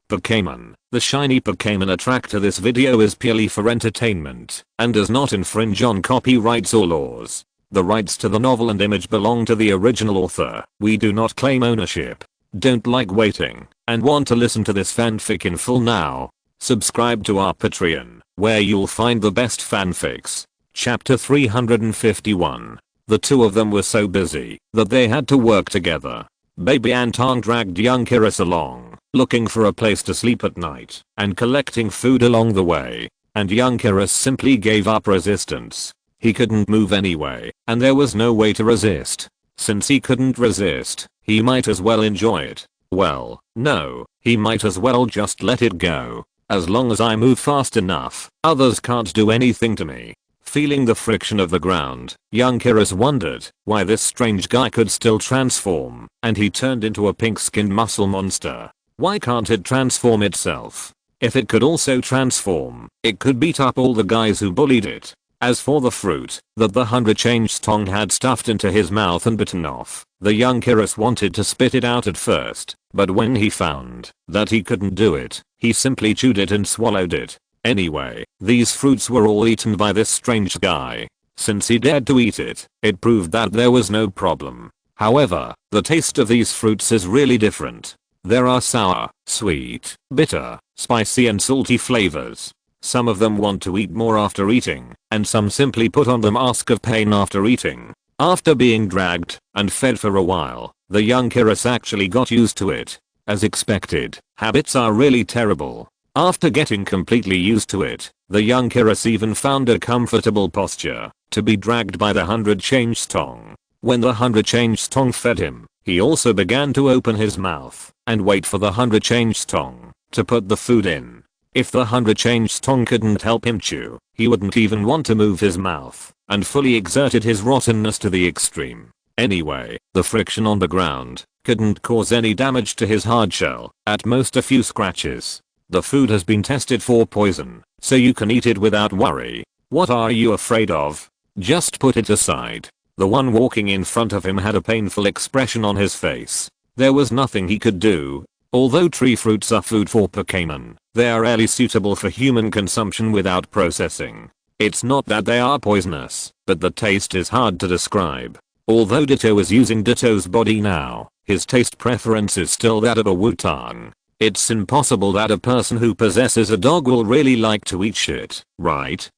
Pokémon, the Shiny Pokémon Attractor. This video is purely for entertainment and does not infringe on copyrights or laws. The rights to the novel and image belong to the original author. We do not claim ownership. Don't like waiting and want to listen to this fanfic in full now? Subscribe to our Patreon, where you'll find the best fanfics. Chapter 351. The two of them were so busy that they had to work together. Baby Anton dragged young Kiris along, looking for a place to sleep at night and collecting food along the way, and young Kiris simply gave up resistance. He couldn't move anyway, and there was no way to resist. Since he couldn't resist, he might as well enjoy it. Well, no, he might as well just let it go. As long as I move fast enough, others can't do anything to me. Feeling the friction of the ground, young Kiris wondered why this strange guy could still transform, and he turned into a pink-skinned muscle monster. Why can't it transform itself? If it could also transform, it could beat up all the guys who bullied it. As for the fruit that the 100-changed Tong had stuffed into his mouth and bitten off, the young Kiris wanted to spit it out at first, but when he found that he couldn't do it, he simply chewed it and swallowed it. Anyway, these fruits were all eaten by this strange guy. Since he dared to eat it, it proved that there was no problem. However, the taste of these fruits is really different. There are sour, sweet, bitter, spicy and salty flavors. Some of them want to eat more after eating, and some simply put on the mask of pain after eating. After being dragged and fed for a while, the young Kiris actually got used to it. As expected, habits are really terrible. After getting completely used to it, the young Kiris even found a comfortable posture to be dragged by the 100-changed Tong. When the 100-changed Tong fed him, he also began to open his mouth and wait for the 100-changed Tong to put the food in. If the 100-changed Tong couldn't help him chew, he wouldn't even want to move his mouth and fully exerted his rottenness to the extreme. Anyway, the friction on the ground couldn't cause any damage to his hard shell, at most a few scratches. The food has been tested for poison, so you can eat it without worry. What are you afraid of? Just put it aside. The one walking in front of him had a painful expression on his face. There was nothing he could do. Although tree fruits are food for Pokémon, they are rarely suitable for human consumption without processing. It's not that they are poisonous, but the taste is hard to describe. Although Ditto is using Ditto's body now, his taste preference is still that of a Wutong. It's impossible that a person who possesses a dog will really like to eat shit, right?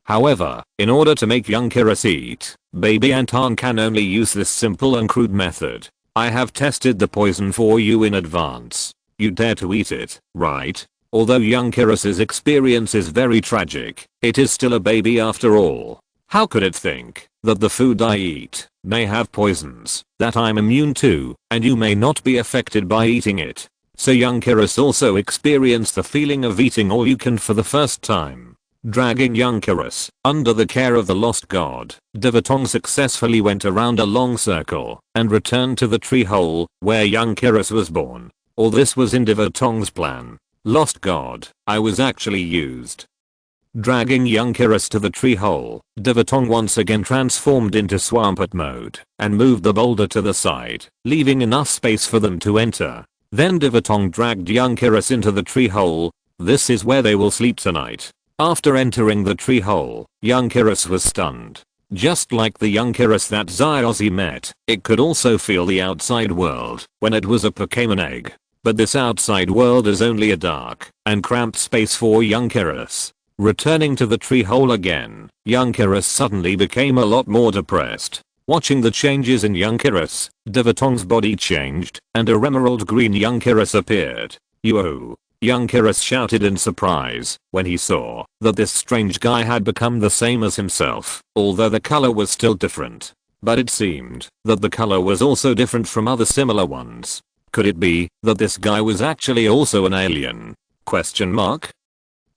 However, in order to make young Kiris eat, Baby Anton can only use this simple and crude method. I have tested the poison for you in advance. You dare to eat it, right? Although young Kiris's experience is very tragic, it is still a baby after all. How could it think that the food I eat may have poisons that I'm immune to, and you may not be affected by eating it? So young Kiris also experienced the feeling of eating all you can for the first time. Dragging young Kiris under the care of the lost god, Wutong successfully went around a long circle and returned to the tree hole where young Kiris was born. All this was in Wutong's plan. Lost god, I was actually used. Dragging young Kiris to the tree hole, Wutong once again transformed into Swampert mode and moved the boulder to the side, leaving enough space for them to enter. Then Wutong dragged young Kiris into the tree hole. This is where they will sleep tonight. After entering the tree hole, young Kiris was stunned. Just like the young Kiris that Xiaozhi met, it could also feel the outside world when it was a Pokémon egg. But this outside world is only a dark and cramped space for young Kiris. Returning to the tree hole again, young Kiris suddenly became a lot more depressed. Watching the changes in young Kiris, Wutong's body changed, and a emerald green young Kiris appeared. Yo! Young Kiris shouted in surprise when he saw that this strange guy had become the same as himself, although the color was still different. But it seemed that the color was also different from other similar ones. Could it be that this guy was actually also an alien? Question mark?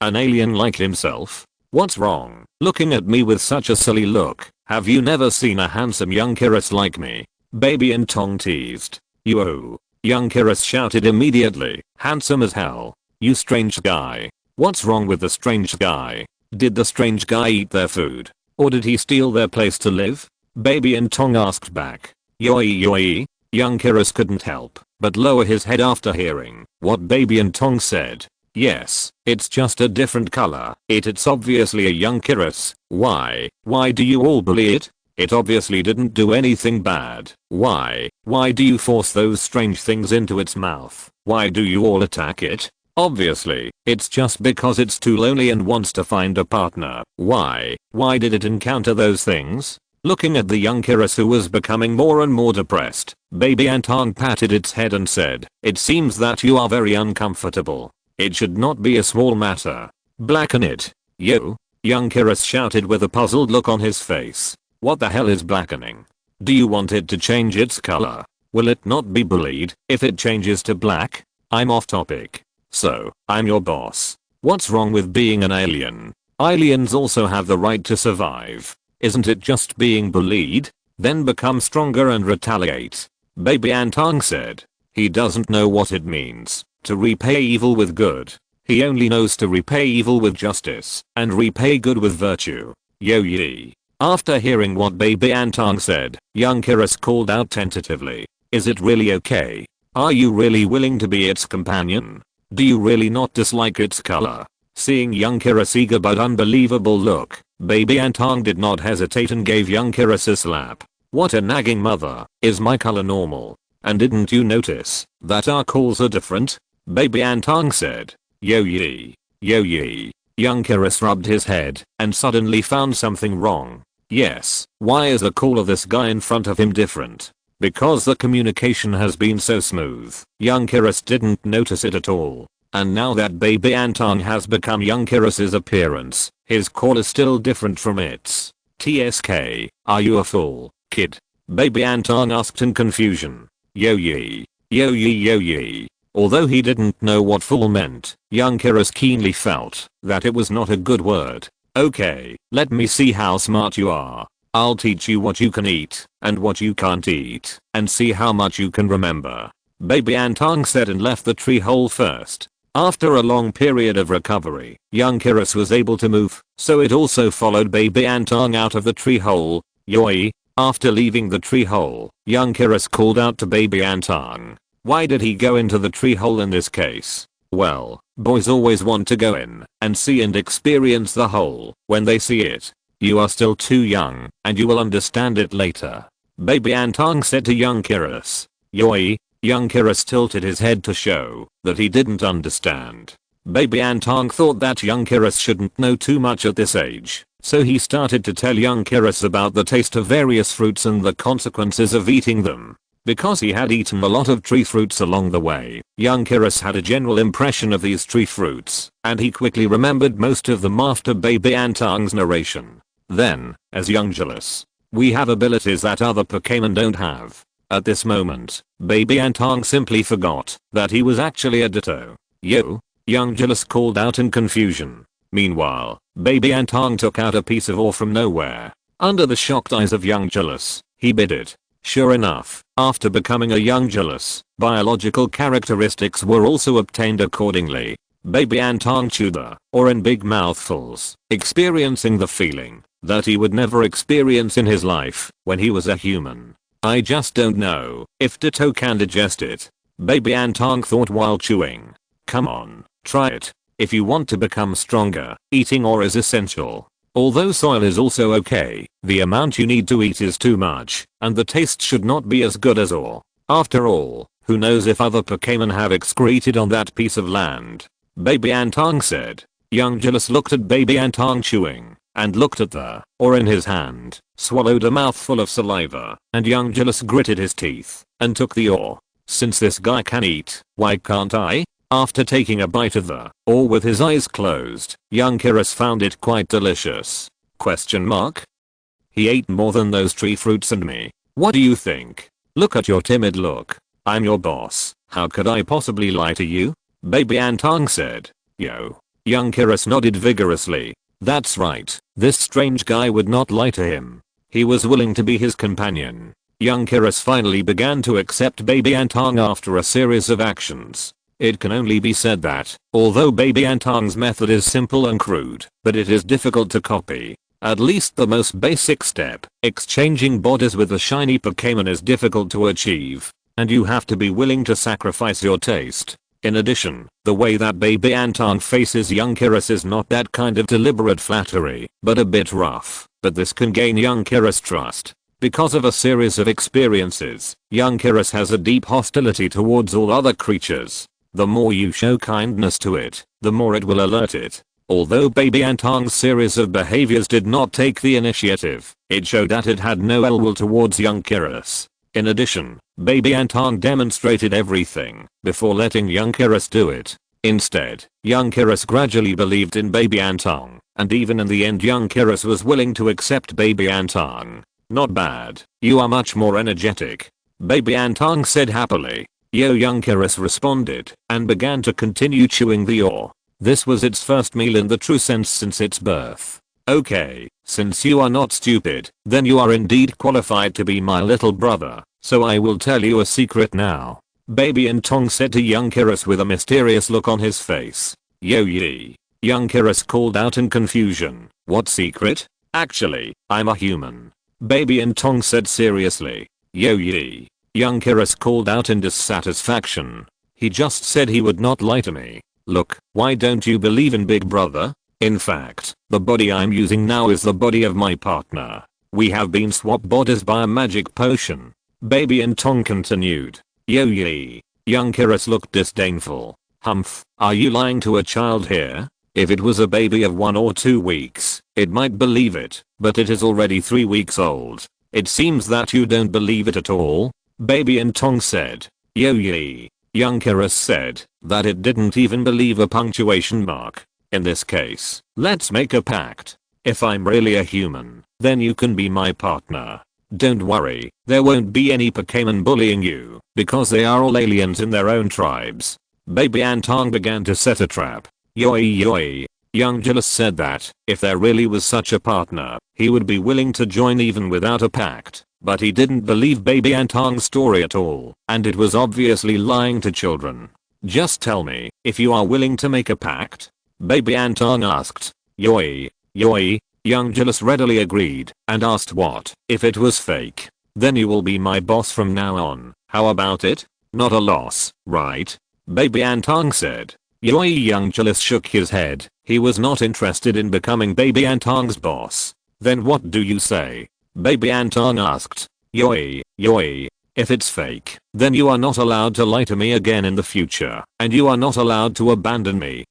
An alien like himself? What's wrong looking at me with such a silly look? Have you never seen a handsome young Kiris like me? Baby Anton teased. Yo! Young Kiris shouted immediately. Handsome as hell. You strange guy. What's wrong with the strange guy? Did the strange guy eat their food? Or did he steal their place to live? Baby Anton asked back. Yoi. Young Kiris couldn't help but lower his head after hearing what Baby Antong said. Yes, it's just a different color. It's obviously a young Kyrus. Why? Why do you all bully it? It obviously didn't do anything bad. Why? Why do you force those strange things into its mouth? Why do you all attack it? Obviously, it's just because it's too lonely and wants to find a partner. Why? Why did it encounter those things? Looking at the young Kyrus who was becoming more and more depressed, Baby Antong patted its head and said, "It seems that you are very uncomfortable. It should not be a small matter. Blacken it." "Yo!" young Kyrus shouted with a puzzled look on his face. "What the hell is blackening? Do you want it to change its color? Will it not be bullied if it changes to black?" "I'm off topic. So, I'm your boss. What's wrong with being an alien? Aliens also have the right to survive. Isn't it just being bullied? Then become stronger and retaliate." Baby Antong said. He doesn't know what it means to repay evil with good. He only knows to repay evil with justice and repay good with virtue. Yo ye. After hearing what Baby Antong said, young Kyrus called out tentatively, "Is it really okay? Are you really willing to be its companion? Do you really not dislike its color?" Seeing young Kyrus' eager but unbelievable look, Baby Antong did not hesitate and gave young Kyrus a slap. "What a nagging mother. Is my color normal? And didn't you notice that our calls are different?" Baby Antong said. Yo ye. Yo ye. Young Kyrus rubbed his head and suddenly found something wrong. Yes, why is the call of this guy in front of him different? Because the communication has been so smooth, young Kyrus didn't notice it at all. And now that Baby Antong has become young Kyrus' appearance, his call is still different from its. "TSK, are you a fool, kid?" Baby Antong asked in confusion. Yo ye. Yo ye yo ye. Although he didn't know what fool meant, young Kyrus keenly felt that it was not a good word. "Okay, let me see how smart you are. I'll teach you what you can eat and what you can't eat and see how much you can remember." Baby Antong said and left the tree hole first. After a long period of recovery, young Kyrus was able to move, so it also followed Baby Antong out of the tree hole. Yoi. After leaving the tree hole, young Kyrus called out to Baby Antong. Why did he go into the tree hole in this case? Well, boys always want to go in and see and experience the hole when they see it. "You are still too young and you will understand it later," Baby Antong said to young Kyrus. Yoi. Young Kyrus tilted his head to show that he didn't understand. Baby Antong thought that young Kyrus shouldn't know too much at this age, so he started to tell young Kyrus about the taste of various fruits and the consequences of eating them. Because he had eaten a lot of tree fruits along the way, young Kyrus had a general impression of these tree fruits, and he quickly remembered most of them after Baby Antong's narration. Then, as young Jealous, we have abilities that other Pokémon don't have. At this moment, Baby Antong simply forgot that he was actually a Ditto. Yo, young Jealous called out in confusion. Meanwhile, Baby Antong took out a piece of ore from nowhere. Under the shocked eyes of young Jealous, he bit it. Sure enough, after becoming a young Jealous, biological characteristics were also obtained accordingly. Baby Antong chewed the ore in big mouthfuls, experiencing the feeling that he would never experience in his life when he was a human. "I just don't know if Ditto can digest it," Baby Antong thought while chewing. "Come on, try it. If you want to become stronger, eating ore is essential. Although soil is also okay, the amount you need to eat is too much, and the taste should not be as good as ore. After all, who knows if other Pokémon have excreted on that piece of land," Baby Antong said. Young Jealous looked at Baby Antong chewing, and looked at the ore in his hand, swallowed a mouthful of saliva, and young Jealous gritted his teeth, and took the ore. "Since this guy can eat, why can't I?" After taking a bite of the ore with his eyes closed, young Kyrus found it quite delicious. Question mark? He ate more than those tree fruits and me. What do you think? Look at your timid look. I'm your boss. How could I possibly lie to you? Baby Antong said. Yo. Young Kyrus nodded vigorously. That's right. This strange guy would not lie to him. He was willing to be his companion. Young Kyrus finally began to accept Baby Antong after a series of actions. It can only be said that, although Baby Antong's method is simple and crude, but it is difficult to copy. At least the most basic step, exchanging bodies with the shiny Pokémon, is difficult to achieve. and you have to be willing to sacrifice your taste. In addition, the way that baby Antong faces young Kyrus is not that kind of deliberate flattery, but a bit rough, but this can gain young Kyrus trust. Because of a series of experiences, young Kyrus has a deep hostility towards all other creatures. The more you show kindness to it, the more it will alert it. Although baby Antong's series of behaviors did not take the initiative, it showed that it had no ill will towards young Kyrus. In addition, baby Antong demonstrated everything before letting young Kyrus do it. Instead, young Kyrus gradually believed in baby Antong, and even in the end young Kyrus was willing to accept baby Antong. Not bad, you are much more energetic, baby Antong said happily. Yo, young Kyrus responded, and began to continue chewing the ore. This was its first meal in the true sense since its birth. Okay, since you are not stupid, then you are indeed qualified to be my little brother, so I will tell you a secret now. Baby Antong said to young Kyrus with a mysterious look on his face. Yo ye. Young Kyrus called out in confusion. What secret? Actually, I'm a human. Baby Antong said seriously. Yo ye. Young Kyrus called out in dissatisfaction. He just said he would not lie to me. Look, why don't you believe in Big Brother? In fact, the body I'm using now is the body of my partner. We have been swapped bodies by a magic potion. Baby Antong continued. Yo ye. Young Kyrus looked disdainful. Humph, are you lying to a child here? If it was a baby of 1 or 2 weeks, it might believe it, but it is already 3 weeks old. It seems that you don't believe it at all. Baby Antong said. Yo ye. Young Kyrus said that it didn't even believe a punctuation mark. In this case, let's make a pact. If I'm really a human, then you can be my partner. Don't worry, there won't be any Pokémon bullying you, because they are all aliens in their own tribes. Baby Antong began to set a trap. Yoi. Young Kyrus said that, if there really was such a partner, he would be willing to join even without a pact. But he didn't believe baby Antong's story at all, and it was obviously lying to children. Just tell me, if you are willing to make a pact? Baby Antong asked. Yoi. Young Kyrus readily agreed, and asked what, if it was fake? Then you will be my boss from now on, how about it? Not a loss, right? Baby Antong said. Yoi. Young Kyrus shook his head, he was not interested in becoming baby Antong's boss. Then what do you say? Baby Antong asked. Yoi. If it's fake, then you are not allowed to lie to me again in the future, and you are not allowed to abandon me.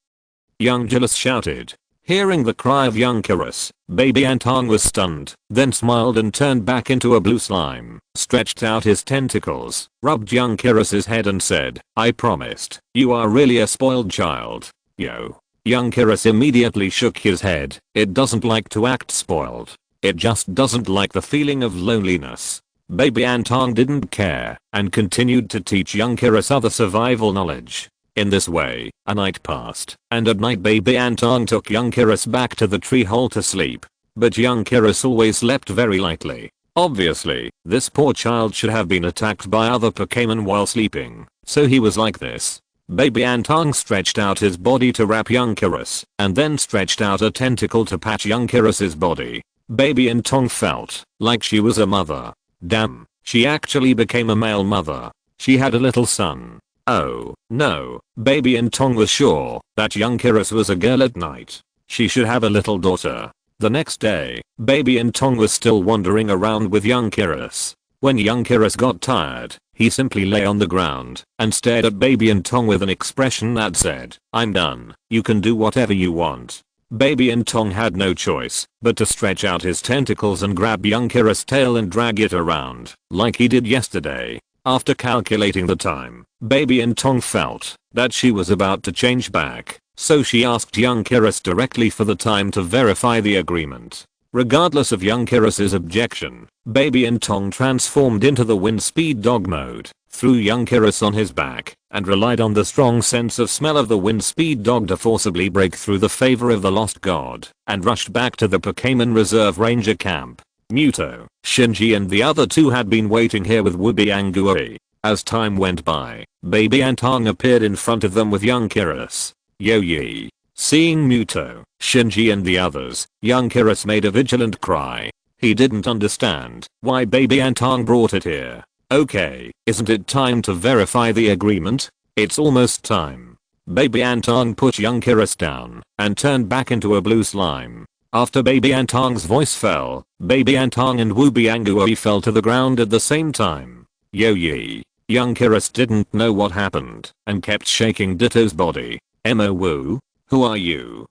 Young Kyrus shouted. Hearing the cry of young Kyrus, baby Antong was stunned, then smiled and turned back into a blue slime, stretched out his tentacles, rubbed young Kyrus's head and said, I promised. You are really a spoiled child. Yo. Young Kyrus immediately shook his head. It doesn't like to act spoiled. It just doesn't like the feeling of loneliness. Baby Antong didn't care, and continued to teach young Kyrus other survival knowledge. In this way, a night passed, and at night baby Antong took young Kyrus back to the tree hole to sleep. But young Kyrus always slept very lightly. Obviously, this poor child should have been attacked by other Pokémon while sleeping, so he was like this. Baby Antong stretched out his body to wrap young Kyrus, and then stretched out a tentacle to pat young Kyrus's body. Baby Antong felt like she was a mother. Damn, she actually became a male mother. She had a little son. Oh, no, baby Antong was sure that young Kyrus was a girl at night. She should have a little daughter. The next day, baby Antong was still wandering around with young Kyrus. When young Kyrus got tired, he simply lay on the ground and stared at baby Antong with an expression that said, I'm done, you can do whatever you want. Baby Antong had no choice but to stretch out his tentacles and grab young Kyrus' tail and drag it around, like he did yesterday. After calculating the time, baby Antong felt that she was about to change back, so she asked young Kyrus directly for the time to verify the agreement. Regardless of young Kyrus's objection, baby Antong transformed into the wind speed dog mode, threw young Kyrus on his back, and relied on the strong sense of smell of the wind speed dog to forcibly break through the favor of the lost god, and rushed back to the Pokémon Reserve Ranger camp. Muto, Shinji and the other two had been waiting here with Wubiangui. As time went by, baby Antong appeared in front of them with young Kyrus. Yo-yi. Seeing Muto, Shinji and the others, young Kyrus made a vigilant cry. He didn't understand why baby Antong brought it here. Okay, isn't it time to verify the agreement? It's almost time. Baby Antong put young Kiris down and turned back into a blue slime. After Baby Antong's voice fell, Baby Antong and Wubiangui fell to the ground at the same time. Yo yee. Young Kiris didn't know what happened and kept shaking Ditto's body. Mo Wu, who are you?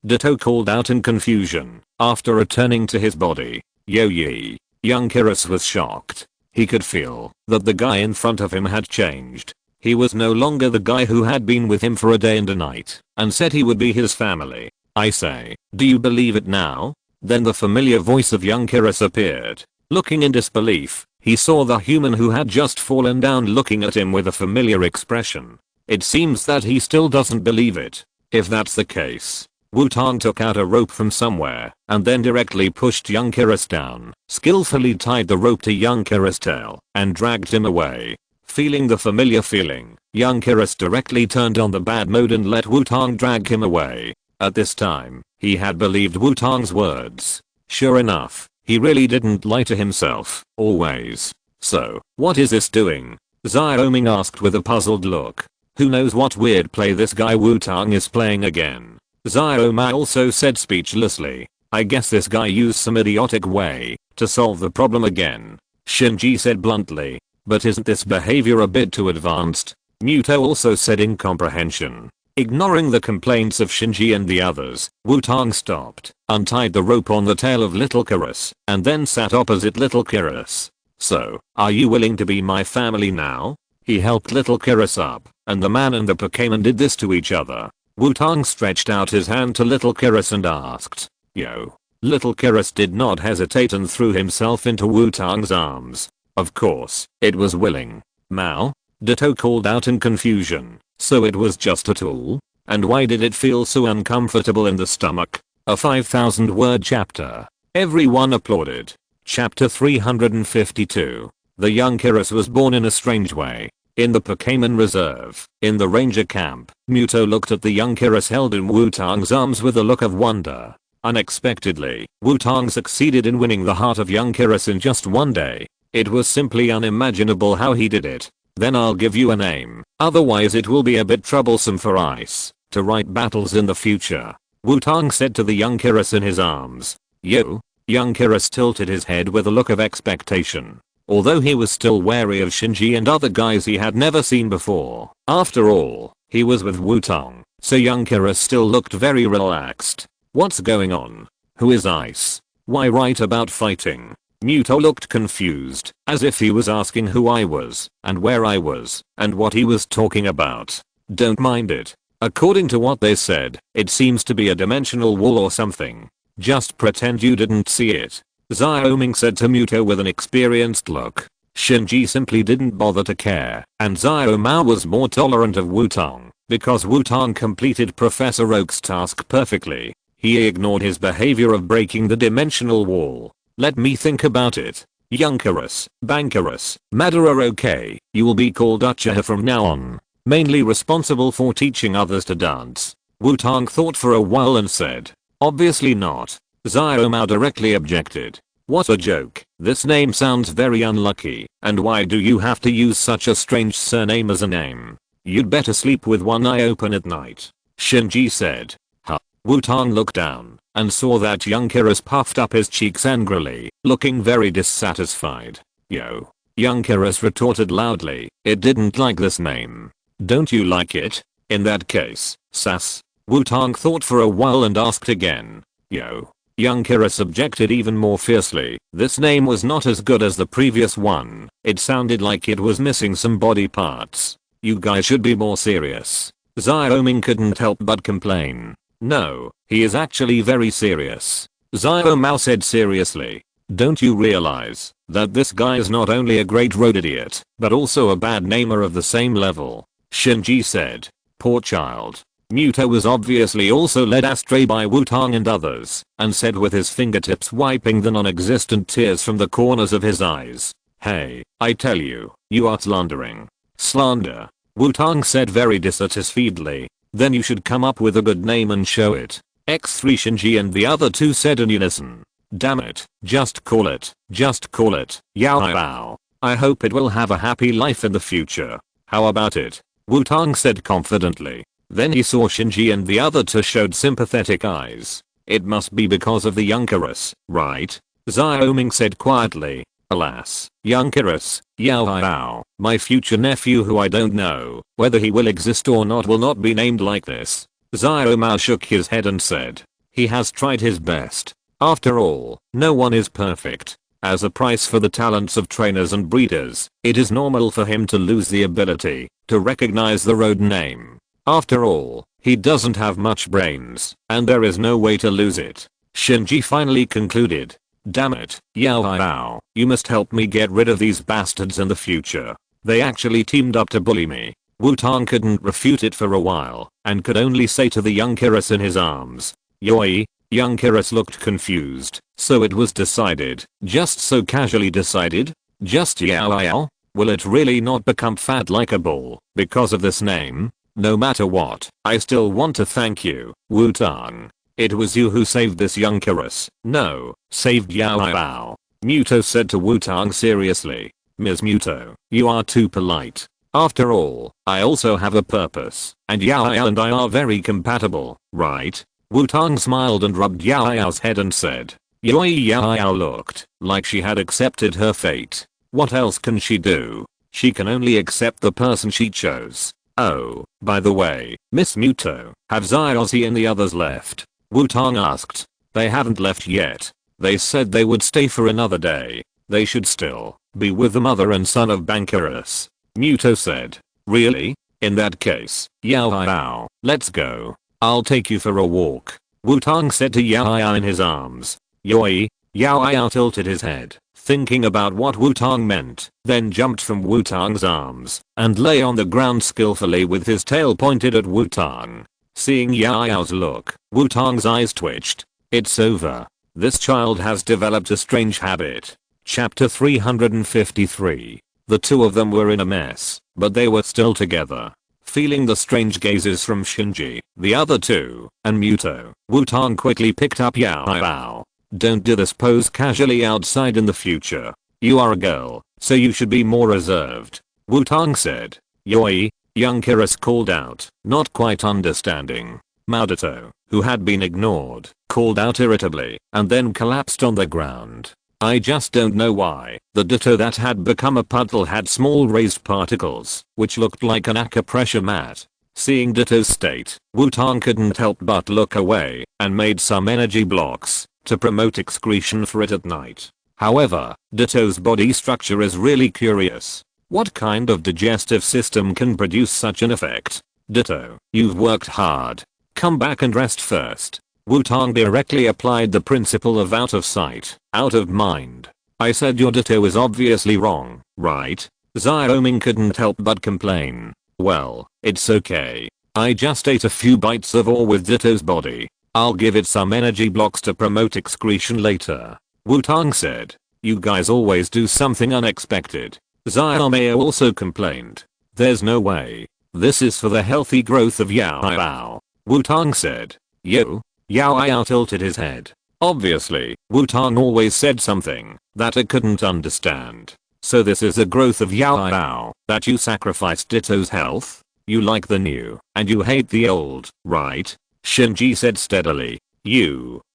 Ditto called out in confusion after returning to his body. Yo yee. Young Kiris was shocked. He could feel that the guy in front of him had changed. He was no longer the guy who had been with him for a day and a night and said he would be his family. I say, do you believe it now? Then the familiar voice of young Kiris appeared. Looking in disbelief, he saw the human who had just fallen down looking at him with a familiar expression. It seems that he still doesn't believe it. If that's the case, Wutong took out a rope from somewhere and then directly pushed young Kiris down, skillfully tied the rope to young Kiris' tail and dragged him away. Feeling the familiar feeling, young Kiris directly turned on the bad mode and let Wutong drag him away. At this time, he had believed Wutong's words. Sure enough, he really didn't lie to himself, always. So, what is this doing? Xiaoming asked with a puzzled look. Who knows what weird play this guy Wutong is playing again? Xiaoming also said speechlessly. I guess this guy used some idiotic way to solve the problem again. Shinji said bluntly. But isn't this behavior a bit too advanced? Muto also said in comprehension. Ignoring the complaints of Shinji and the others, Wutong stopped, untied the rope on the tail of little Kiris, and then sat opposite little Kiris. So, are you willing to be my family now? He helped little Kiris up, and the man and the Pokémon did this to each other. Wutong stretched out his hand to little Kiris and asked, Yo. Little Kiris did not hesitate and threw himself into Wutong's arms. Of course, it was willing. Mao? Ditto called out in confusion. So it was just a tool? And why did it feel so uncomfortable in the stomach? A 5,000 word chapter. Everyone applauded. Chapter 352. The young Kiris was born in a strange way. In the Pokémon Reserve, in the Ranger Camp, Muto looked at the young Kiris held in Wutong's arms with a look of wonder. Unexpectedly, Wutong succeeded in winning the heart of young Kiris in just one day. It was simply unimaginable how he did it. Then I'll give you a name, otherwise it will be a bit troublesome for Ice to write battles in the future. Wutong said to the young Kiris in his arms. Yo. Young Kiris tilted his head with a look of expectation. Although he was still wary of Shinji and other guys he had never seen before. After all, he was with Wutong, so young Kiris still looked very relaxed. What's going on? Who is Ice? Why write about fighting? Muto looked confused, as if he was asking who I was, and where I was, and what he was talking about. Don't mind it. According to what they said, it seems to be a dimensional wall or something. Just pretend you didn't see it. Xiaoming said to Muto with an experienced look. Shinji simply didn't bother to care, and Xiaomao was more tolerant of Wutong, because Wutong completed Professor Oak's task perfectly. He ignored his behavior of breaking the dimensional wall. Let me think about it. Young Kiris, Bankiris, Madara okay, you will be called Uchiha from now on. Mainly responsible for teaching others to dance. Wutong thought for a while and said. Obviously not. Xiaomao directly objected. What a joke. This name sounds very unlucky. And why do you have to use such a strange surname as a name? You'd better sleep with one eye open at night. Shinji said. Huh. Wutong looked down and saw that young Kiris puffed up his cheeks angrily, looking very dissatisfied. Yo. Young Kiris retorted loudly. It didn't like this name. Don't you like it? In that case, sass. Wutong thought for a while and asked again. Yo. Young Kiris objected even more fiercely. This name was not as good as the previous one. It sounded like it was missing some body parts. You guys should be more serious. Xiaoming couldn't help but complain. No, he is actually very serious. Xiaomao said seriously. Don't you realize that this guy is not only a great road idiot, but also a bad namer of the same level? Shinji said. Poor child. Muto was obviously also led astray by Wutong and others, and said with his fingertips wiping the non-existent tears from the corners of his eyes. Hey, I tell you, you are slandering. Slander. Wutong said very dissatisfiedly. Then you should come up with a good name and show it. X3 Shinji and the other two said in unison. Damn it, just call it, Yao Bao. I hope it will have a happy life in the future. How about it? Wutong said confidently. Then he saw Shinji and the other two showed sympathetic eyes. It must be because of the Younkerus, right? Xiaoming said quietly. Alas, Younkerus, Yao, my future nephew who I don't know whether he will exist or not will not be named like this. Xiaomao shook his head and said. He has tried his best. After all, no one is perfect. As a price for the talents of trainers and breeders, it is normal for him to lose the ability to recognize the road name. After all, he doesn't have much brains, and there is no way to lose it. Shinji finally concluded. Damn it, Yao, you must help me get rid of these bastards in the future. They actually teamed up to bully me. Wutong couldn't refute it for a while, and could only say to the young Kyrus in his arms. Yoi. Young Kyrus looked confused, so it was decided. Just so casually decided? Just Yao? Will it really not become fat like a bull because of this name? No matter what, I still want to thank you, Wutong. It was you who saved this young Kyrus. No, saved Yao. Muto said to Wutong seriously. Ms. Muto, you are too polite. After all, I also have a purpose, and Yao and I are very compatible, right? Wutong smiled and rubbed Yao's head and said. Yao looked like she had accepted her fate. What else can she do? She can only accept the person she chose. Oh, by the way, Miss Muto, have Xiaoxi and the others left? Wutong asked. They haven't left yet. They said they would stay for another day. They should still be with the mother and son of Bankerus. Muto said. Really? In that case, Yao, let's go. I'll take you for a walk. Wutong said to Yao in his arms. Yoi. Yao tilted his head, thinking about what Wutong meant, then jumped from Wutong's arms and lay on the ground skillfully with his tail pointed at Wutong. Seeing Yao's look, Wutong's eyes twitched. It's over. This child has developed a strange habit. Chapter 353. The two of them were in a mess, but they were still together. Feeling the strange gazes from Shinji, the other two, and Muto, Wutong quickly picked up Yao. Don't do this pose casually outside in the future. You are a girl, so you should be more reserved. Wutong said. Yoi, young Kyrus called out, not quite understanding. Maodato, who had been ignored, called out irritably, and then collapsed on the ground. I just don't know why. The Ditto that had become a puddle had small raised particles, which looked like an acupressure mat. Seeing Ditto's state, Wutong couldn't help but look away, and made some energy blocks to promote excretion for it at night. However, Ditto's body structure is really curious. What kind of digestive system can produce such an effect? Ditto, you've worked hard. Come back and rest first. Wutong directly applied the principle of out of sight, out of mind. I said your Ditto is obviously wrong, right? Xiaoming couldn't help but complain. Well, it's okay. I just ate a few bites of ore with Ditto's body. I'll give it some energy blocks to promote excretion later. Wutong said. You guys always do something unexpected. Xiaomei also complained. There's no way. This is for the healthy growth of Yao. Wutong said. Yo. Yao tilted his head. Obviously, Wutong always said something that I couldn't understand. So this is the growth of Yao that you sacrificed Ditto's health? You like the new, and you hate the old, right? Shinji said steadily.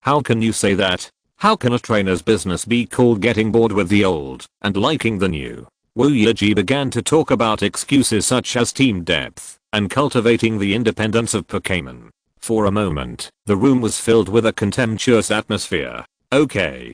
How can you say that? How can a trainer's business be called getting bored with the old and liking the new? Wu Yaji began to talk about excuses such as team depth and cultivating the independence of Pokémon. For a moment, the room was filled with a contemptuous atmosphere. Okay,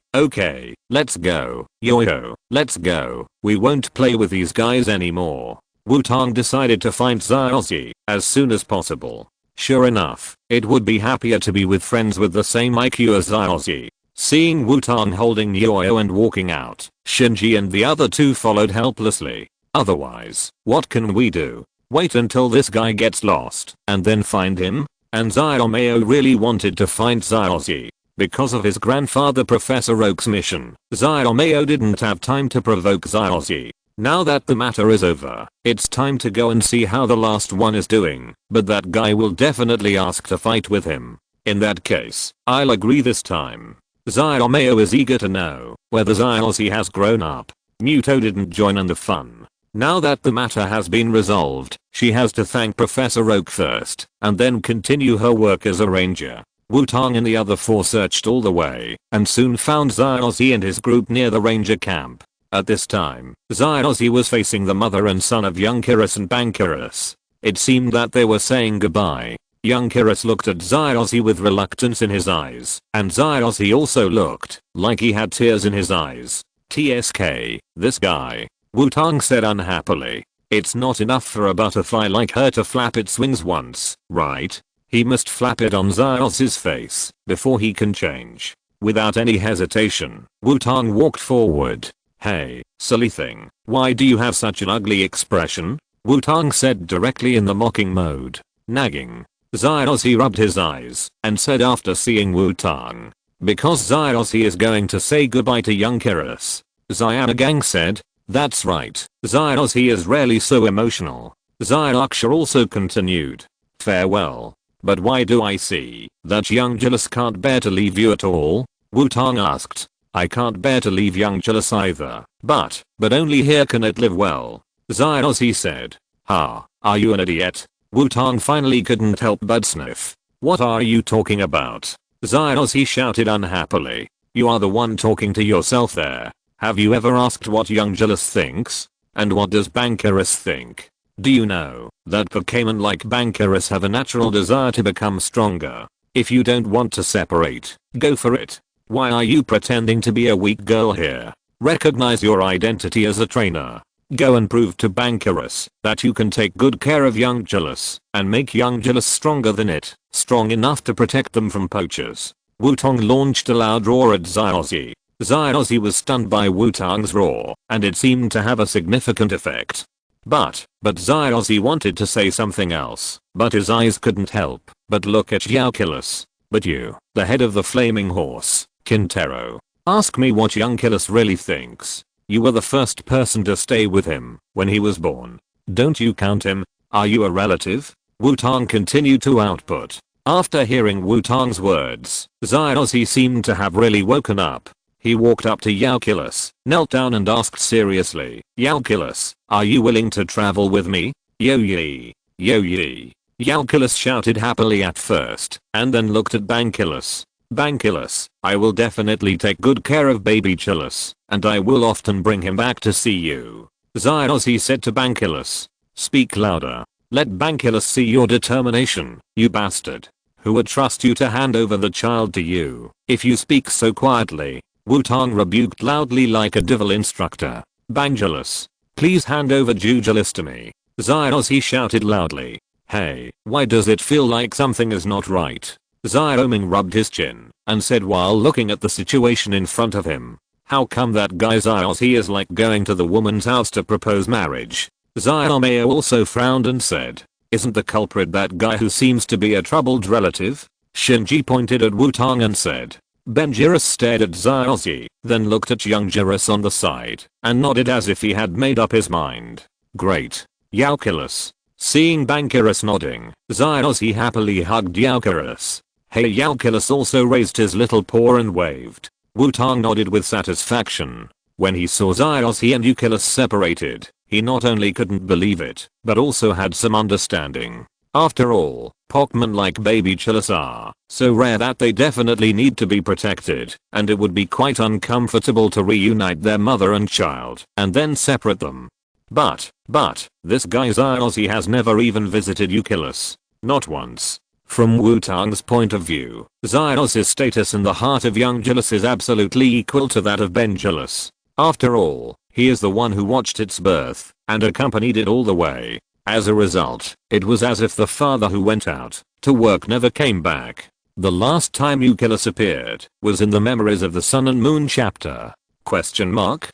let's go. Yo, let's go. We won't play with these guys anymore. Wutong decided to find Xiaoxi as soon as possible. Sure enough, it would be happier to be with friends with the same IQ as Xiaoxi. Seeing Wutong holding Yo and walking out, Shinji and the other two followed helplessly. Otherwise, what can we do? Wait until this guy gets lost and then find him? And Xiaomei really wanted to find Xiaoxi. Because of his grandfather Professor Oak's mission, Xiaomei didn't have time to provoke Xiaoxi. Now that the matter is over, it's time to go and see how the last one is doing, but that guy will definitely ask to fight with him. In that case, I'll agree this time. Xiaomei is eager to know whether Xiaoxi has grown up. Muto didn't join in the fun. Now that the matter has been resolved, she has to thank Professor Oak first, and then continue her work as a ranger. Wutong and the other four searched all the way, and soon found Xiaozhi and his group near the ranger camp. At this time, Xiaozhi was facing the mother and son of young Kyrus and Bankyrus. It seemed that they were saying goodbye. Young Kyrus looked at Xiaozhi with reluctance in his eyes, and Xiaozhi also looked like he had tears in his eyes. TSK, this guy. Wutong said unhappily. It's not enough for a butterfly like her to flap its wings once, right? He must flap it on Xiaozhi's face before he can change. Without any hesitation, Wutong walked forward. Hey, silly thing, why do you have such an ugly expression? Wutong said directly in the mocking mode. Nagging. Xiaozhi rubbed his eyes and said after seeing Wutong. Because Xiaozhi is going to say goodbye to young Kyrus. Xiaogang said. That's right, Xiaozhi is rarely so emotional. Xiaoxia also continued. Farewell. But why do I see that young Julius can't bear to leave you at all? Wutong asked. I can't bear to leave young Julius either, but only here can it live well. Xiaozhi said. Ha, are you an idiot? Wutong finally couldn't help but sniff. What are you talking about? Xiaozhi shouted unhappily. You are the one talking to yourself there. Have you ever asked what young Julius thinks? And what does Bankyrus think? Do you know that Pokémon like Bankyrus have a natural desire to become stronger? If you don't want to separate, go for it. Why are you pretending to be a weak girl here? Recognize your identity as a trainer. Go and prove to Bankyrus that you can take good care of young Julius and make young Julius stronger than it, strong enough to protect them from poachers. Wutong launched a loud roar at Xiaozhi. Xiaozhi was stunned by Wutong's roar, and it seemed to have a significant effect. But Xiaozhi wanted to say something else, but his eyes couldn't help but look at Xiaoxia. But you, the head of the flaming horse, Kintaro, ask me what young Kyrus really thinks. You were the first person to stay with him when he was born. Don't you count him? Are you a relative? Wutong continued to output. After hearing Wutong's words, Xiaozhi seemed to have really woken up. He walked up to Xiaoxia, knelt down and asked seriously, Xiaoxia, are you willing to travel with me? Yo ye. Yo ye. Xiaoxia shouted happily at first, and then looked at Bankyrus. Bankyrus, I will definitely take good care of baby Julius, and I will often bring him back to see you. Xiaozhi said to Bankyrus. Speak louder. Let Bankyrus see your determination, you bastard. Who would trust you to hand over the child to you, if you speak so quietly? Wutong rebuked loudly like a devil instructor. Bangulus, please hand over Jujulis to me. Xiaozhi shouted loudly. Hey, why does it feel like something is not right? Xiaoming rubbed his chin and said while looking at the situation in front of him. How come that guy Xiaozhi is like going to the woman's house to propose marriage? Xiaomei also frowned and said. Isn't the culprit that guy who seems to be a troubled relative? Shinji pointed at Wutong and said. Benjirus stared at Xiaozhi, then looked at young Jirus on the side, and nodded as if he had made up his mind. Great. Xiaoxia. Seeing Bankyrus nodding, Xiaozhi happily hugged Xiaoxia. Hey, Xiaoxia also raised his little paw and waved. Wutong nodded with satisfaction. When he saw Xiaozhi and Xiaoxia separated, he not only couldn't believe it, but also had some understanding. After all, Pokémon like baby Xiaoxia are so rare that they definitely need to be protected, and it would be quite uncomfortable to reunite their mother and child and then separate them. But this guy Xiaozhi has never even visited Xiaoxia. Not once. From Wutong's point of view, Xiaoxia's status in the heart of young Julius is absolutely equal to that of Ben Julius. After all, he is the one who watched its birth and accompanied it all the way. As a result, it was as if the father who went out to work never came back. The last time Xiaoxia appeared was in the Memories of the Sun and Moon chapter. Question mark?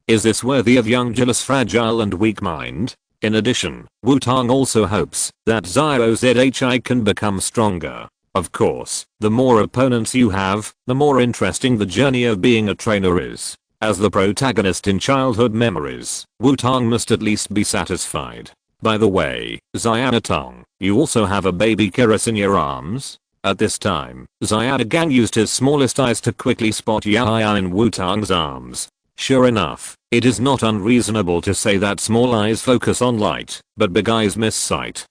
Is this worthy of young Julius' fragile and weak mind? In addition, Wutong also hopes that Xiaozhi can become stronger. Of course, the more opponents you have, the more interesting the journey of being a trainer is. As the protagonist in childhood memories, Wutong must at least be satisfied. By the way, Xiaotong, you also have a baby Kyrus in your arms? At this time, Xiaogang used his smallest eyes to quickly spot Xiaoya in Wutong's arms. Sure enough, It is not unreasonable to say that small eyes focus on light, but big eyes miss sight.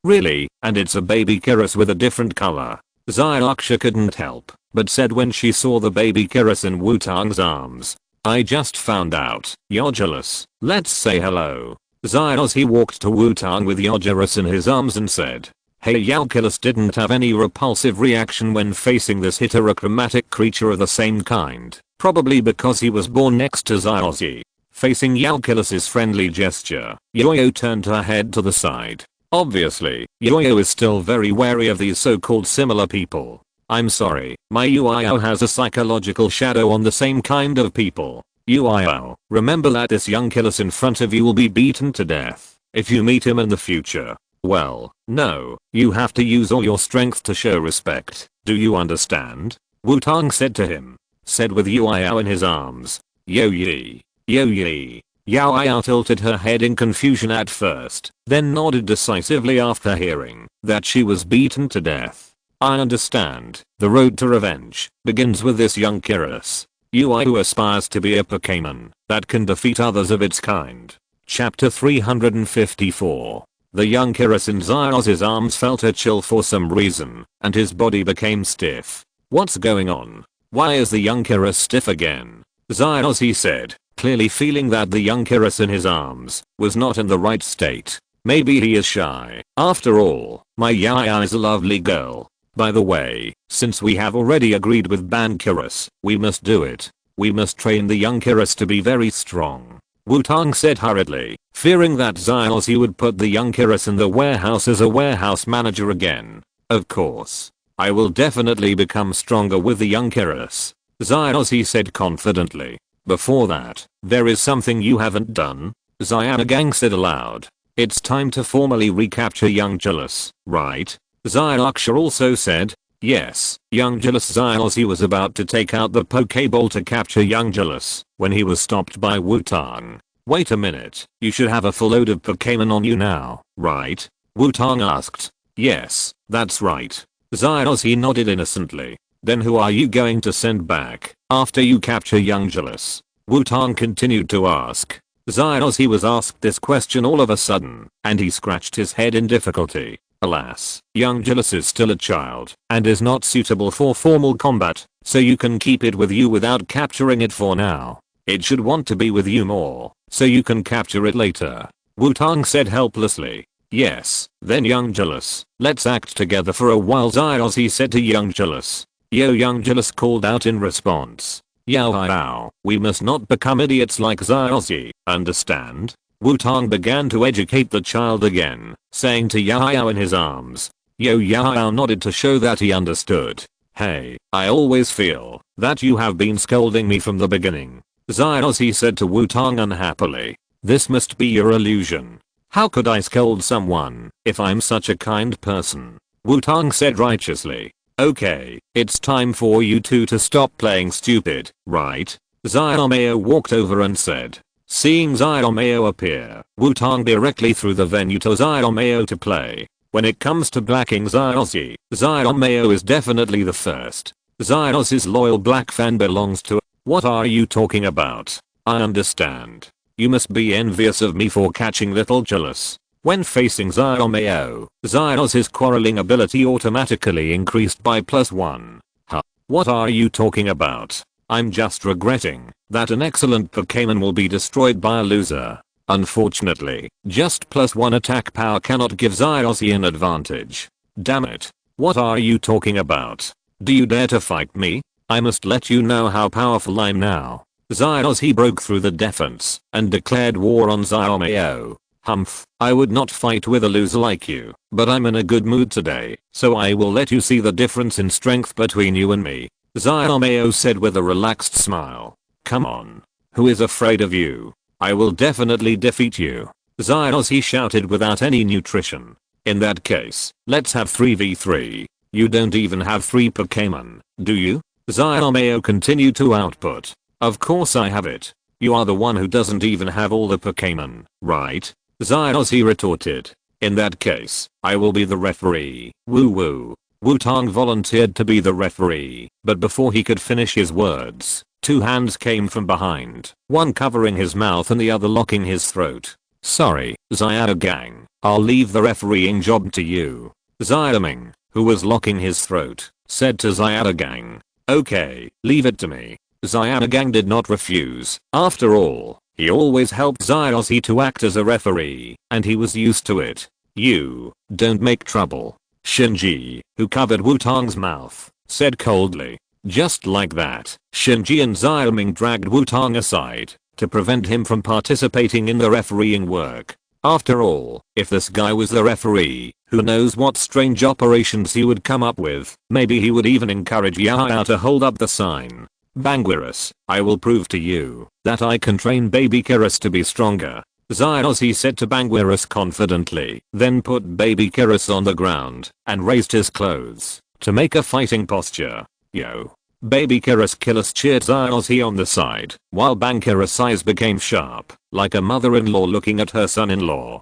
Really? And it's a baby Kyrus with a different color. Xiaoxia couldn't help, but said when she saw the baby Kyrus in Wutong's arms. I just found out. You're jealous. Let's say hello. Xiaoxi walked to Wutong with Kyrus in his arms and said, hey. Xiaoxia didn't have any repulsive reaction when facing this heterochromatic creature of the same kind, probably because he was born next to Xiaoxi. Facing Xiaoxia's friendly gesture, Yoyo turned her head to the side. Obviously, Yoyo is still very wary of these so-called similar people. I'm sorry, my Uio has a psychological shadow on the same kind of people. Uio, remember that this young Kyrus in front of you will be beaten to death if you meet him in the future. Well, no, you have to use all your strength to show respect. Do you understand? Wutong said to him. Said with Uio in his arms. Yo yi. Yo yi. Yao tilted her head in confusion at first, then nodded decisively after hearing that she was beaten to death. I understand. The road to revenge begins with this young Kyrus. UI who aspires to be a Pokémon that can defeat others of its kind. Chapter 354. The young Kyrus in Xiaoxi's arms felt a chill for some reason, and his body became stiff. What's going on? Why is the young Kyrus stiff again? Xiaoxi said, clearly feeling that the young Kyrus in his arms was not in the right state. Maybe he is shy. After all, my Yaya is a lovely girl. By the way, since we have already agreed with Ban Kyrus, we must do it. We must train the young Kyrus to be very strong. Wutong said hurriedly, fearing that Xiaoxi would put the young Kyrus in the warehouse as a warehouse manager again. Of course. I will definitely become stronger with the young Kyrus. Xiaoxi said confidently. Before that, there is something you haven't done. Xiaogang said aloud. It's time to formally recapture young Kyrus, right? Xiaoxia also said, yes. Young Xiaoxi was about to take out the Pokeball to capture young Kyrus when he was stopped by Wutong. Wait a minute, you should have a full load of Pokémon on you now, right? Wutong asked. Yes, that's right. Xiaoxi nodded innocently. Then who are you going to send back after you capture young Kyrus? Wutong continued to ask. Xiaoxi was asked this question all of a sudden, and he scratched his head in difficulty. Alas, young Kyrus is still a child and is not suitable for formal combat, so you can keep it with you without capturing it for now. It should want to be with you more, so you can capture it later. Wutong said helplessly. Yes, then young Kyrus, let's act together for a while, Xiaoxi said to young Kyrus. Yo, young Kyrus called out in response. Yao, we must not become idiots like Xiaoxi, understand? Wutong began to educate the child again, saying to Yao in his arms. Yo, Yao nodded to show that he understood. Hey, I always feel that you have been scolding me from the beginning. Xiaoxi said to Wutong unhappily. This must be your illusion. How could I scold someone if I'm such a kind person? Wutong said righteously. Okay, it's time for you two to stop playing stupid, right? Xiaomao walked over and said. Seeing Xiaomao appear, Wutong directly threw the venue to Xiaomao to play. When it comes to blacking Xiaoxi, Xiaomao is definitely the first. Xiaoxi's loyal black fan belongs to. What are you talking about? I understand. You must be envious of me for catching little Kyrus. When facing Xiaomao, Xiaoxi's quarreling ability automatically increased by +1. Huh? What are you talking about? I'm just regretting that an excellent Pokémon will be destroyed by a loser. Unfortunately, just +1 attack power cannot give Xiaoxi an advantage. Damn it. What are you talking about? Do you dare to fight me? I must let you know how powerful I'm now. Xiaoxi broke through the defense and declared war on Xiaomao. Humph, I would not fight with a loser like you, but I'm in a good mood today, so I will let you see the difference in strength between you and me. Xiaomao said with a relaxed smile. Come on. Who is afraid of you? I will definitely defeat you. Xiaoxi shouted without any nutrition. In that case, let's have 3v3. You don't even have 3 Pokémon, do you? Xiaomao continued to output. Of course I have it. You are the one who doesn't even have all the Pokémon, right? Xiaoxi retorted. In that case, I will be the referee. Woo woo. Wutong volunteered to be the referee, but before he could finish his words, two hands came from behind, one covering his mouth and the other locking his throat. "Sorry, Xiaogang, I'll leave the refereeing job to you," Xiaoming, who was locking his throat, said to Xiaogang. "Okay, leave it to me." Xiaogang did not refuse. After all, he always helped Xiaoxi to act as a referee, and he was used to it. "You don't make trouble," Shinji, who covered Wutong's mouth, said coldly. Just like that, Shinji and Xiaoming dragged Wutong aside to prevent him from participating in the refereeing work. After all, if this guy was the referee, who knows what strange operations he would come up with. Maybe he would even encourage Yao to hold up the sign. "Bangwirus, I will prove to you that I can train baby Kyrus to be stronger," Xiaoxi said to Bangwirus confidently, then put baby Kyrus on the ground and raised his clothes to make a fighting posture. "Yo. Baby Kyrus Killus," cheered Xiaoxi on the side, while Bangwirus' eyes became sharp, like a mother-in-law looking at her son-in-law.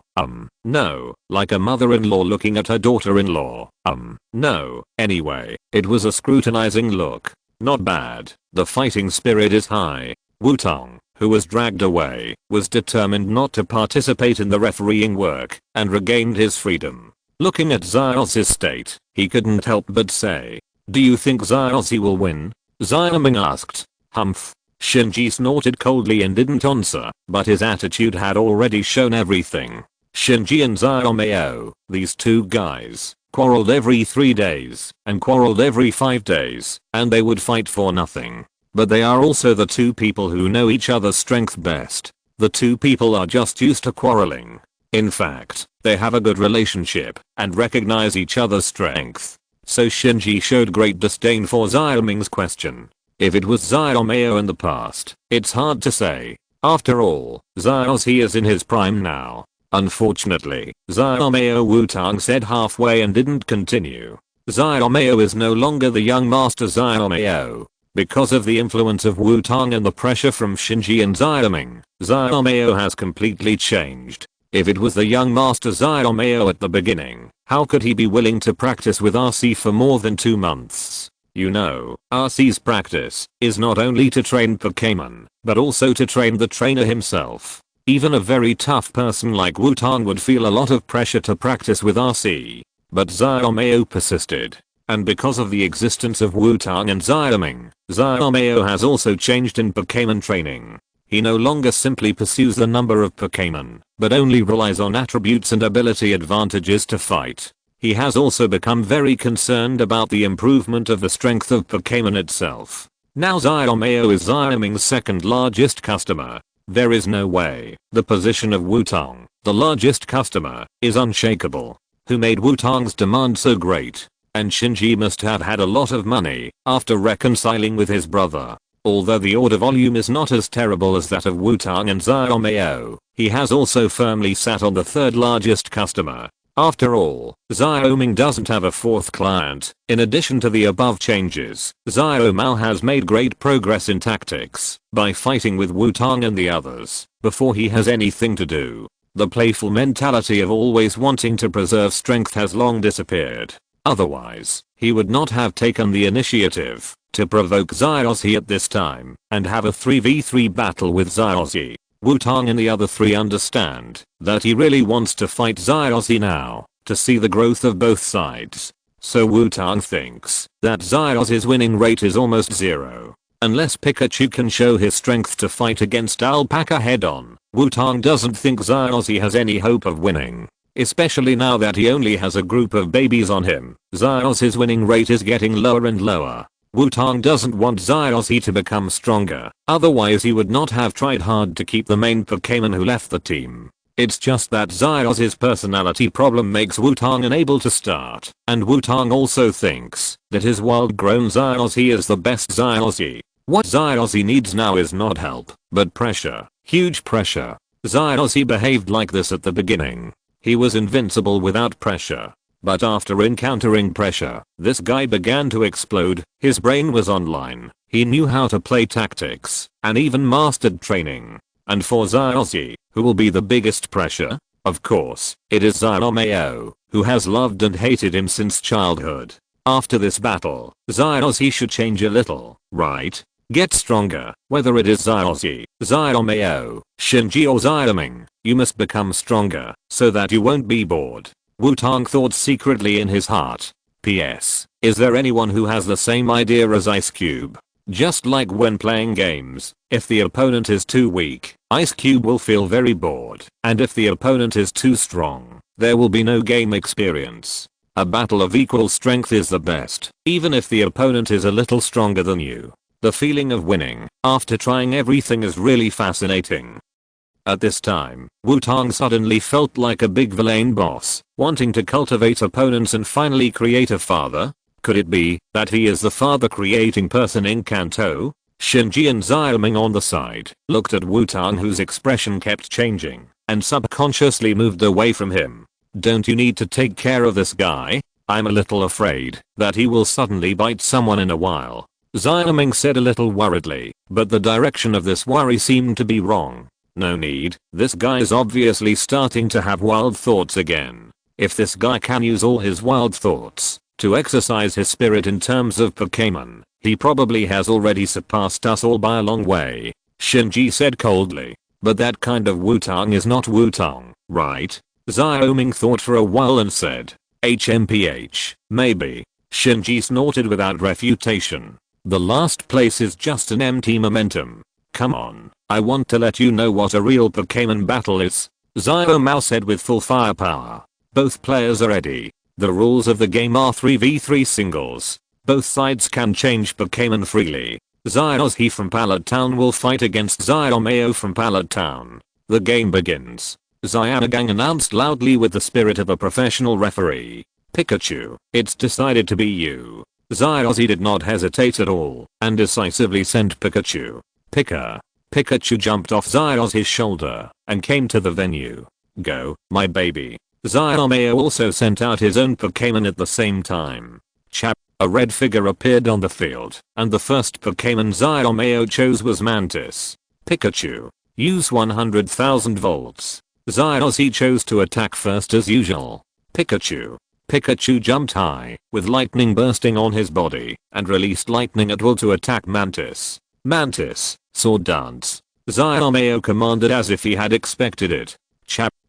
No, like a mother-in-law looking at her daughter-in-law. No. Anyway, it was a scrutinizing look. Not bad. The fighting spirit is high. Wutong, who was dragged away, was determined not to participate in the refereeing work and regained his freedom. Looking at Xiaoxi's state, he couldn't help but say, "Do you think Xiaoxi will win?" Xiaoming asked. "Humph." Shinji snorted coldly and didn't answer, but his attitude had already shown everything. Shinji and Xiaomeo, these two guys, quarreled every 3 days and quarreled every 5 days, and they would fight for nothing. But they are also the two people who know each other's strength best. The two people are just used to quarreling. In fact, they have a good relationship and recognize each other's strength. So Shinji showed great disdain for Xiaoming's question. If it was Xiaomeo in the past, it's hard to say. After all, Xiaoxi is in his prime now. Unfortunately, Xiaomeo, Wutong said halfway and didn't continue. Xiaomeo is no longer the young master Xiaomeo. Because of the influence of Wutong and the pressure from Shinji and Xiaoming, Xiaomeo has completely changed. If it was the young master Xiaomeo at the beginning, how could he be willing to practice with RC for more than 2 months? You know, RC's practice is not only to train Pokémon, but also to train the trainer himself. Even a very tough person like Wutong would feel a lot of pressure to practice with RC. But Xiaomeo persisted. And because of the existence of Wutong and Xiaoming, Xiaomeo has also changed in Pokémon training. He no longer simply pursues the number of Pokémon, but only relies on attributes and ability advantages to fight. He has also become very concerned about the improvement of the strength of Pokémon itself. Now Xiaomeo is Xiaoming's second largest customer. There is no way the position of Wutong, the largest customer, is unshakable. Who made Wutong's demand so great? And Shinji must have had a lot of money after reconciling with his brother. Although the order volume is not as terrible as that of Wutong and Xiaomeo, he has also firmly sat on the third largest customer. After all, Xiaoming doesn't have a fourth client. In addition to the above changes, Xiaomao has made great progress in tactics by fighting with Wutong and the others before he has anything to do. The playful mentality of always wanting to preserve strength has long disappeared. Otherwise, he would not have taken the initiative to provoke Xiaoxi at this time and have a 3v3 battle with Xiaoxi. Wutong and the other three understand that he really wants to fight Xiaoxi now to see the growth of both sides. So Wutong thinks that Xiaoxi's winning rate is almost 0. Unless Pikachu can show his strength to fight against Alpaca head-on, Wutong doesn't think Xiaoxi has any hope of winning. Especially now that he only has a group of babies on him, Xiaoxi's winning rate is getting lower and lower. Wutong doesn't want Xiaoxi to become stronger, otherwise he would not have tried hard to keep the main Pokémon who left the team. It's just that Xiaoxi's personality problem makes Wutong unable to start, and Wutong also thinks that his wild-grown Xiaoxi is the best Xiaoxi. What Xiaoxi needs now is not help, but pressure. Huge pressure. Xiaoxi behaved like this at the beginning. He was invincible without pressure. But after encountering pressure, this guy began to explode. His brain was online. He knew how to play tactics, and even mastered training. And for Xiaoxi, who will be the biggest pressure? Of course, it is Xiaomeo, who has loved and hated him since childhood. After this battle, Xiaoxi should change a little, right? Get stronger. Whether it is Xiaozhi, Xiaomao, Shinji or Xiaoming, you must become stronger so that you won't be bored. Wutong thought secretly in his heart. P.S. Is there anyone who has the same idea as Ice Cube? Just like when playing games, if the opponent is too weak, Ice Cube will feel very bored, and if the opponent is too strong, there will be no game experience. A battle of equal strength is the best, even if the opponent is a little stronger than you. The feeling of winning after trying everything is really fascinating. At this time, Wutong suddenly felt like a big villain boss, wanting to cultivate opponents and finally create a father. Could it be that he is the father creating person in Kanto? Shinji and Xiaoming on the side looked at Wutong, whose expression kept changing, and subconsciously moved away from him. Don't you need to take care of this guy? I'm a little afraid that he will suddenly bite someone in a while. Xiaoming said a little worriedly, but the direction of this worry seemed to be wrong. No need, this guy is obviously starting to have wild thoughts again. If this guy can use all his wild thoughts to exercise his spirit in terms of Pokémon, he probably has already surpassed us all by a long way, Shinji said coldly. But that kind of Wutong is not Wutong, right? Xiaoming thought for a while and said, HMPH, maybe. Shinji snorted without refutation. The last place is just an empty momentum. Come on, I want to let you know what a real Pokémon battle is, Xiaomao said with full firepower. Both players are ready. The rules of the game are 3v3 singles. Both sides can change Pokémon freely. Xiaozhi from Pallet Town will fight against Xiaomao from Pallet Town. The game begins. Xiaogang announced loudly with the spirit of a professional referee. Pikachu, it's decided to be you. Xiaozhi did not hesitate at all and decisively sent Pikachu. Pikachu jumped off Xiaozhi's shoulder and came to the venue. Go, my baby. Xiaomao also sent out his own Pokémon at the same time. A red figure appeared on the field, and the first Pokémon Xiaomao chose was Mantis. Pikachu, use 100,000 volts. Xiaozhi chose to attack first as usual. Pikachu jumped high, with lightning bursting on his body, and released lightning at will to attack Mantis. Mantis, sword dance. Xiaomao commanded as if he had expected it.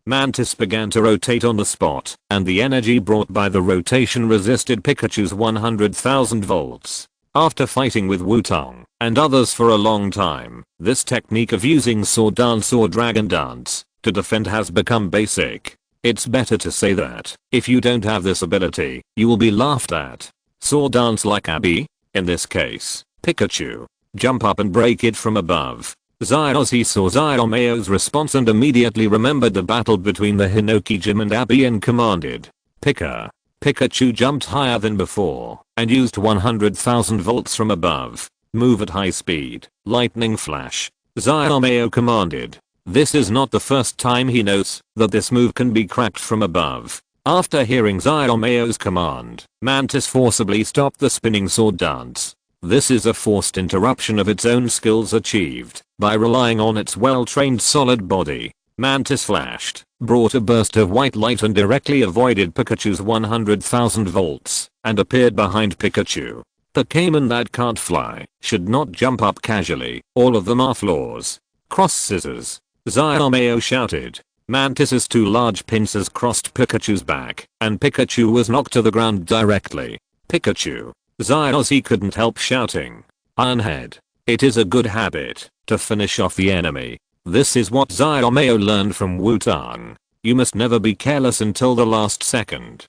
Mantis began to rotate on the spot, and the energy brought by the rotation resisted Pikachu's 100,000 volts. After fighting with Wutong and others for a long time, this technique of using sword dance or dragon dance to defend has become basic. It's better to say that if you don't have this ability, you will be laughed at. Sword dance like Abby? In this case, Pikachu. Jump up and break it from above. Xiaozhi saw Xiaomao's response and immediately remembered the battle between the Hinoki Gym and Abby and commanded. Pikachu jumped higher than before and used 100,000 volts from above. Move at high speed. Lightning flash. Xiaomao commanded. This is not the first time he knows that this move can be cracked from above. After hearing Xiaomao's command, Mantis forcibly stopped the spinning sword dance. This is a forced interruption of its own skills achieved by relying on its well-trained solid body. Mantis flashed, brought a burst of white light and directly avoided Pikachu's 100,000 volts and appeared behind Pikachu. Pokémon that can't fly should not jump up casually. All of them are flaws. Cross scissors. Xiaomao shouted. Mantis's two large pincers crossed Pikachu's back, and Pikachu was knocked to the ground directly. Pikachu. Xiaozhi couldn't help shouting. Ironhead. It is a good habit to finish off the enemy. This is what Xiaomao learned from Wutong. You must never be careless until the last second.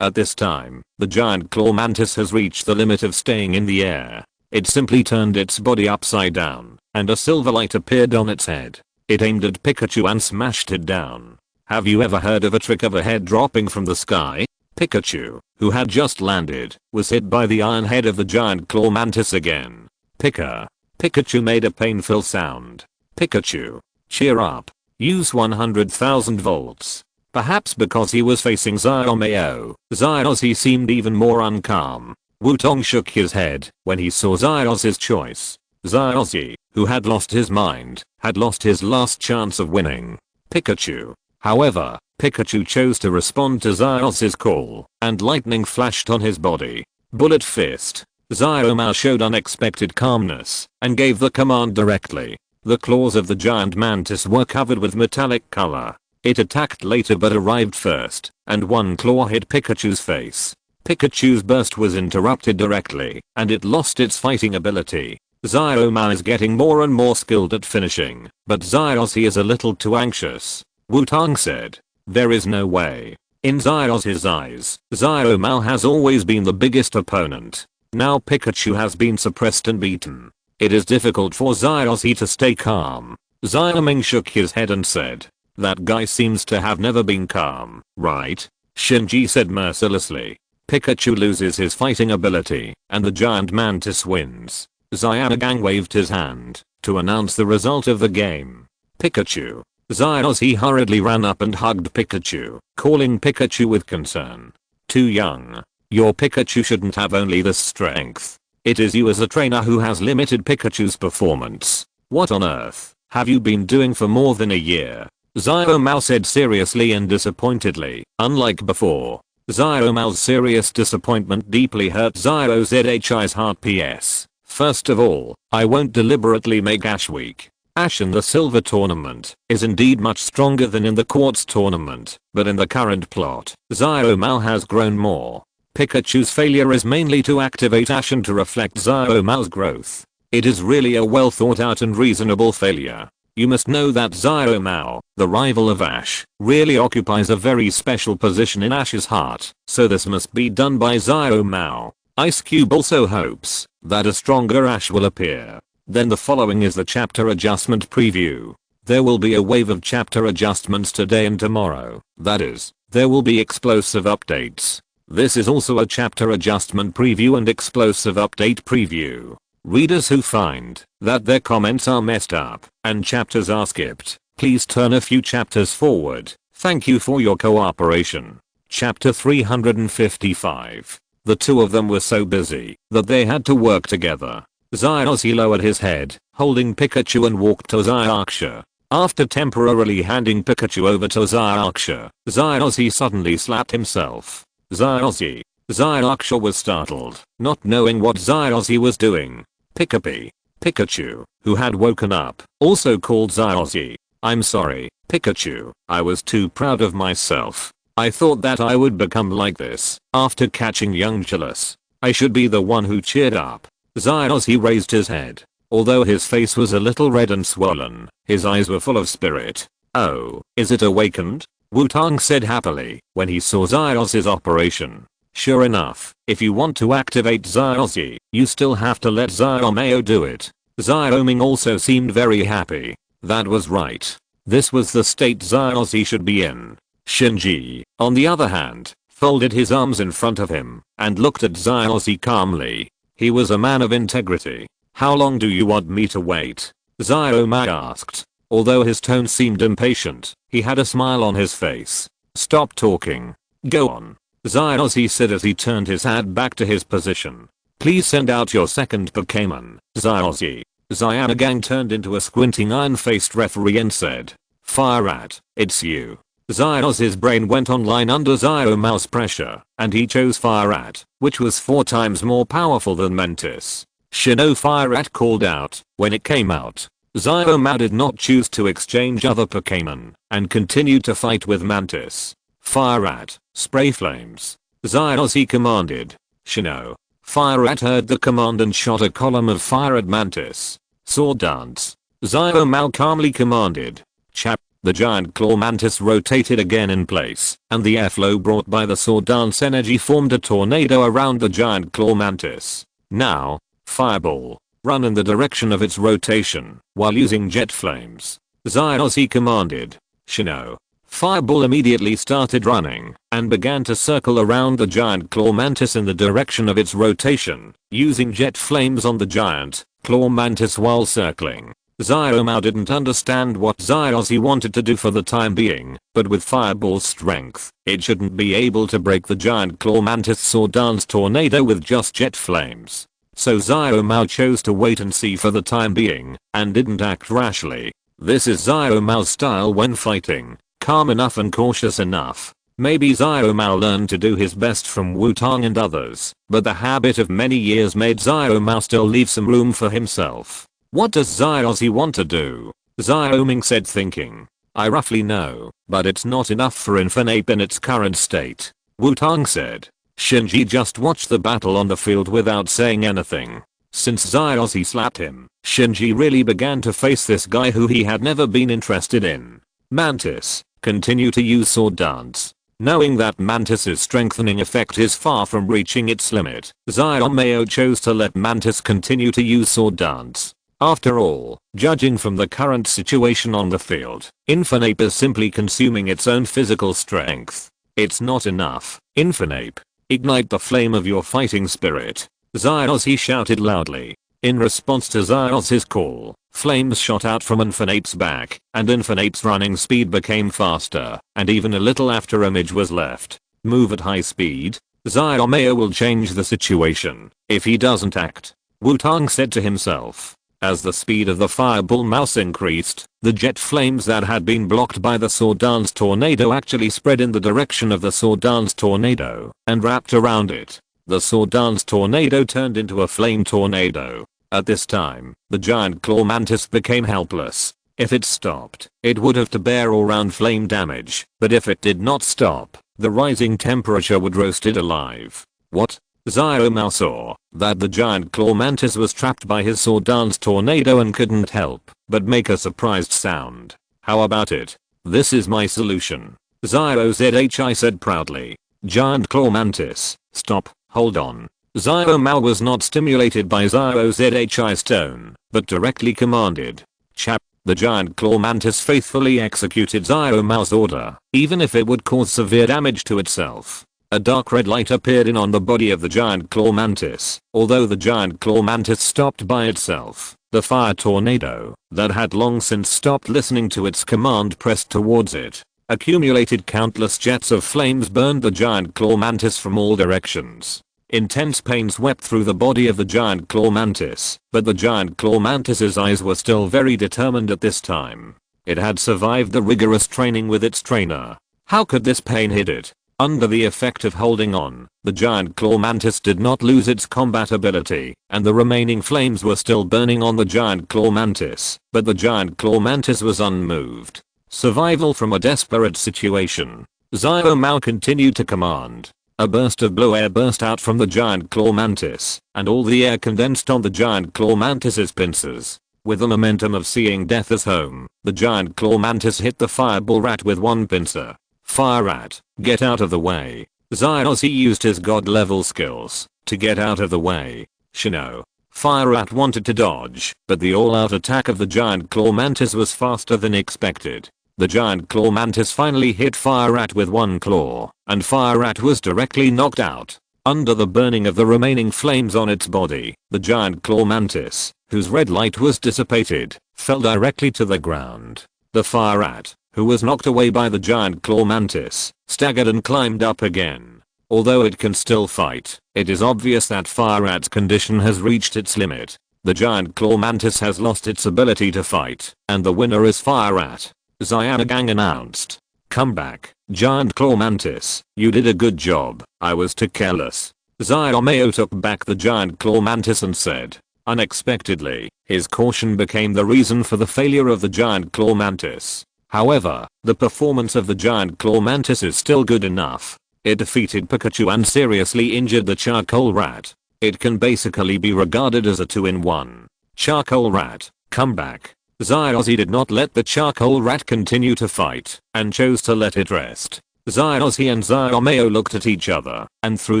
At this time, the giant claw mantis has reached the limit of staying in the air. It simply turned its body upside down, and a silver light appeared on its head. It aimed at Pikachu and smashed it down. Have you ever heard of a trick of a head dropping from the sky? Pikachu, who had just landed, was hit by the iron head of the giant claw mantis again. Pikachu made a painful sound. Pikachu, cheer up. Use 100,000 volts. Perhaps because he was facing Xiaomao, Xiaozhi seemed even more uncalm. Wutong shook his head when he saw Xiaozhi's choice. Xiaozhi, who had lost his mind, had lost his last chance of winning. Pikachu. However, Pikachu chose to respond to Xiaozhi's call, and lightning flashed on his body. Bullet Fist. Xiaomao showed unexpected calmness and gave the command directly. The claws of the giant mantis were covered with metallic color. It attacked later but arrived first, and one claw hit Pikachu's face. Pikachu's burst was interrupted directly, and it lost its fighting ability. Xiaomao is getting more and more skilled at finishing, but Xiaoxi is a little too anxious. Wutong said. There is no way. In Xiaoxi's eyes, Xiaomao has always been the biggest opponent. Now Pikachu has been suppressed and beaten. It is difficult for Xiaoxi to stay calm. Xiaoming shook his head and said, that guy seems to have never been calm, right? Shinji said mercilessly. Pikachu loses his fighting ability, and the giant mantis wins. Xiaogang waved his hand to announce the result of the game. Pikachu. Xiaoxi hurriedly ran up and hugged Pikachu, calling Pikachu with concern. Too young. Your Pikachu shouldn't have only this strength. It is you as a trainer who has limited Pikachu's performance. What on earth have you been doing for more than a year? Xiaomao said seriously and disappointedly, unlike before. Xiaomao's serious disappointment deeply hurt Xiaozhi's heart. PS. First of all, I won't deliberately make Ash weak. Ash in the Silver Tournament is indeed much stronger than in the Quartz Tournament, but in the current plot, Xiaomao has grown more. Pikachu's failure is mainly to activate Ash and to reflect Xiaomao's growth. It is really a well thought out and reasonable failure. You must know that Xiaomao, the rival of Ash, really occupies a very special position in Ash's heart, so this must be done by Xiaomao. Ice Cube also hopes that a stronger Ash will appear. Then the following is the chapter adjustment preview. There will be a wave of chapter adjustments today and tomorrow. That is, there will be explosive updates. This is also a chapter adjustment preview and explosive update preview. Readers who find that their comments are messed up and chapters are skipped, please turn a few chapters forward. Thank you for your cooperation. Chapter 355. The two of them were so busy that they had to work together. Xiaoxi lowered his head, holding Pikachu, and walked to Xiaoxia. After temporarily handing Pikachu over to Xiaoxia, Xiaoxi suddenly slapped himself. Xiaoxi. Xiaoxia was startled, not knowing what Xiaoxi was doing. Pikachu, who had woken up, also called Xiaoxi. I'm sorry, Pikachu, I was too proud of myself. I thought that I would become like this after catching young Chalice. I should be the one who cheered up. Xiaoxi raised his head. Although his face was a little red and swollen, his eyes were full of spirit. Oh, is it awakened? Wutong said happily when he saw Xiaoxi's operation. Sure enough, if you want to activate Xiaoxi, you still have to let Xiaomao do it. Xiaoming also seemed very happy. That was right. This was the state Xiaoxi should be in. Shinji, on the other hand, folded his arms in front of him and looked at Xiaoxi calmly. He was a man of integrity. How long do you want me to wait? Xiaomao asked. Although his tone seemed impatient, he had a smile on his face. Stop talking. Go on. Xiaoxi said as he turned his head back to his position. Please send out your second Pokémon, Xiaoxi. Xiaogang turned into a squinting iron-faced referee and said. Fire Rat, it's you. Xiaoxi's brain went online under Xiaomao's pressure, and he chose Fire Rat, which was 4 times more powerful than Mantis. Sinnoh Fire Rat called out when it came out. Xiaomao did not choose to exchange other Pokémon and continued to fight with Mantis. Fire Rat, spray flames. Xiaoxi commanded. Sinnoh. Fire Rat heard the command and shot a column of fire at Mantis. Sword Dance. Xiaomao calmly commanded. Chap. The giant claw mantis rotated again in place, and the airflow brought by the sword dance energy formed a tornado around the giant claw mantis. Now, Fireball. Run in the direction of its rotation, while using jet flames. Xiaoxi commanded. Sinnoh. Fireball immediately started running, and began to circle around the giant claw mantis in the direction of its rotation, using jet flames on the giant claw mantis while circling. Xiaomao didn't understand what Xiaoxi wanted to do for the time being, but with Fireball's strength, it shouldn't be able to break the giant claw mantis sword dance tornado with just jet flames. So Xiaomao chose to wait and see for the time being, and didn't act rashly. This is Xiaomao's style when fighting, calm enough and cautious enough. Maybe Xiaomao learned to do his best from Wutong and others, but the habit of many years made Xiaomao still leave some room for himself. What does Xiaozhi want to do? Xiaoming said, thinking. I roughly know, but it's not enough for Infernape in its current state. Wutong said. Shinji just watched the battle on the field without saying anything. Since Xiaozhi slapped him, Shinji really began to face this guy who he had never been interested in. Mantis, continue to use sword dance. Knowing that Mantis's strengthening effect is far from reaching its limit, Xiaomao chose to let Mantis continue to use sword dance. After all, judging from the current situation on the field, Infernape is simply consuming its own physical strength. It's not enough. Infernape, ignite the flame of your fighting spirit. Xiaozhi shouted loudly. In response to Xiaozhi's call, flames shot out from Infernape's back, and Infernape's running speed became faster, and even a little after image was left. Move at high speed. Xiaomao will change the situation, if he doesn't act. Wutong said to himself. As the speed of the fireball mouse increased, the jet flames that had been blocked by the sword dance tornado actually spread in the direction of the sword dance tornado, and wrapped around it. The sword dance tornado turned into a flame tornado. At this time, the giant claw mantis became helpless. If it stopped, it would have to bear all round flame damage, but if it did not stop, the rising temperature would roast it alive. What? Xiaomao saw that the giant claw mantis was trapped by his sword dance tornado and couldn't help but make a surprised sound. How about it? This is my solution. Xiaozhi said proudly. Giant claw mantis, stop, hold on. Xiaomao was not stimulated by Xiaozhi's tone, but directly commanded. Chap. The giant claw mantis faithfully executed Xiaomao's order, even if it would cause severe damage to itself. A dark red light appeared on the body of the giant claw mantis. Although the giant claw mantis stopped by itself, the fire tornado, that had long since stopped listening to its command, pressed towards it. Accumulated countless jets of flames burned the giant claw mantis from all directions. Intense pain swept through the body of the giant claw mantis, but the giant claw mantis's eyes were still very determined at this time. It had survived the rigorous training with its trainer. How could this pain hit it? Under the effect of holding on, the giant claw mantis did not lose its combat ability, and the remaining flames were still burning on the giant claw mantis, but the giant claw mantis was unmoved. Survival from a desperate situation. Xiaomao continued to command. A burst of blue air burst out from the giant claw mantis, and all the air condensed on the giant claw mantis's pincers. With the momentum of seeing death as home, the giant claw mantis hit the fireball rat with one pincer. Fire rat, get out of the way. Xiaozhi used his god level skills to get out of the way. Sinnoh. Fire rat wanted to dodge, but the all-out attack of the giant claw mantis was faster than expected. The giant claw mantis finally hit Fire Rat with one claw, and Fire Rat was directly knocked out. Under the burning of the remaining flames on its body, the giant claw mantis, whose red light was dissipated, fell directly to the ground. The Fire Rat, who was knocked away by the giant claw mantis, staggered and climbed up again. Although it can still fight, it is obvious that Fire Rat's condition has reached its limit. The giant claw mantis has lost its ability to fight, and the winner is Fire Rat. Xiaogang announced. Come back, giant claw mantis, you did a good job, I was too careless. Xiaomao took back the giant claw mantis and said. Unexpectedly, his caution became the reason for the failure of the giant claw mantis. However, the performance of the giant claw mantis is still good enough. It defeated Pikachu and seriously injured the charcoal rat. It can basically be regarded as a 2-in-1. Charcoal rat, come back. Xiaozhi did not let the charcoal rat continue to fight, and chose to let it rest. Xiaozhi and Xiaomao looked at each other, and threw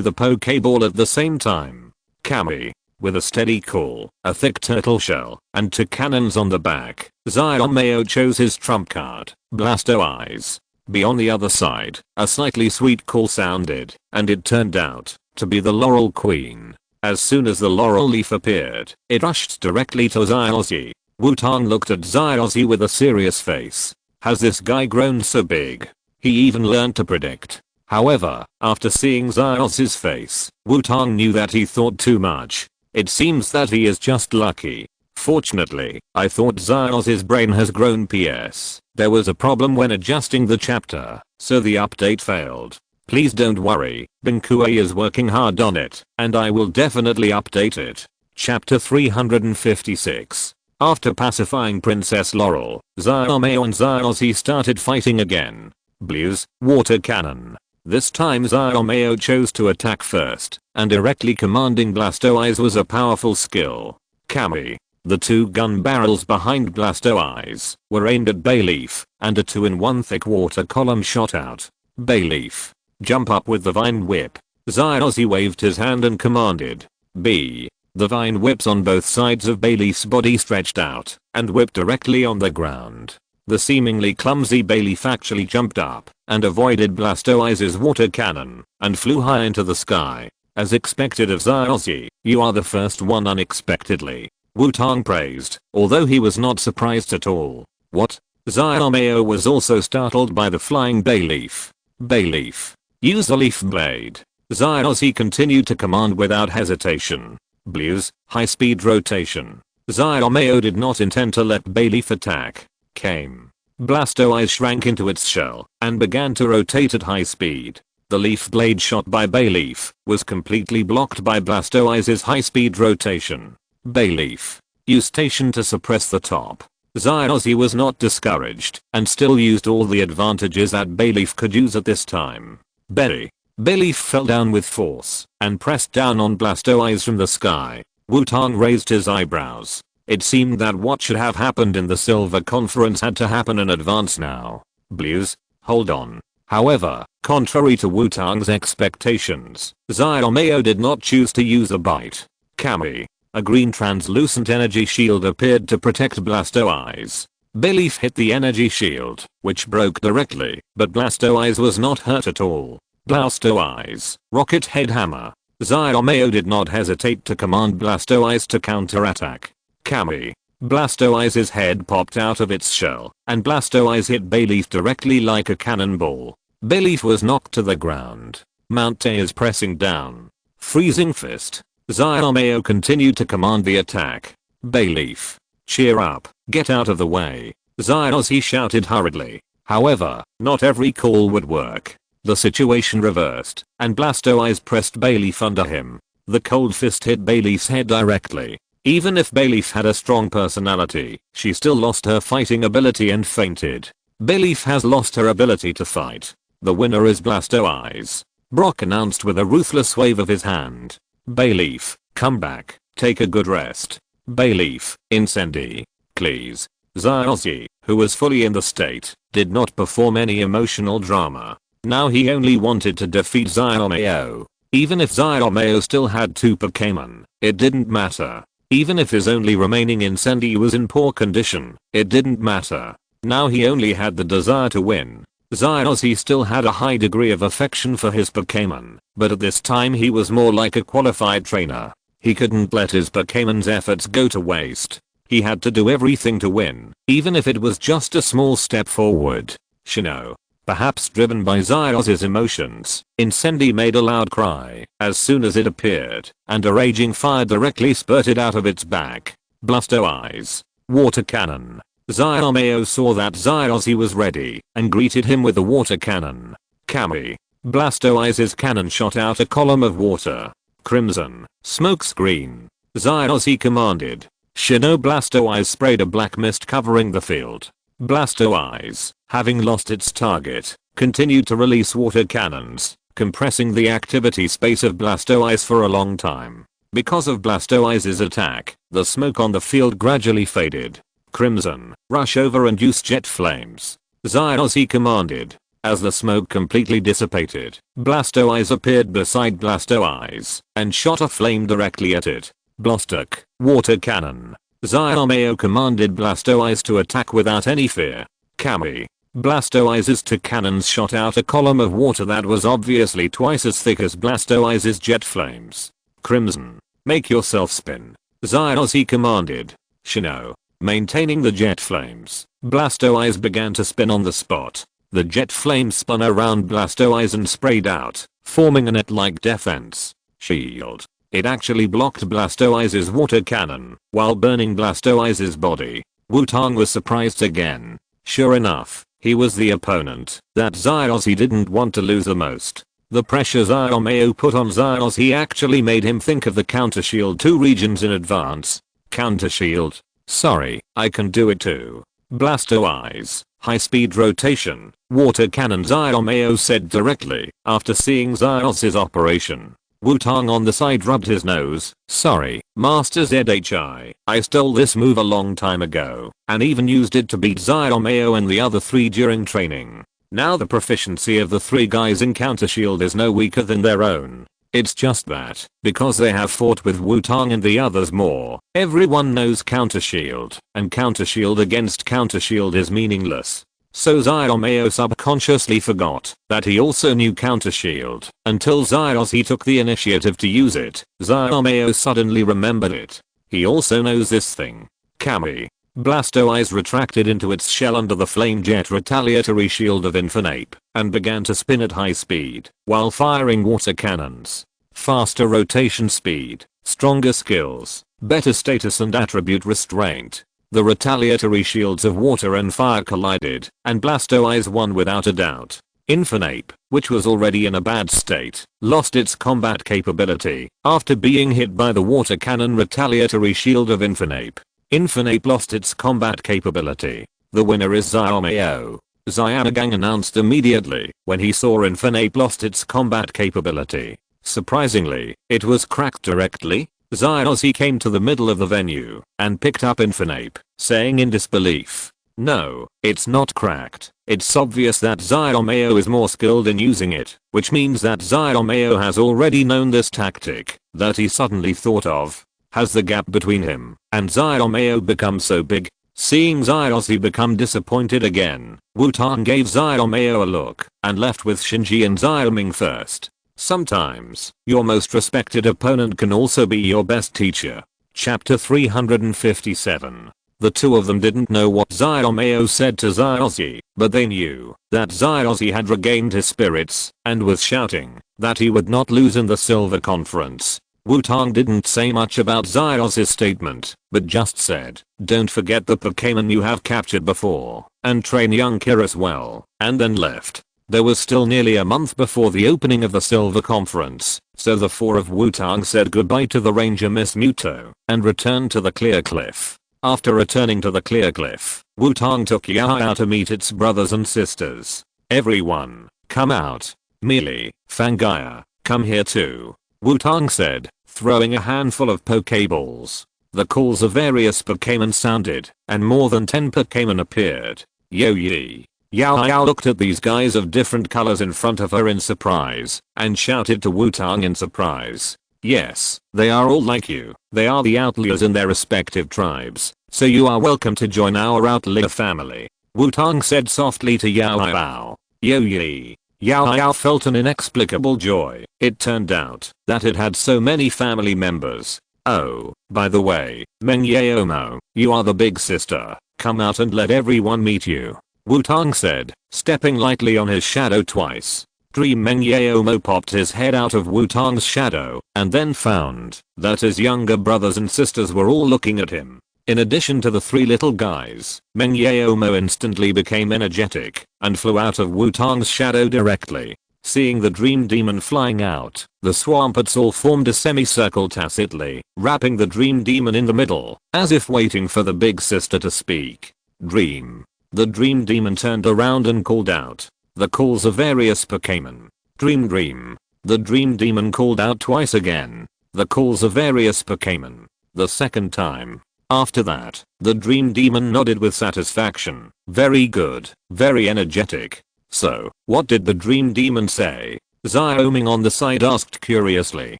the Pokeball at the same time. Kami. With a steady call, a thick turtle shell, and 2 cannons on the back, Xiaomao chose his trump card, Blasto Eyes. Beyond the other side, a slightly sweet call sounded, and it turned out to be the Laurel Queen. As soon as the laurel leaf appeared, it rushed directly to Xiaozhi. Wutong looked at Xiaozhi with a serious face. Has this guy grown so big? He even learned to predict. However, after seeing Xiaozhi's face, Wutong knew that he thought too much. It seems that he is just lucky. Fortunately, I thought Xiaozhi's brain has grown. PS. There was a problem when adjusting the chapter. So the update failed. Please don't worry, Binkue is working hard on it, and I will definitely update it. Chapter 356. After pacifying Princess Laurel, Xiaomei and Xiaozhi started fighting again. Blue's water cannon. This time Xiaomei chose to attack first, and directly commanding Blastoise was a powerful skill. Kami. The two gun barrels behind Blastoise were aimed at Bayleaf, and a 2-in-1 thick water column shot out. Bayleaf. Jump up with the Vine Whip. Xiaoxia waved his hand and commanded. B. The Vine Whips on both sides of Bayleaf's body stretched out and whipped directly on the ground. The seemingly clumsy Bayleaf actually jumped up and avoided Blastoise's water cannon and flew high into the sky. As expected of Xiaoxia, you are the first one unexpectedly. Wutong praised, although he was not surprised at all. What? Xiaomei was also startled by the flying Bayleaf. Bayleaf. Use the leaf blade. Xiaoxia continued to command without hesitation. Blue's high-speed rotation. Xiaomei did not intend to let Bayleaf attack. Came. Blastoise shrank into its shell and began to rotate at high speed. The leaf blade shot by Bayleaf was completely blocked by Blastoise's high-speed rotation. Bayleaf. Use station to suppress the top. Xiaoxia was not discouraged and still used all the advantages that Bayleaf could use at this time. Berry. Bayleaf fell down with force and pressed down on Blastoise from the sky. Wutong raised his eyebrows. It seemed that what should have happened in the Silver Conference had to happen in advance now. Blues, hold on. However, contrary to Wutong's expectations, Xiaomei did not choose to use a bite. Kami. A green translucent energy shield appeared to protect Blastoise. Bayleaf hit the energy shield, which broke directly, but Blastoise was not hurt at all. Blastoise, Rocket Head Hammer. Xiaomei did not hesitate to command Blastoise to counterattack. Kami. Blastoise's head popped out of its shell, and Blastoise hit Bayleaf directly like a cannonball. Bayleaf was knocked to the ground. Mount A is pressing down. Freezing Fist. Xiaomei continued to command the attack. Bayleaf. Cheer up, get out of the way. Xiaoxia shouted hurriedly. However, not every call would work. The situation reversed, and Blastoise pressed Bayleaf under him. The cold fist hit Bayleaf's head directly. Even if Bayleaf had a strong personality, she still lost her fighting ability and fainted. Bayleaf has lost her ability to fight. The winner is Blastoise. Brock announced with a ruthless wave of his hand. Bayleaf, come back, take a good rest. Bayleaf, Incendy. Please. Xiaoxia, who was fully in the state, did not perform any emotional drama. Now he only wanted to defeat Xiaomei. Even if Xiaomei still had 2 Pokémon, it didn't matter. Even if his only remaining Incendy was in poor condition, it didn't matter. Now he only had the desire to win. Xiaoxia still had a high degree of affection for his Pokémon, but at this time he was more like a qualified trainer. He couldn't let his Pokémon's efforts go to waste. He had to do everything to win, even if it was just a small step forward. Sinnoh. Perhaps driven by Xiaoxia's emotions, Incendy made a loud cry as soon as it appeared, and a raging fire directly spurted out of its back. Blastoise. Water Cannon. Xiaomei saw that Xiaoxia was ready and greeted him with a water cannon. Kami. Blastoise's cannon shot out a column of water. Crimson. Smokescreen. Xiaoxia commanded. Sinnoh. Blastoise sprayed a black mist covering the field. Blastoise, having lost its target, continued to release water cannons, compressing the activity space of Blastoise for a long time. Because of Blastoise's attack, the smoke on the field gradually faded. Crimson, rush over and use jet flames. Xiaoxia commanded. As the smoke completely dissipated, Blastoise appeared beside Blastoise and shot a flame directly at it. Blostock, water cannon. Xiaomei commanded Blastoise to attack without any fear. Kami. Blastoise's 2 cannons shot out a column of water that was obviously twice as thick as Blastoise's jet flames. Crimson. Make yourself spin. Xiaoxia commanded. Sinnoh. Maintaining the jet flames, Blastoise began to spin on the spot. The jet flames spun around Blastoise and sprayed out, forming a net-like defense shield. It actually blocked Blastoise's water cannon while burning Blastoise's body. Wutong was surprised again. Sure enough, He was the opponent that Xiaoxi didn't want to lose the most. The pressure Xiaomao put on Xiaoxi actually made him think of the counter shield 2 regions in advance. Counter shield. Sorry, I can do it too. Blasto eyes. High speed rotation. Water cannon, Xiaomao said directly after seeing Xiaoxi's operation. Wutong on the side rubbed his nose. Sorry, Master ZHI. I stole this move a long time ago and even used it to beat Xiaomao and the other 3 during training. Now the proficiency of the 3 guys in counter shield is no weaker than their own. It's just that, because they have fought with Wutong and the others more, everyone knows counter shield, and counter shield against counter shield is meaningless. So Xiaomao subconsciously forgot that he also knew counter shield until Xiaoxi took the initiative to use it. Xiaomao suddenly remembered it. He also knows this thing. Kami. Blasto eyes retracted into its shell under the flame jet retaliatory shield of Infinape and began to spin at high speed while firing water cannons. Faster rotation speed, stronger skills, better status and attribute restraint. The retaliatory shields of water and fire collided, and Blasto eyes won without a doubt. Infinape, which was already in a bad state, lost its combat capability after being hit by the water cannon retaliatory shield of Infinape. Infinape lost its combat capability. The winner is Xiaomao. Xiaogang announced immediately when he saw Infinape lost its combat capability. Surprisingly, it was cracked directly. Xiaoxi came to the middle of the venue and picked up Infinape, saying in disbelief, "No, it's not cracked. It's obvious that Xiaomao is more skilled in using it, which means that Xiaomao has already known this tactic that he suddenly thought of. Has the gap between him and Xiaomao become so big?" Seeing Xiaoxi become disappointed again, Wutong gave Xiaomao a look and left with Shinji and Xiaoming first. Sometimes, your most respected opponent can also be your best teacher. Chapter 357. The two of them didn't know what Xiaomao said to Xiaoxi, but they knew that Xiaoxi had regained his spirits and was shouting that he would not lose in the Silver Conference. Wutong didn't say much about Xiaoxi's statement, but just said, "Don't forget the Pokémon you have captured before, and train young Kiris well," and then left. There was still nearly a month before the opening of the Silver Conference, so the 4 of Wutong said goodbye to the Ranger Miss Muto and returned to the Clear Cliff. After returning to the Clear Cliff, Wutong took Yao to meet its brothers and sisters. "Everyone, come out. Mealy, Fangaya, come here too," Wutong said, throwing a handful of Pokeballs. The calls of various Pokémon sounded, and more than 10 Pokémon appeared. Yo-yi. Yao looked at these guys of different colors in front of her in surprise, and shouted to Wutong in surprise. "Yes, they are all like you. They are the outliers in their respective tribes, so you are welcome to join our outlier family," Wutong said softly to Yao. Yo-yi. Yao felt an inexplicable joy. It turned out that it had so many family members. "Oh, by the way, Meng Yaomo, you are the big sister. Come out and let everyone meet you," Wutong said, stepping lightly on his shadow twice. Dream Meng Yaomo popped his head out of Wutong's shadow and then found that his younger brothers and sisters were all looking at him. In addition to the 3 little guys, Meng Yaomo instantly became energetic and flew out of Wutong's shadow directly. Seeing the Dream Demon flying out, the Swampets all formed a semicircle tacitly, wrapping the Dream Demon in the middle, as if waiting for the big sister to speak. "Dream." The Dream Demon turned around and called out. The calls of various Pokémon. Dream. The Dream Demon called out twice again. The calls of various Pokémon. The second time. After that, the Dream Demon nodded with satisfaction. "Very good, very energetic." "So, what did the Dream Demon say?" Xiaoming on the side asked curiously.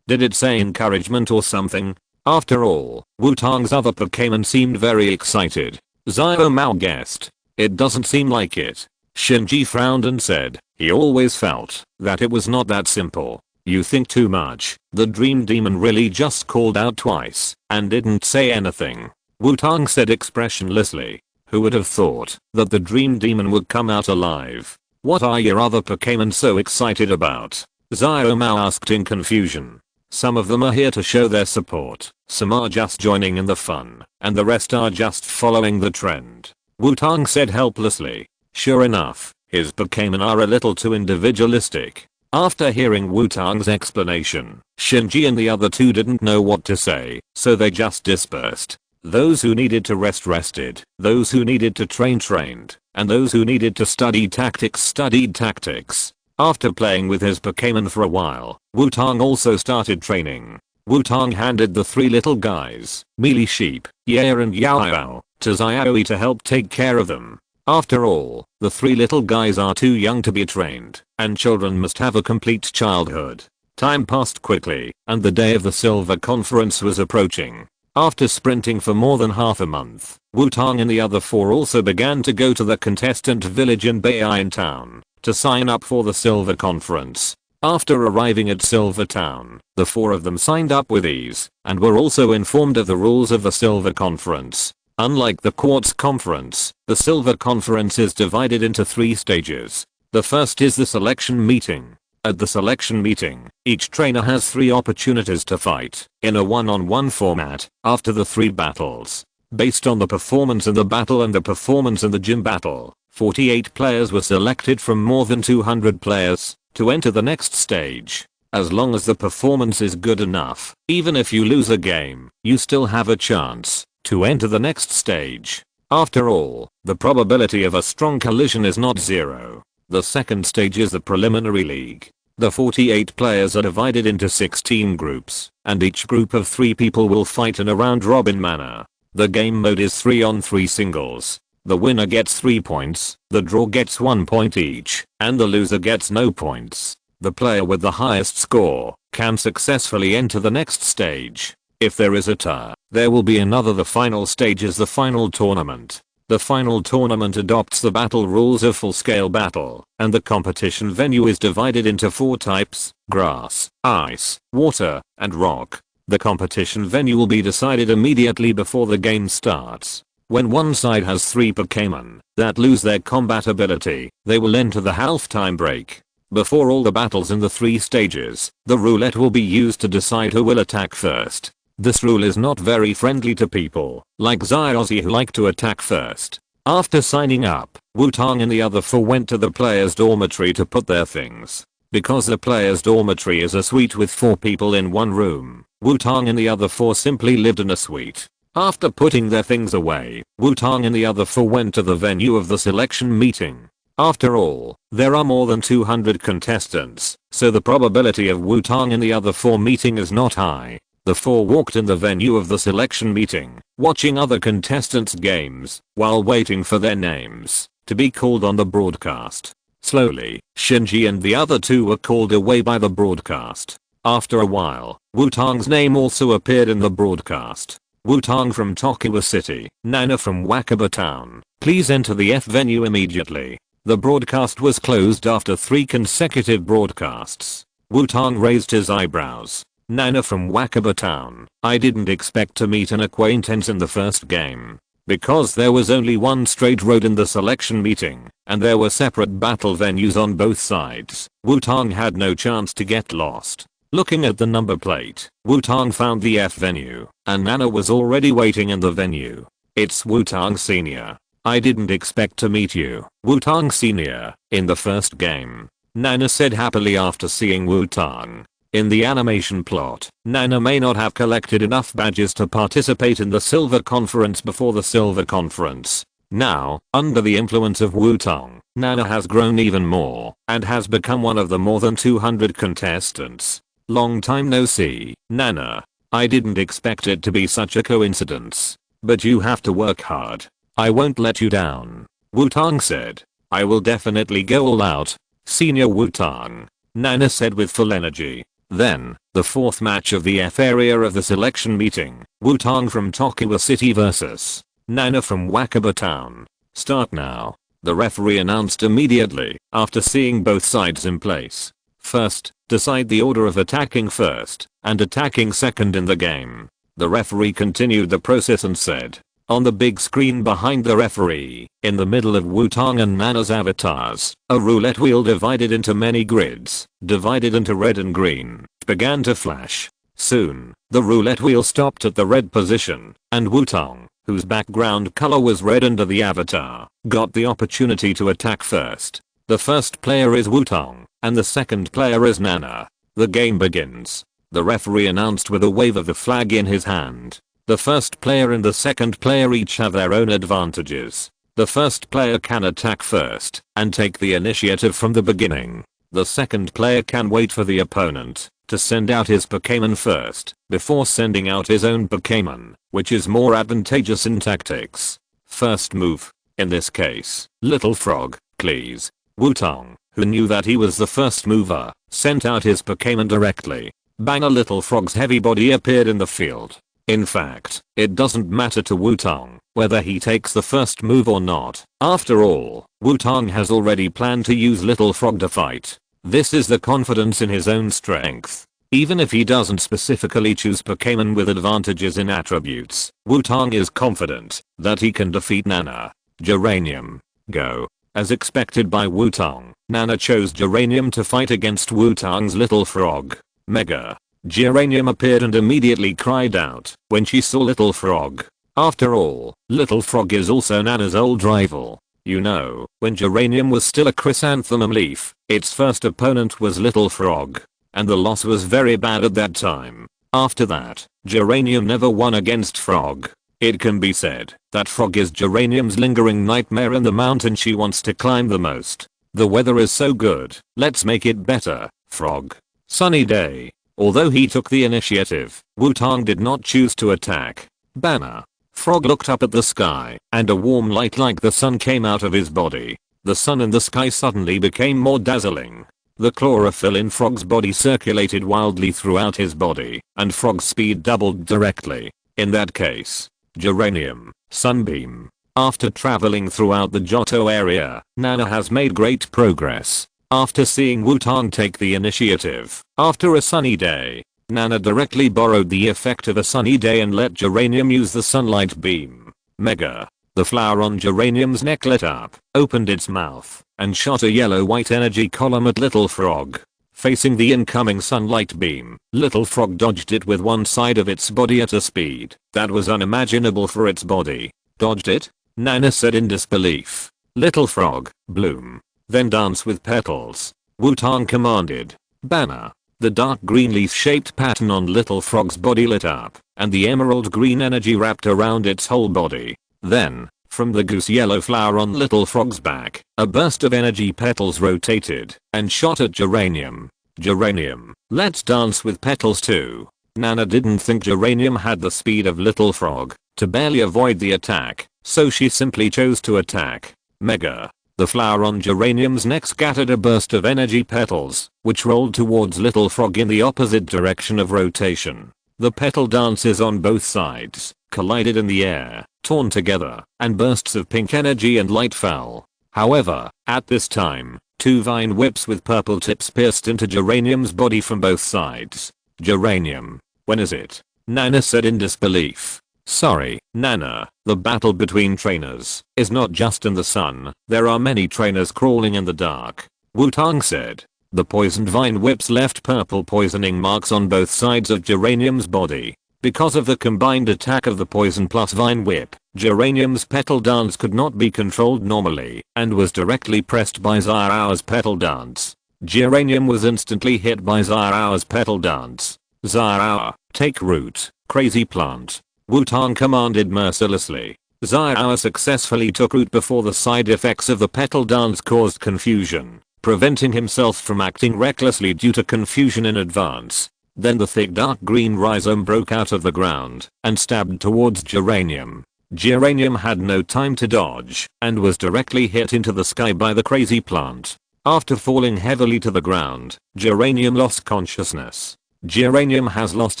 "Did it say encouragement or something?" After all, Wutong's other Pokémon seemed very excited. Xiaomao guessed. "It doesn't seem like it." Shinji frowned and said, he always felt that it was not that simple. "You think too much. The Dream Demon really just called out twice and didn't say anything," Wutong said expressionlessly. "Who would have thought that the Dream Demon would come out alive? What are your other Pokémon so excited about?" Xiaomao asked in confusion. "Some of them are here to show their support, some are just joining in the fun, and the rest are just following the trend," Wutong said helplessly. Sure enough, his Pokémon are a little too individualistic. After hearing Wutong's explanation, Shinji and the other two didn't know what to say, so they just dispersed. Those who needed to rest rested, those who needed to train trained, and those who needed to study tactics studied tactics. After playing with his Pokémon for a while, Wutong also started training. Wutong handed the three little guys, Mealy Sheep, Yair and Yao, to Xiaozhi to help take care of them. After all, the three little guys are too young to be trained, and children must have a complete childhood. Time passed quickly, and the day of the Silver Conference was approaching. After sprinting for more than half a month, Wutong and the other four also began to go to the contestant village in Bei'an Town to sign up for the Silver Conference. After arriving at Silver Town, the four of them signed up with ease, and were also informed of the rules of the Silver Conference. Unlike the Quartz Conference, the Silver Conference is divided into 3 stages. The first is the selection meeting. At the selection meeting, each trainer has 3 opportunities to fight, in a one-on-one format, after the 3 battles. Based on the performance in the battle and the performance in the gym battle, 48 players were selected from more than 200 players to enter the next stage. As long as the performance is good enough, even if you lose a game, you still have a chance to enter the next stage. After all, the probability of a strong collision is not 0. The second stage is the preliminary league. The 48 players are divided into 16 groups, and each group of 3 people will fight in a round-robin manner. The game mode is 3-on-3 singles. The winner gets 3 points, the draw gets 1 point each, and the loser gets no points. The player with the highest score can successfully enter the next stage. If there is a tie, there will be another. The final stage is the final tournament. The final tournament adopts the battle rules of full-scale battle, and the competition venue is divided into 4 types: grass, ice, water, and rock. The competition venue will be decided immediately before the game starts. When one side has 3 Pokémon that lose their combat ability, they will enter the halftime break. Before all the battles in the 3 stages, the roulette will be used to decide who will attack first. This rule is not very friendly to people like Xiaoxia who like to attack first. After signing up, Wutong and the other 4 went to the players' dormitory to put their things. Because the players' dormitory is a suite with 4 people in one room, Wutong and the other 4 simply lived in a suite. After putting their things away, Wutong and the other 4 went to the venue of the selection meeting. After all, there are more than 200 contestants, so the probability of Wutong and the other 4 meeting is not high. The 4 walked in the venue of the selection meeting, watching other contestants' games, while waiting for their names to be called on the broadcast. Slowly, Shinji and the other 2 were called away by the broadcast. After a while, Wutong's name also appeared in the broadcast. Wutong from Tokiwa City, Nana from Wakaba Town, please enter the F venue immediately. The broadcast was closed after 3 consecutive broadcasts. Wutong raised his eyebrows. Nana from Wakaba Town, I didn't expect to meet an acquaintance in the first game. Because there was only one straight road in the selection meeting, and there were separate battle venues on both sides, Wutong had no chance to get lost. Looking at the number plate, Wutong found the F venue, and Nana was already waiting in the venue. It's Wutong Senior. I didn't expect to meet you, Wutong Senior, in the first game, Nana said happily after seeing Wutong. In the animation plot, Nana may not have collected enough badges to participate in the Silver Conference before the Silver Conference. Now, under the influence of Wutong, Nana has grown even more, and has become one of the more than 200 contestants. Long time no see, Nana. I didn't expect it to be such a coincidence. But you have to work hard. I won't let you down, Wutong said. I will definitely go all out, Senior Wutong, Nana said with full energy. Then, the 4th match of the F area of the selection meeting, Wutong from Tokiwa City vs. Nana from Wakaba Town. Start now, the referee announced immediately, after seeing both sides in place. First, decide the order of attacking first, and attacking second in the game. The referee continued the process and said, on the big screen behind the referee, in the middle of Wutong and Nana's avatars, a roulette wheel divided into many grids, divided into red and green, began to flash. Soon, the roulette wheel stopped at the red position, and Wutong, whose background color was red under the avatar, got the opportunity to attack first. The first player is Wutong, and the second player is Nana. The game begins. The referee announced with a wave of the flag in his hand. The first player and the second player each have their own advantages. The first player can attack first and take the initiative from the beginning. The second player can wait for the opponent to send out his Pokémon first before sending out his own Pokémon, which is more advantageous in tactics. First move. In this case, Little Frog, please. Wutong, who knew that he was the first mover, sent out his Pokémon directly. Bang! A Little Frog's heavy body appeared in the field. In fact, it doesn't matter to Wutong whether he takes the first move or not. After all, Wutong has already planned to use Little Frog to fight. This is the confidence in his own strength. Even if he doesn't specifically choose Pokémon with advantages in attributes, Wutong is confident that he can defeat Nana. Geranium. Go. As expected by Wutong, Nana chose Geranium to fight against Wutong's Little Frog. Mega. Geranium appeared and immediately cried out when she saw Little Frog. After all, Little Frog is also Nana's old rival. You know, when Geranium was still a chrysanthemum leaf, its first opponent was Little Frog. And the loss was very bad at that time. After that, Geranium never won against Frog. It can be said that Frog is Geranium's lingering nightmare in the mountain she wants to climb the most. The weather is so good, let's make it better, Frog. Sunny day. Although he took the initiative, Wutong did not choose to attack. Banner. Frog looked up at the sky, and a warm light like the sun came out of his body. The sun in the sky suddenly became more dazzling. The chlorophyll in Frog's body circulated wildly throughout his body, and Frog's speed doubled directly. In that case, Geranium, Sunbeam. After traveling throughout the Johto area, Nana has made great progress. After seeing Wutong take the initiative, after a sunny day, Nana directly borrowed the effect of a sunny day and let Geranium use the sunlight beam. Mega. The flower on Geranium's neck lit up, opened its mouth, and shot a yellow-white energy column at Little Frog. Facing the incoming sunlight beam, Little Frog dodged it with one side of its body at a speed that was unimaginable for its body. Dodged it? Nana said in disbelief. Little Frog, bloom. Then dance with petals. Wutong commanded. Banner. The dark green leaf-shaped pattern on Little Frog's body lit up, and the emerald green energy wrapped around its whole body. Then, from the goose yellow flower on Little Frog's back, a burst of energy petals rotated and shot at Geranium. Geranium, let's dance with petals too. Nana didn't think Geranium had the speed of Little Frog to barely avoid the attack, so she simply chose to attack. Mega. The flower on Geranium's neck scattered a burst of energy petals, which rolled towards Little Frog in the opposite direction of rotation. The petal dances on both sides collided in the air, torn together, and bursts of pink energy and light fell. However, at this time, two vine whips with purple tips pierced into Geranium's body from both sides. Geranium, when is it? Nana said in disbelief. Sorry, Nana, the battle between trainers is not just in the sun, there are many trainers crawling in the dark. Wutong said. The poisoned vine whips left purple poisoning marks on both sides of Geranium's body. Because of the combined attack of the poison plus vine whip, Geranium's petal dance could not be controlled normally and was directly pressed by Xiaoxia's petal dance. Geranium was instantly hit by Xiaoxia's petal dance. Xiaoxia, take root, crazy plant. Wutong commanded mercilessly. Xiaoxia successfully took root before the side effects of the petal dance caused confusion, preventing himself from acting recklessly due to confusion in advance. Then the thick dark green rhizome broke out of the ground and stabbed towards Geranium. Geranium had no time to dodge and was directly hit into the sky by the crazy plant. After falling heavily to the ground, Geranium lost consciousness. Geranium has lost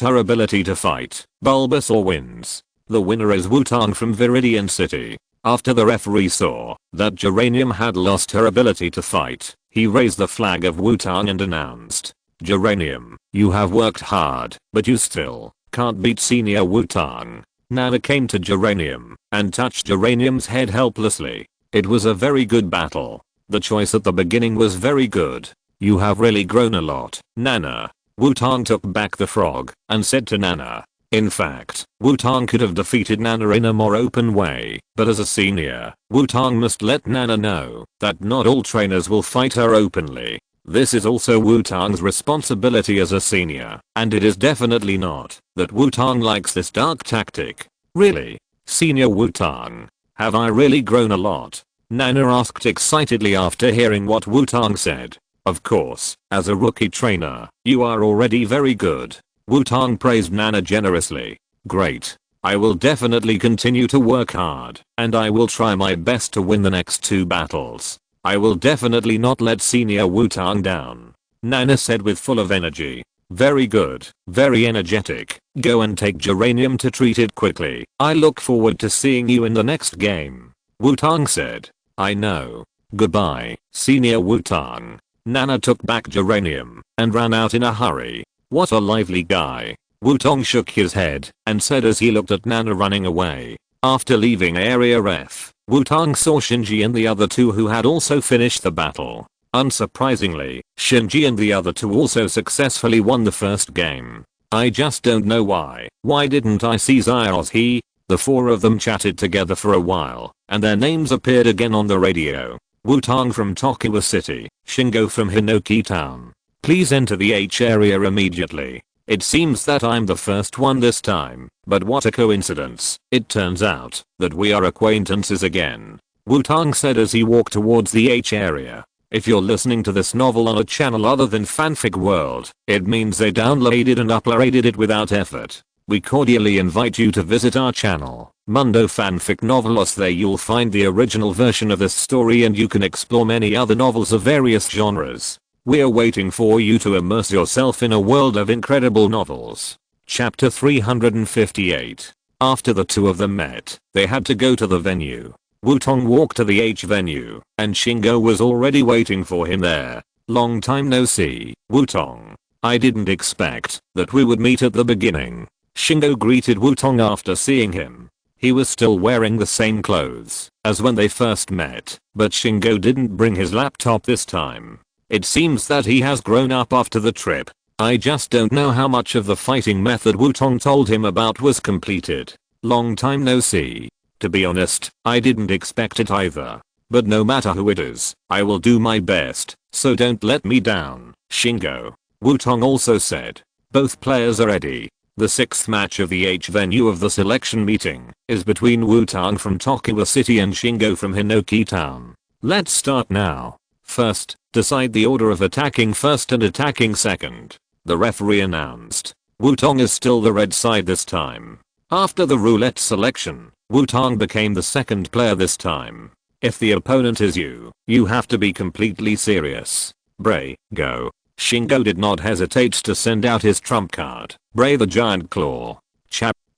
her ability to fight. Bulbasaur wins. The winner is Wutong from Viridian City. After the referee saw that Geranium had lost her ability to fight, he raised the flag of Wutong and announced, Geranium, you have worked hard, but you still can't beat senior Wutong. Nana came to Geranium and touched Geranium's head helplessly. It was a very good battle. The choice at the beginning was very good. You have really grown a lot, Nana. Wutong took back the frog and said to Nana, In fact, Wutong could have defeated Nana in a more open way, but as a senior, Wutong must let Nana know that not all trainers will fight her openly. This is also Wutong's responsibility as a senior, and it is definitely not that Wutong likes this dark tactic. Really? Senior Wutong? Have I really grown a lot? Nana asked excitedly after hearing what Wutong said. Of course, as a rookie trainer, you are already very good. Wutong praised Nana generously. Great. I will definitely continue to work hard, and I will try my best to win the next 2 battles. I will definitely not let Senior Wutong down. Nana said with full of energy. Very good, very energetic. Go and take Geranium to treat it quickly. I look forward to seeing you in the next game. Wutong said. I know. Goodbye, Senior Wutong. Nana took back Geranium and ran out in a hurry. What a lively guy. Wutong shook his head and said as he looked at Nana running away. After leaving Area F, Wutong saw Shinji and the other 2 who had also finished the battle. Unsurprisingly, Shinji and the other 2 also successfully won the first game. I just don't know why. Why didn't I see Xiaozhi? The 4 of them chatted together for a while, and their names appeared again on the radio. Wutong from Tokiwa City, Shingo from Hinoki Town. Please enter the H area immediately. It seems that I'm the first one this time, but what a coincidence. It turns out that we are acquaintances again. Wutong said as he walked towards the H area. If you're listening to this novel on a channel other than Fanfic World, it means they downloaded and uploaded it without effort. We cordially invite you to visit our channel, Mundo Fanfic Novelos. There you'll find the original version of this story and you can explore many other novels of various genres. We're waiting for you to immerse yourself in a world of incredible novels. Chapter 358. After the 2 of them met, they had to go to the venue. Wutong walked to the H venue, and Shingo was already waiting for him there. Long time no see, Wutong. I didn't expect that we would meet at the beginning. Shingo greeted Wutong after seeing him. He was still wearing the same clothes as when they first met, but Shingo didn't bring his laptop this time. It seems that he has grown up after the trip. I just don't know how much of the fighting method Wutong told him about was completed. Long time no see. To be honest, I didn't expect it either. But no matter who it is, I will do my best, so don't let me down, Shingo. Wutong also said. Both players are ready. The 6th match of the H venue of the selection meeting is between Wutong from Tokiwa City and Shingo from Hinoki Town. Let's start now. First, decide the order of attacking first and attacking second. The referee announced. Wutong is still the red side this time. After the roulette selection, Wutong became the second player this time. If the opponent is you have to be completely serious. Bray, go. Shingo did not hesitate to send out his trump card, Bray the Giant Claw.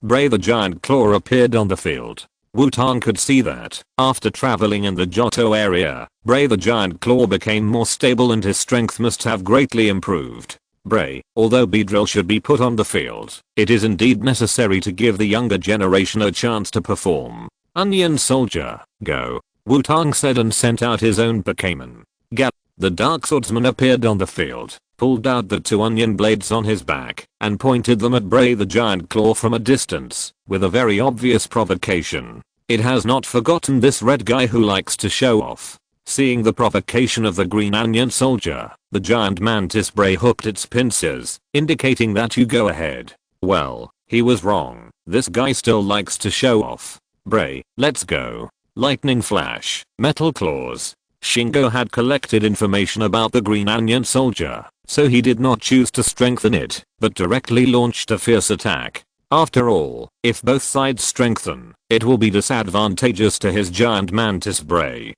Bray the Giant Claw appeared on the field. Wutong could see that, after traveling in the Johto area, Bray the Giant Claw became more stable and his strength must have greatly improved. Bray, although Beedrill should be put on the field, it is indeed necessary to give the younger generation a chance to perform. Onion Soldier, go. Wutong said and sent out his own Pokémon. The Dark Swordsman appeared on the field, pulled out the 2 onion blades on his back, and pointed them at Bray the Giant Claw from a distance, with a very obvious provocation. It has not forgotten this red guy who likes to show off. Seeing the provocation of the Green Onion Soldier, the giant mantis Bray hooked its pincers, indicating that you go ahead. Well, he was wrong. This guy still likes to show off. Bray, let's go. Lightning Flash, Metal Claws. Shingo had collected information about the Green Onion Soldier, so he did not choose to strengthen it, but directly launched a fierce attack. After all, if both sides strengthen, it will be disadvantageous to his giant mantis Bray.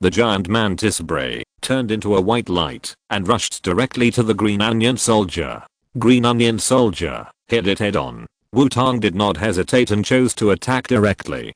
The giant mantis Bray turned into a white light and rushed directly to the Green Onion Soldier. Green Onion Soldier hit it head on. Wutong did not hesitate and chose to attack directly.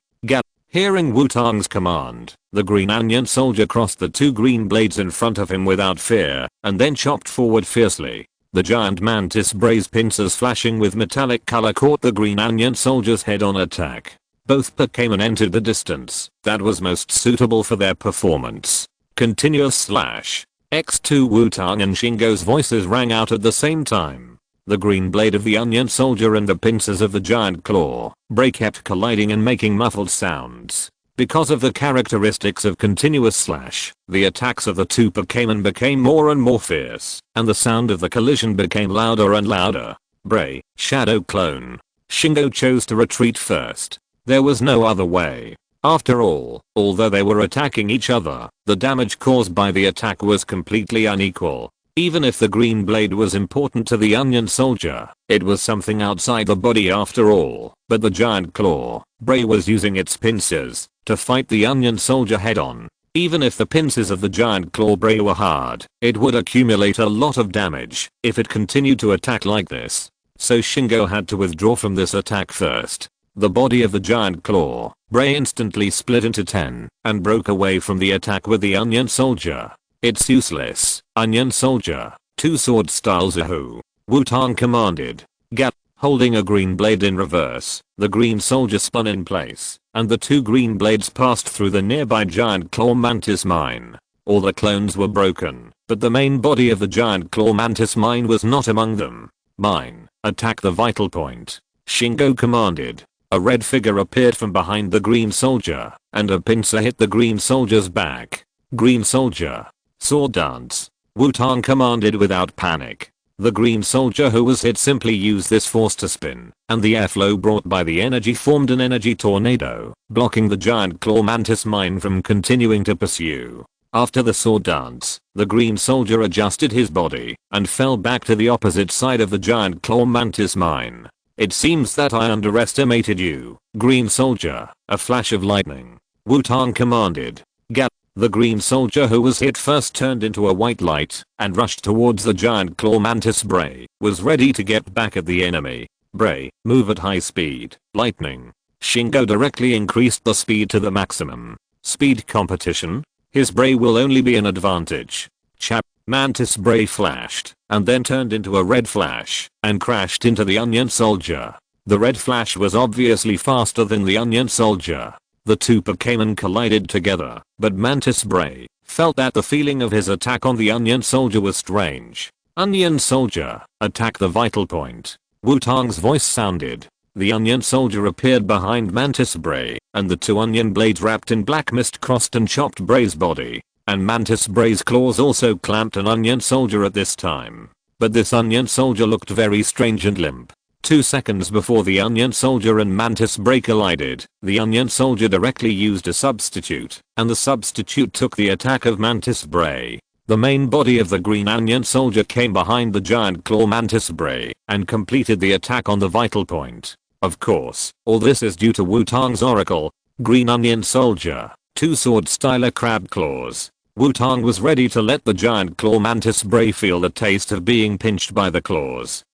Hearing Wutong's command, the Green Onion Soldier crossed the 2 green blades in front of him without fear, and then chopped forward fiercely. The giant mantis Bray's pincers flashing with metallic color caught the Green Onion Soldier's head on attack. Both Pokémon entered the distance that was most suitable for their performance. Continuous slash. X2 Wutong and Shingo's voices rang out at the same time. The green blade of the onion soldier and the pincers of the giant claw, Bray kept colliding and making muffled sounds. Because of the characteristics of continuous slash, the attacks of the two Pokémon became more and more fierce, and the sound of the collision became louder and louder. Bray, Shadow Clone. Shingo chose to retreat first. There was no other way. After all, although they were attacking each other, the damage caused by the attack was completely unequal. Even if the green blade was important to the onion soldier, it was something outside the body after all. But the giant claw, Bray was using its pincers to fight the onion soldier head on. Even if the pincers of the giant claw Bray were hard, it would accumulate a lot of damage if it continued to attack like this. So Shingo had to withdraw from this attack first. The body of the giant claw, Bray instantly split into 10 and broke away from the attack with the onion soldier. It's useless, onion soldier. Two sword styles Yahoo! Wutong commanded. Gap. Holding a green blade in reverse, the green soldier spun in place, and the two green blades passed through the nearby giant claw mantis mine. All the clones were broken, but the main body of the giant claw mantis mine was not among them. Mine, attack the vital point. Shingo commanded. A red figure appeared from behind the green soldier, and a pincer hit the green soldier's back. Green soldier. Sword dance. Wutong commanded without panic. The green soldier who was hit simply used this force to spin, and the airflow brought by the energy formed an energy tornado, blocking the giant claw mantis mine from continuing to pursue. After the sword dance, the green soldier adjusted his body and fell back to the opposite side of the giant claw mantis mine. It seems that I underestimated you, green soldier. A flash of lightning. Wutong commanded. Gap. The green soldier who was hit first turned into a white light and rushed towards the giant claw mantis. Bray was ready to get back at the enemy. Bray, move at high speed. Lightning. Shingo directly increased the speed to the maximum. Speed competition? His Bray will only be an advantage. Chap. Mantis Bray flashed and then turned into a red flash and crashed into the onion soldier. The red flash was obviously faster than the onion soldier. The two Pokémon collided together, but Mantis Bray felt that the feeling of his attack on the onion soldier was strange. Onion soldier, attack the vital point. Wutong's voice sounded. The onion soldier appeared behind Mantis Bray, and the two onion blades wrapped in black mist crossed and chopped Bray's body. And Mantis Bray's claws also clamped an onion soldier at this time. But this onion soldier looked very strange and limp. 2 seconds before the onion soldier and Mantis Bray collided, the onion soldier directly used a substitute, and the substitute took the attack of Mantis Bray. The main body of the green onion soldier came behind the giant claw Mantis Bray and completed the attack on the vital point. Of course, all this is due to Wutong's oracle. Green onion soldier, two sword styler crab claws. Wutong was ready to let the giant claw Mantis Bray feel the taste of being pinched by the claws.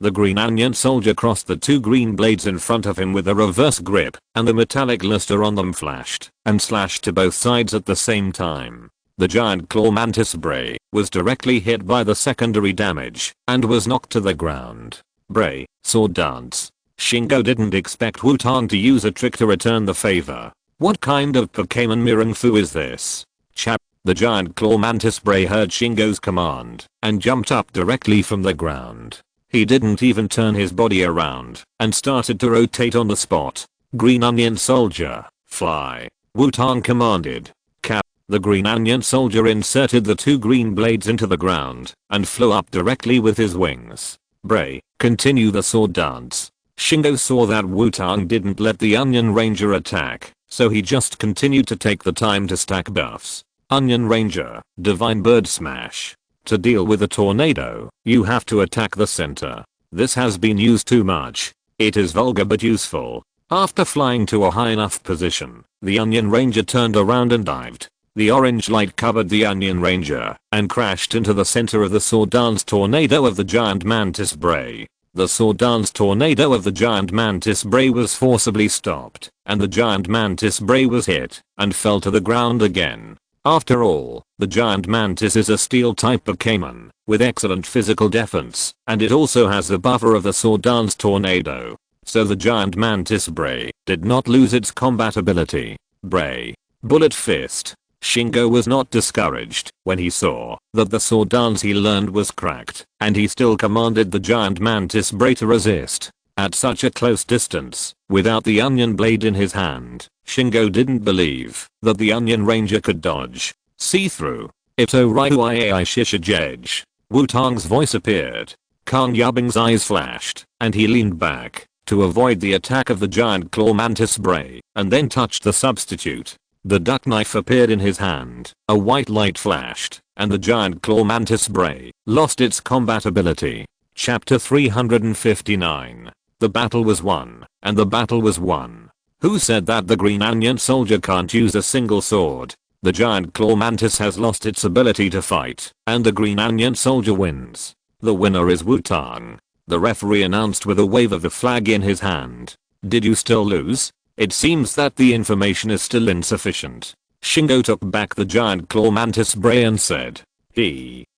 The green onion soldier crossed the two green blades in front of him with a reverse grip, and the metallic luster on them flashed and slashed to both sides at the same time. The giant claw Mantis Bray was directly hit by the secondary damage and was knocked to the ground. Bray, sword dance. Shingo didn't expect Wutong to use a trick to return the favor. What kind of Pokémon Mirror Fu is this? Chap. The giant claw Mantis Bray heard Shingo's command and jumped up directly from the ground. He didn't even turn his body around and started to rotate on the spot. Green onion soldier, fly. Wutong commanded. Cap. The green onion soldier inserted the two green blades into the ground and flew up directly with his wings. Bray, continue the sword dance. Shingo saw that Wutong didn't let the onion ranger attack, so he just continued to take the time to stack buffs. Onion ranger, divine bird smash. To deal with a tornado, you have to attack the center. This has been used too much. It is vulgar but useful. After flying to a high enough position, the onion ranger turned around and dived. The orange light covered the onion ranger and crashed into the center of the sword dance tornado of the giant Mantis Bray. The sword dance tornado of the giant Mantis Bray was forcibly stopped, and the giant Mantis Bray was hit and fell to the ground again. After all, the giant mantis is a steel type Pokémon with excellent physical defense, and it also has the buffer of the sword dance tornado. So the giant Mantis Bray did not lose its combat ability. Bray. Bullet Fist. Shingo was not discouraged when he saw that the sword dance he learned was cracked, and he still commanded the giant mantis bray to resist. At such a close distance, without the onion blade in his hand, Shingo didn't believe that the onion ranger could dodge. See through. Ito Ryu Iai Shishijej. Wutong's voice appeared. Kang Yubing's eyes flashed, and he leaned back to avoid the attack of the giant claw mantis bray, and then touched the substitute. The duck knife appeared in his hand, a white light flashed, and the giant claw mantis bray lost its combat ability. Chapter 359. The battle was won, and the battle was won. Who said that the green onion soldier can't use a single sword? The giant claw mantis has lost its ability to fight, and the green onion soldier wins. The winner is Wutong. The referee announced with a wave of the flag in his hand. Did you still lose? It seems that the information is still insufficient. Shingo took back the giant claw mantis bray and said,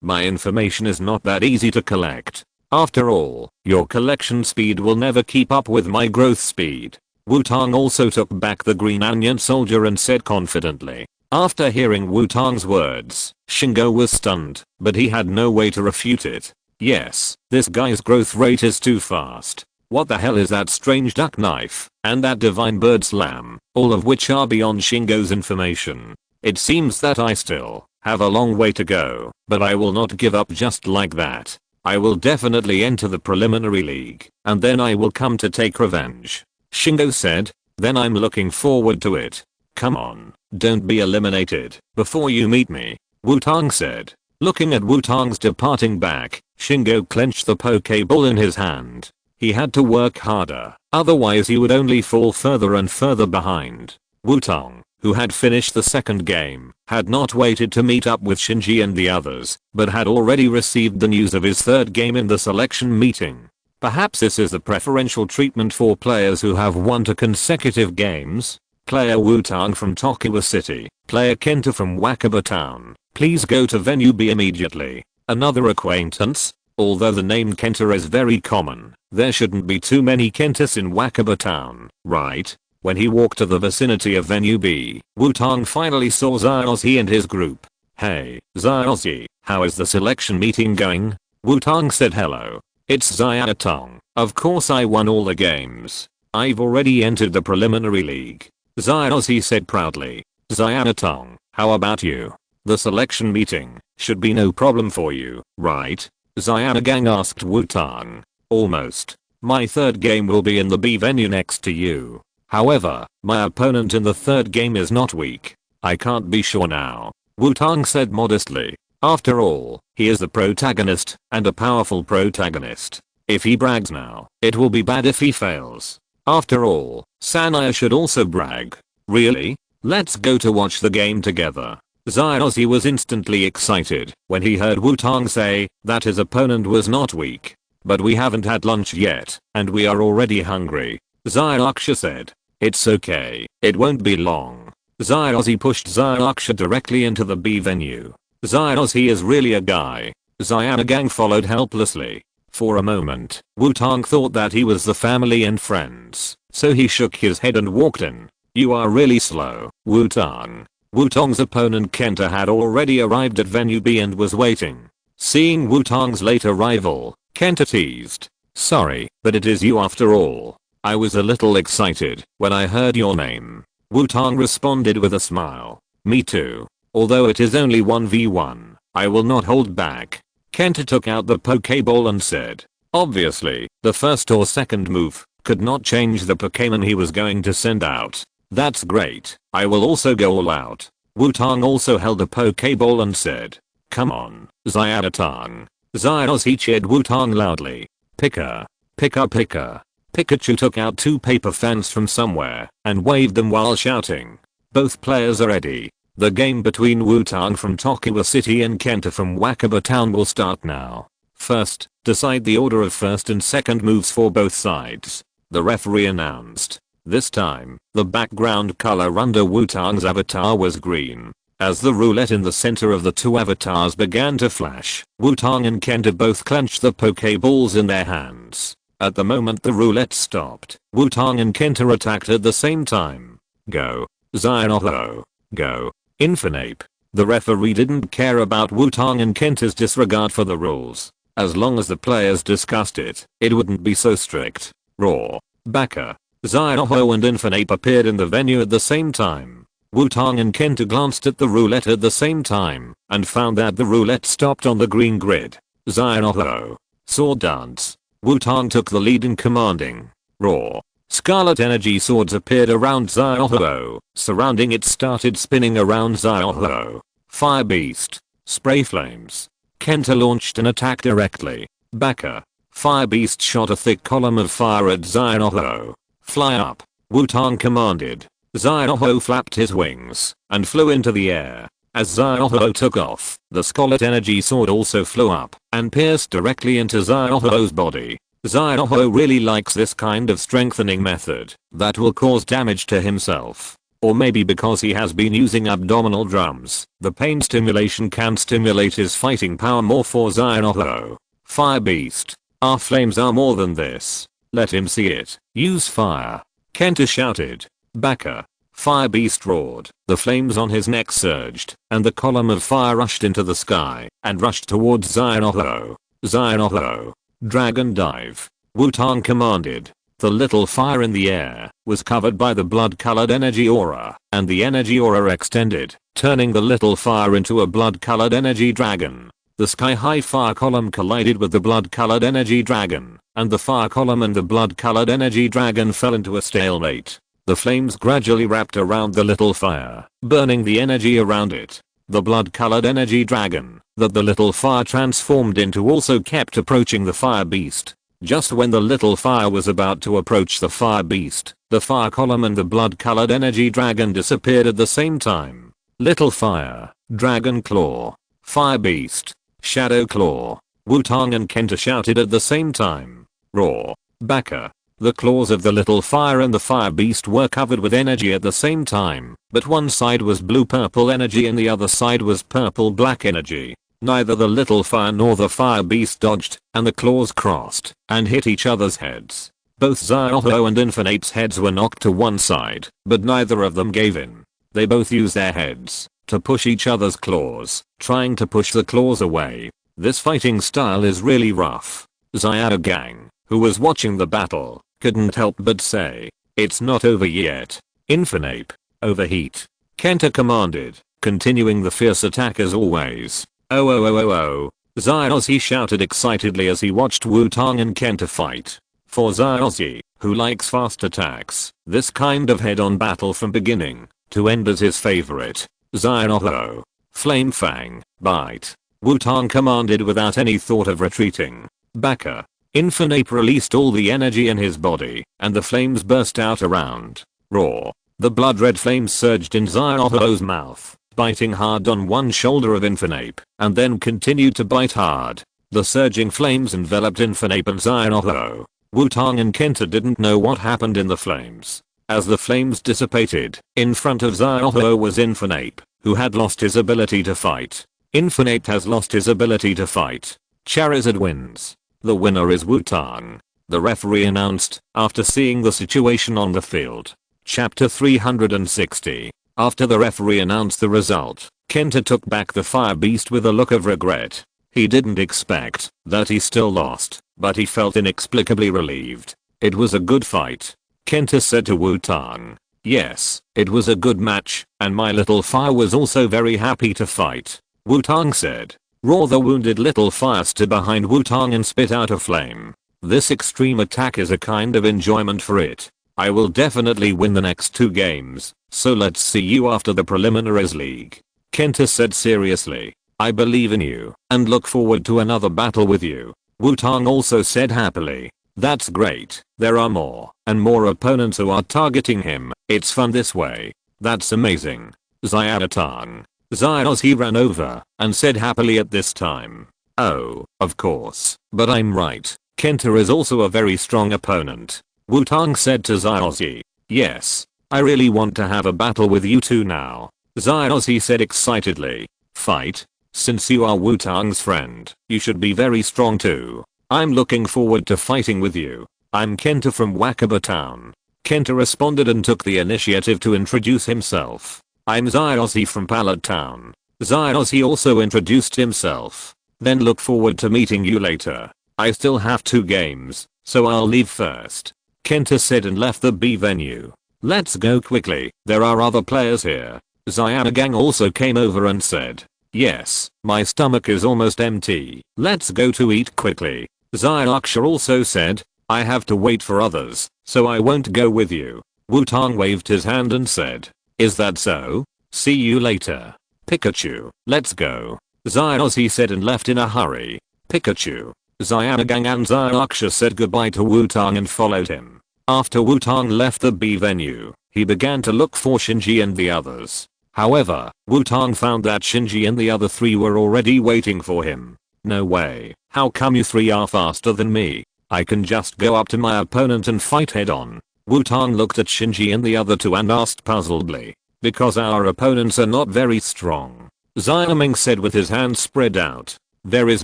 my information is not that easy to collect. After all, your collection speed will never keep up with my growth speed. Wutong also took back the green onion soldier and said confidently. After hearing Wutong's words, Shingo was stunned, but he had no way to refute it. Yes, this guy's growth rate is too fast. What the hell is that strange duck knife, and that divine bird slam, all of which are beyond Shingo's information. It seems that I still have a long way to go, but I will not give up just like that. I will definitely enter the preliminary league, and then I will come to take revenge. Shingo said, then I'm looking forward to it. Come on, don't be eliminated before you meet me, Wutong said. Looking at Wutong's departing back, Shingo clenched the Pokeball in his hand. He had to work harder, otherwise he would only fall further and further behind. Wutong, who had finished the second game, had not waited to meet up with Shinji and the others, but had already received the news of his third game in the selection meeting. Perhaps this is the preferential treatment for players who have won 2 consecutive games. Player Wutong from Tokiwa City, player Kenta from Wakaba Town, please go to venue B immediately. Another acquaintance? Although the name Kenta is very common, there shouldn't be too many Kentas in Wakaba Town, right? When he walked to the vicinity of venue B, Wutong finally saw Xiaozhi and his group. Hey, Xiaozhi, how is the selection meeting going? Wutong said hello. It's Xiaotong. Of course I won all the games. I've already entered the preliminary league. Xiaozhi said proudly. Xiaotong, how about you? The selection meeting should be no problem for you, right? Xiaogang asked Wutong. Almost. My third game will be in the B venue next to you. However, my opponent in the third game is not weak. I can't be sure now. Wutong said modestly. After all, he is the protagonist, and a powerful protagonist. If he brags now, it will be bad if he fails. After all, Sanaya should also brag. Really? Let's go to watch the game together. Xiaozhi was instantly excited when he heard Wutong say that his opponent was not weak. But we haven't had lunch yet, and we are already hungry. Xiaoxia said. It's okay, it won't be long. Xiaozhi pushed Xiaoxia directly into the B venue. Xiaozhi is really a guy. Xiaogang followed helplessly. For a moment, Wutong thought that he was the family and friends, so he shook his head and walked in. You are really slow, Wutong. Wutong's opponent Kenta had already arrived at venue B and was waiting. Seeing Wutong's late arrival, Kenta teased. Sorry, but it is you after all. I was a little excited when I heard your name. Wutong responded with a smile. Me too. Although it is only 1v1, I will not hold back. Kenta took out the Pokeball and said. Obviously, the first or second move could not change the Pokemon he was going to send out. That's great. I will also go all out. Wutong also held a Pokeball and said. Come on, Xiaotong. Xiaozhi cheered Wutong loudly. Pika. Pika Pika. Pikachu took out 2 paper fans from somewhere and waved them while shouting. Both players are ready. The game between Wutong from Tokiwa City and Kenta from Wakaba Town will start now. First, decide the order of first and second moves for both sides. The referee announced. This time, the background color under Wutong's avatar was green. As the roulette in the center of the 2 avatars began to flash, Wutong and Kenta both clenched the Pokeballs in their hands. At the moment the roulette stopped, Wutong and Kenta attacked at the same time. Go. Xiaoho. Go. Infinite. The referee didn't care about Wutong and Kenta's disregard for the rules. As long as the players discussed it, it wouldn't be so strict. Raw. Baka. Xiaoxi and Infinite appeared in the venue at the same time. Wutong and Kenta glanced at the roulette at the same time and found that the roulette stopped on the green grid. Xiaoxi. Sword dance. Wutong took the lead in commanding. Raw. Scarlet energy swords appeared around Xiaoxi. Surrounding it started spinning around Xiaoxi. Fire beast. Spray flames. Kenta launched an attack directly. Baka. Fire beast shot a thick column of fire at Xiaoxi. Fly up. Wutong commanded. Xiaoxi flapped his wings and flew into the air. As Xiaoxi took off, the scarlet energy sword also flew up and pierced directly into Xiaoxi's body. Xiaoxi really likes this kind of strengthening method that will cause damage to himself. Or maybe because he has been using abdominal drums, the pain stimulation can stimulate his fighting power more for Xiaoxi. Fire beast. Our flames are more than this. Let him see it. Use fire. Kenta shouted. Baka. Fire beast roared. The flames on his neck surged, and the column of fire rushed into the sky and rushed towards Xiaoxi. Xiaoxi. Dragon dive. Wutong commanded. The little fire in the air was covered by the blood-colored energy aura, and the energy aura extended, turning the little fire into a blood-colored energy dragon. The sky-high fire column collided with the blood-colored energy dragon, and the fire column and the blood-colored energy dragon fell into a stalemate. The flames gradually wrapped around the little fire, burning the energy around it. The blood-colored energy dragon that the little fire transformed into also kept approaching the fire beast. Just when the little fire was about to approach the fire beast, the fire column and the blood-colored energy dragon disappeared at the same time. Little fire, dragon claw, fire beast, shadow claw. Wutong and Kenta shouted at the same time. Raw. Baka. The claws of the little fire and the fire beast were covered with energy at the same time, but one side was blue-purple energy and the other side was purple-black energy. Neither the little fire nor the fire beast dodged, and the claws crossed and hit each other's heads. Both Xiaoxi and Infinite's heads were knocked to one side, but neither of them gave in. They both used their heads to push each other's claws, trying to push the claws away. This fighting style is really rough. Xiaogang, who was watching the battle, couldn't help but say, "It's not over yet." Infinite. Overheat. Kenta commanded, continuing the fierce attack as always. Oh oh oh oh oh. Xiaoxi shouted excitedly as he watched Wutong and Kenta fight. For Xiaoxi, who likes fast attacks, this kind of head-on battle from beginning to end is his favorite. Xiaoxi. Flame Fang. Bite. Wutong commanded without any thought of retreating. Baka. Infinite released all the energy in his body, and the flames burst out around. Raw. The blood-red flames surged in Xiaoxi's mouth, biting hard on one shoulder of Infinite, and then continued to bite hard. The surging flames enveloped Infinite and Xiaoxi. Wutong and Kenta didn't know what happened in the flames. As the flames dissipated, in front of Xiaoxi was Infinite, who had lost his ability to fight. Infinite has lost his ability to fight. Charizard wins. The winner is Wutong. The referee announced, after seeing the situation on the field. Chapter 360. After the referee announced the result, Kenta took back the fire beast with a look of regret. He didn't expect that he still lost, but he felt inexplicably relieved. It was a good fight. Kenta said to Wutong. Yes, it was a good match, and my little fire was also very happy to fight. Wutong said. Raw. The wounded little fire stood behind Wutong and spit out a flame. This extreme attack is a kind of enjoyment for it. I will definitely win the next 2 games, so let's see you after the preliminaries league. Kenta said seriously. I believe in you, and look forward to another battle with you. Wutong also said happily. That's great, there are more and more opponents who are targeting him. It's fun this way. That's amazing. Xiaotong. Xiaoxi ran over and said happily at this time. Oh, of course, but I'm right. Kenta is also a very strong opponent. Wutong said to Xiaoxi. Yes, I really want to have a battle with you two now. Xiaoxi said excitedly. Fight? Since you are Wutong's friend, you should be very strong too. I'm looking forward to fighting with you. I'm Kenta from Wakaba Town. Kenta responded and took the initiative to introduce himself. I'm Xiaozhi from Pallet Town. Xiaozhi also introduced himself. Then look forward to meeting you later. I still have 2 games, so I'll leave first. Kenta said and left the B venue. Let's go quickly, there are other players here. Xiaogang also came over and said, yes, my stomach is almost empty. Let's go to eat quickly. Xiaoxia also said, I have to wait for others, so I won't go with you. Wutong waved his hand and said, is that so? See you later. Pikachu, let's go. Xiaozhi said and left in a hurry. Pikachu. Xiaogang and Xiaoxia said goodbye to Wutong and followed him. After Wutong left the B venue, he began to look for Shinji and the others. However, Wutong found that Shinji and the other 3 were already waiting for him. No way, how come you 3 are faster than me? I can just go up to my opponent and fight head on. Wutong looked at Shinji and the other 2 and asked puzzledly. Because our opponents are not very strong. Xiaoming said with his hands spread out. There is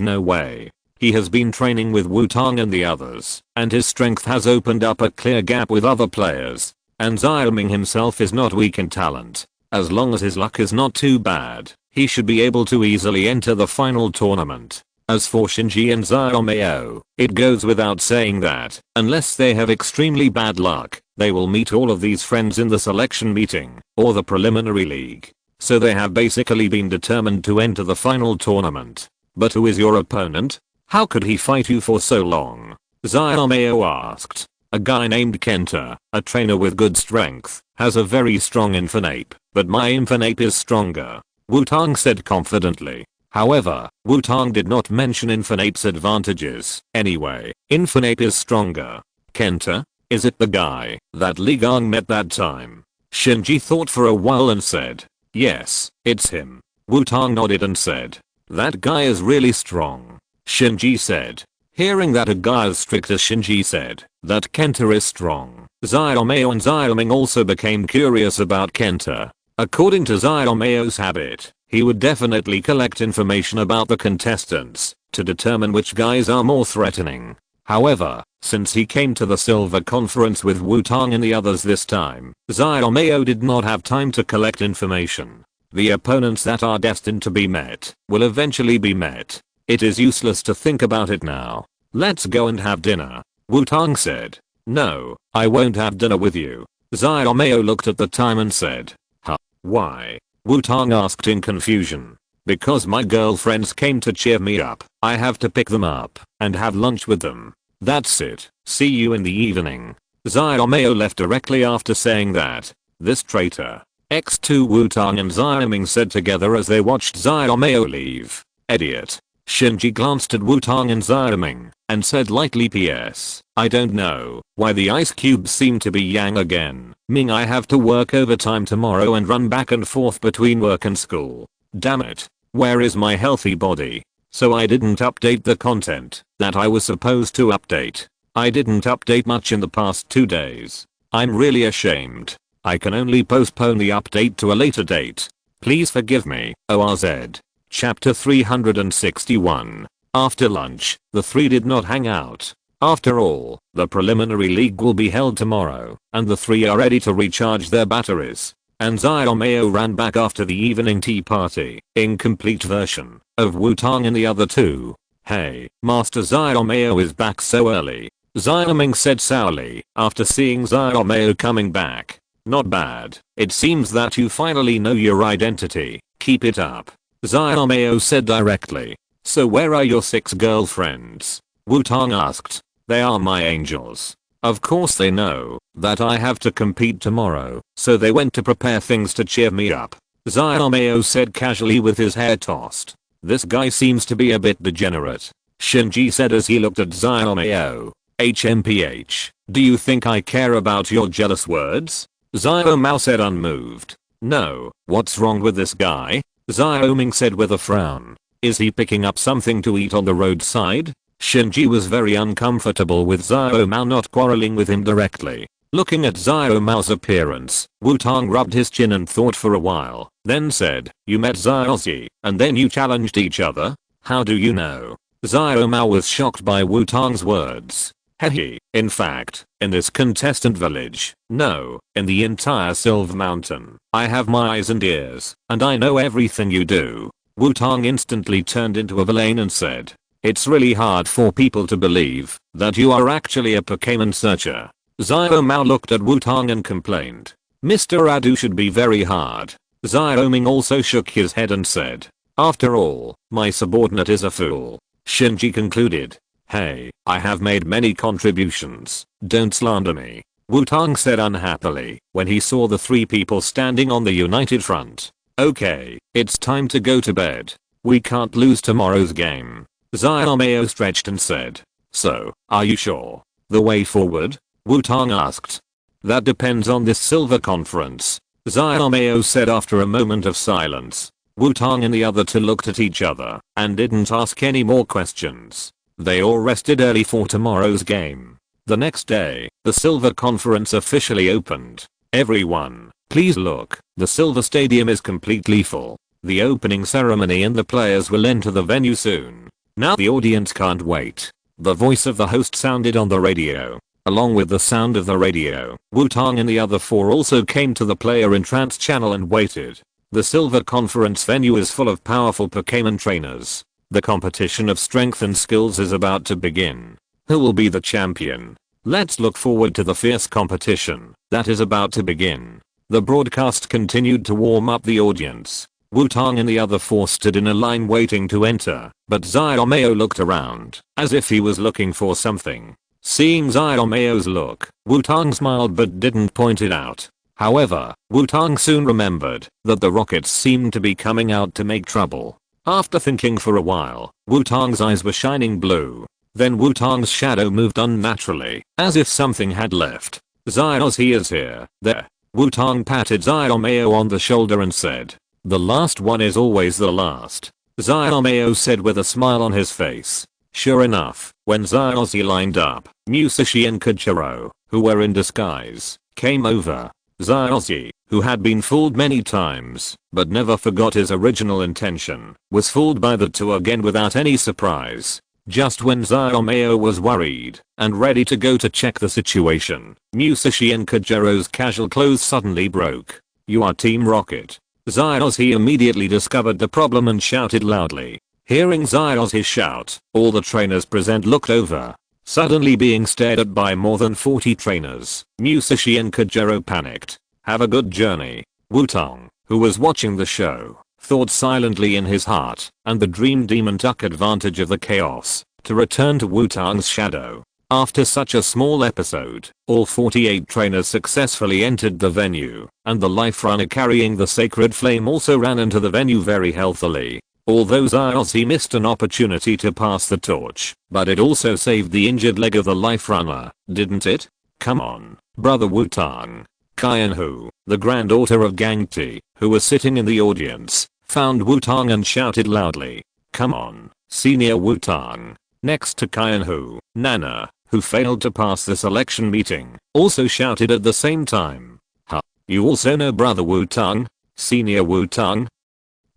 no way. He has been training with Wutong and the others, and his strength has opened up a clear gap with other players. And Xiaoming himself is not weak in talent. As long as his luck is not too bad, he should be able to easily enter the final tournament. As for Shinji and Xiaomeo, it goes without saying that, unless they have extremely bad luck, they will meet all of these friends in the selection meeting, or the preliminary league. So they have basically been determined to enter the final tournament. But who is your opponent? How could he fight you for so long? Xiaomeo asked. A guy named Kenta, a trainer with good strength, has a very strong Infernape, but my Infernape is stronger. Wutong said confidently. However, Wutong did not mention Infernape's advantages. Anyway, Infernape is stronger. Kenta? Is it the guy that Li Gang met that time? Shinji thought for a while and said, yes, it's him. Wutong nodded and said, that guy is really strong. Shinji said. Hearing that a guy as strict as Shinji said that Kenta is strong, Xiaomeo and Xiaoming also became curious about Kenta. According to Xiaomeo's habit, he would definitely collect information about the contestants to determine which guys are more threatening. However, since he came to the Silver Conference with Wutong and the others this time, Xiaomeo did not have time to collect information. The opponents that are destined to be met will eventually be met. It is useless to think about it now. Let's go and have dinner. Wutong said. No, I won't have dinner with you. Xiaomeo looked at the time and said. Huh? Why? Wutong asked in confusion. Because my girlfriends came to cheer me up. I have to pick them up and have lunch with them. That's it. See you in the evening. Xiaomeo left directly after saying that. This traitor. X2 Wutong and Xiaoming said together as they watched Xiaomeo leave. Idiot. Shinji glanced at Wutong and Xiaoming and said lightly PS. I don't know why the ice cubes seem to be yang again. Ming, I have to work overtime tomorrow and run back and forth between work and school. Damn it. Where is my healthy body? So I didn't update the content that I was supposed to update. I didn't update much in the past 2 days. I'm really ashamed. I can only postpone the update to a later date. Please forgive me, ORZ. Chapter 361. After lunch, the 3 did not hang out. After all, the preliminary league will be held tomorrow, and the 3 are ready to recharge their batteries. And Xiaomeo ran back after the evening tea party, incomplete version, of Wutong and the other 2. Hey, Master Xiaomeo is back so early. Xiaoming said sourly, after seeing Xiaomeo coming back. Not bad. It seems that you finally know your identity. Keep it up. Xiaomeo said directly. So where are your 6 girlfriends? Wutong asked. They are my angels. Of course they know that I have to compete tomorrow, so they went to prepare things to cheer me up. Xiaomeo said casually with his hair tossed. This guy seems to be a bit degenerate. Shinji said as he looked at Xiaomeo. HMPH, do you think I care about your jealous words? Xiaomao said unmoved. No, what's wrong with this guy? Xiaoming said with a frown. Is he picking up something to eat on the roadside? Shinji was very uncomfortable with Xiaomao not quarreling with him directly. Looking at Xiaomao's appearance, Wutong rubbed his chin and thought for a while, then said, you met Xiaoxi, and then you challenged each other? How do you know? Xiaomao was shocked by Wutong's words. Hehe, in fact, in this contestant village, no, in the entire Silver Mountain, I have my eyes and ears, and I know everything you do. Wutong instantly turned into a villain and said, it's really hard for people to believe that you are actually a Pokémon searcher. Xiaomao looked at Wutong and complained, Mr. Adu should be very hard. Xiaoming also shook his head and said, after all, my subordinate is a fool. Shinji concluded, hey, I have made many contributions, don't slander me. Wutong said unhappily when he saw the three people standing on the united front. Okay, it's time to go to bed. We can't lose tomorrow's game. Xiaomao stretched and said, so, are you sure? The way forward? Wutong asked. That depends on this silver conference. Xiaomao said after a moment of silence. Wutong and the other two looked at each other and didn't ask any more questions. They all rested early for tomorrow's game. The next day, the silver conference officially opened. Everyone, please look, the silver stadium is completely full. The opening ceremony and the players will enter the venue soon. Now the audience can't wait. The voice of the host sounded on the radio. Along with the sound of the radio, Wutong and the other four also came to the player entrance channel and waited. The silver conference venue is full of powerful Pokémon trainers. The competition of strength and skills is about to begin. Who will be the champion? Let's look forward to the fierce competition that is about to begin. The broadcast continued to warm up the audience. Wutong and the other four stood in a line waiting to enter, but Xiaomao looked around as if he was looking for something. Seeing Xiaomao's look, Wutong smiled but didn't point it out. However, Wutong soon remembered that the rockets seemed to be coming out to make trouble. After thinking for a while, Wutong's eyes were shining blue. Then Wutong's shadow moved unnaturally, as if something had left. Xiaoxi is here. There. Wutong patted Xiaomao on the shoulder and said, the last one is always the last. Xiaomao said with a smile on his face. Sure enough, when Xiaoxi lined up, Musashi and Kajiro, who were in disguise, came over. Xiaoxi, who had been fooled many times, but never forgot his original intention, was fooled by the two again without any surprise. Just when Xiaomao was worried and ready to go to check the situation, Musashi and Kajiro's casual clothes suddenly broke. You are Team Rocket. Xiaoxi immediately discovered the problem and shouted loudly. Hearing Xiaoxi shout, all the trainers present looked over. Suddenly being stared at by more than 40 trainers, Musashi and Kajiro panicked. Have a good journey. Wutong, who was watching the show, thought silently in his heart, and the dream demon took advantage of the chaos to return to Wutong's shadow. After such a small episode, all 48 trainers successfully entered the venue, and the life runner carrying the sacred flame also ran into the venue very healthily. Although Xiaoxi missed an opportunity to pass the torch, but it also saved the injured leg of the life runner, didn't it? Come on, brother Wutong. Qianhu, the granddaughter of Gangti, who was sitting in the audience, found Wutong and shouted loudly. Come on, senior Wutong. Next to Qianhu, Nana, who failed to pass the selection meeting, also shouted at the same time. Huh, you also know brother Wutong? Senior Wutong?